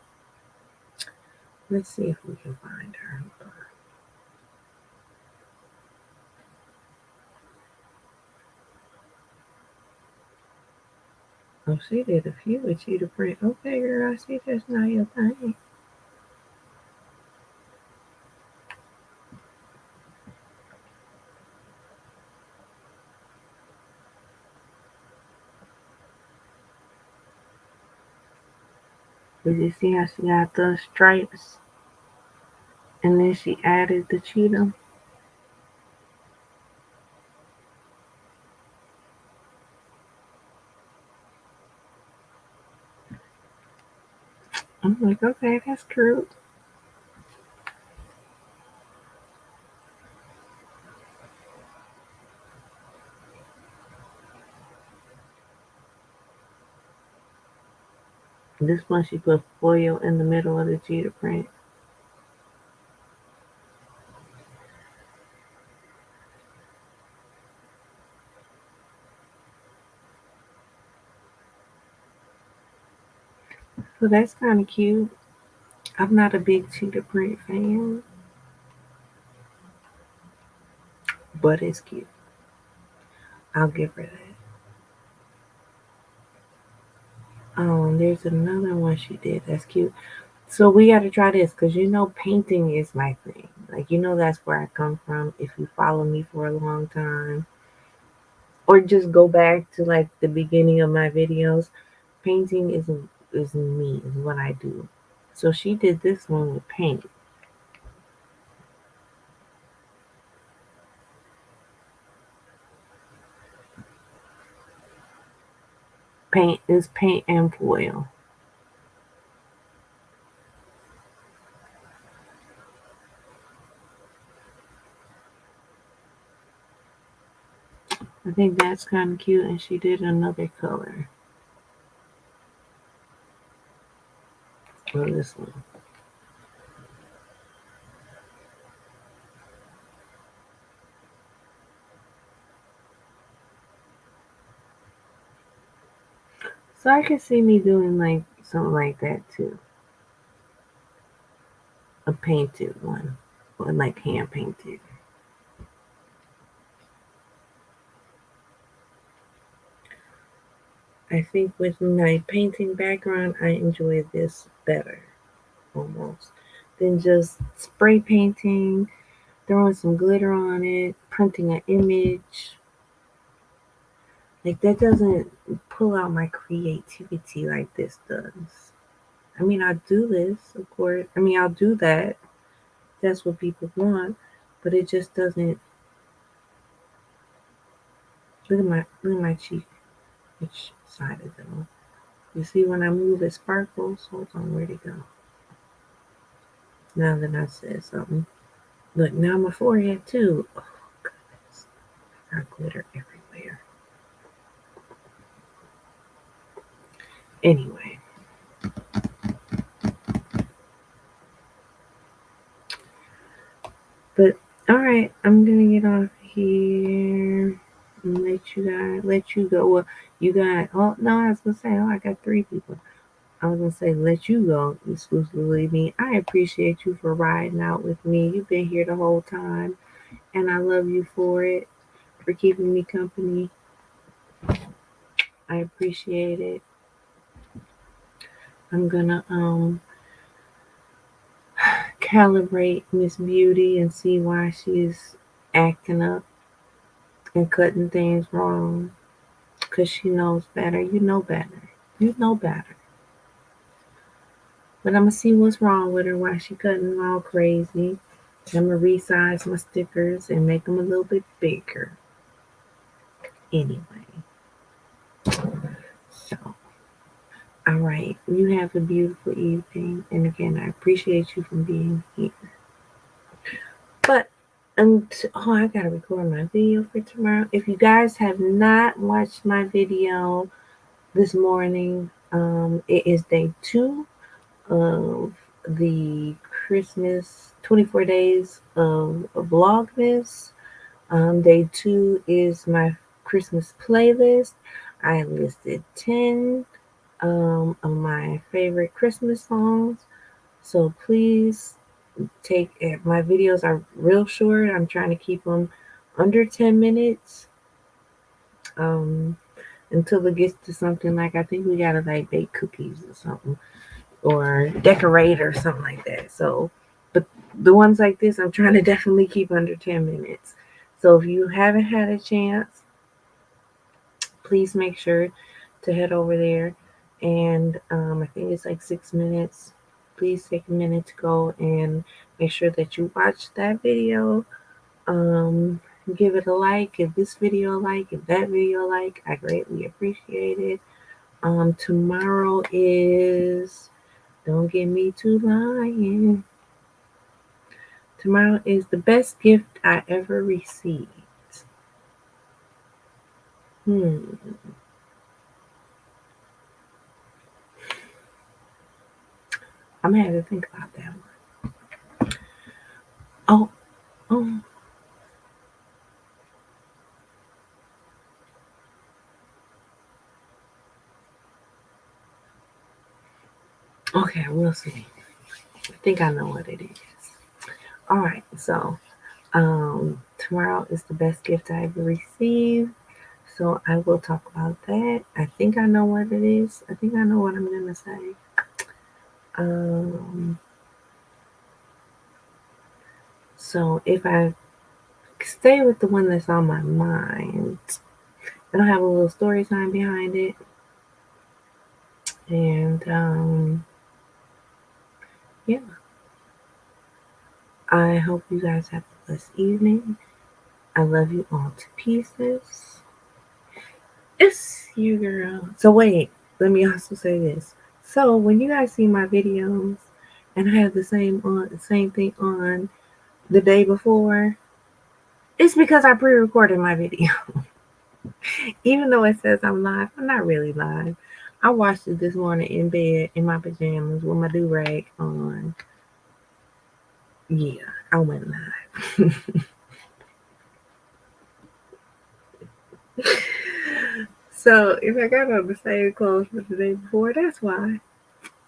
Let's see if we can find her. Oh, she did a few with cheetah print. Okay, girl, I see that's not your thing. Did you see how she got the stripes and then she added the cheetah? I'm like, okay, that's cute. This one she put foil in the middle of the cheetah print. So that's kind of cute. I'm not a big cheetah print fan, but it's cute. I'll give her that. There's another one she did that's cute. So we got to try this because you know painting is my thing. Like you know that's where I come from. If you follow me for a long time, or just go back to like the beginning of my videos, painting is me, is what I do. So she did this one with paint. Paint is paint and foil. I think that's kind of cute, and she did another color. Well, this one. So I can see me doing like something like that too. A painted one. Or like hand painted. I think with my painting background, I enjoy this better almost than just spray painting, throwing some glitter on it, printing an image. Like that doesn't pull out my creativity like this does. I mean, I do this, of course. I mean, I'll do that. That's what people want, but it just doesn't. Look at my cheek. Which side is it on? You see, when I move, it sparkles. Hold on, where'd it go? Now that I said something. Look, now my forehead too. Oh goodness, I got glitter everywhere. Anyway, but all right, I'm gonna get off here and let you go. Well, you got. Oh no, I was gonna say. Oh, I got 3 people. I was gonna say let you go exclusively me. I appreciate you for riding out with me. You've been here the whole time, and I love you for it, for keeping me company. I appreciate it. I'm gonna calibrate Miss Beauty and see why she's acting up and cutting things wrong. Cause she knows better. You know better. You know better. But I'm gonna see what's wrong with her, why she cutting all crazy. I'm gonna resize my stickers and make them a little bit bigger. Anyway, so all right, you have a beautiful evening, and again, I appreciate you for being here. But oh, I gotta record my video for tomorrow. If you guys have not watched my video this morning, it is day 2 of the Christmas 24 days of Vlogmas. Day 2 is my Christmas playlist. I listed 10 of my favorite Christmas songs. So please take it. My videos are real short. I'm trying to keep them under 10 minutes until it gets to something like I think we gotta like bake cookies or something or decorate or something like that. So, but the ones like this, I'm trying to definitely keep under 10 minutes. So if you haven't had a chance, please make sure to head over there. And I think it's like 6 minutes. Please take a minute to go and make sure that you watch that video. Um, Give it a like, give this video a like, give that video a like. I greatly appreciate it. Tomorrow is, don't get me too lying. Tomorrow is the best gift I ever received. I'm gonna have to think about that one. Oh, oh. Okay, we'll see. I think I know what it is. All right, so tomorrow is the best gift I ever received. So I will talk about that. I think I know what it is. I think I know what I'm gonna say. Um, so if I stay with the one that's on my mind, it'll have a little story time behind it. And yeah, I hope you guys have a blessed evening. I love you all to pieces. It's you, girl. So wait, let me also say this. So when you guys see my videos and I have the same thing on the day before, it's because I pre-recorded my video. Even though it says I'm live, I'm not really live. I watched it this morning in bed in my pajamas with my do-rag on. Yeah, I went live. So if I got on the same clothes for the day before, that's why.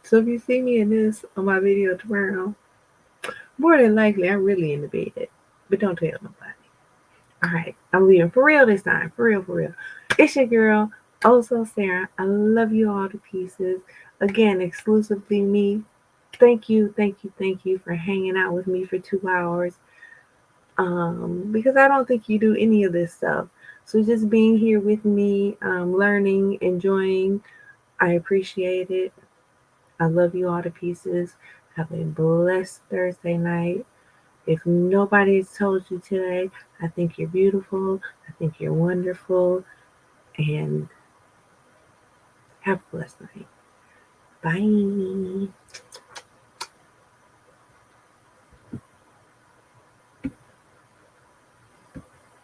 So if you see me in this on my video tomorrow, more than likely I'm really in the bed. But don't tell nobody. Alright, I'm leaving for real this time. For real, for real. It's your girl, Also Sarah. I love you all to pieces. Again, exclusively me. Thank you, thank you, thank you for hanging out with me for 2 hours. Because I don't think you do any of this stuff. So just being here with me, learning, enjoying, I appreciate it. I love you all to pieces. Have a blessed Thursday night. If nobody's told you today, I think you're beautiful. I think you're wonderful. And have a blessed night. Bye.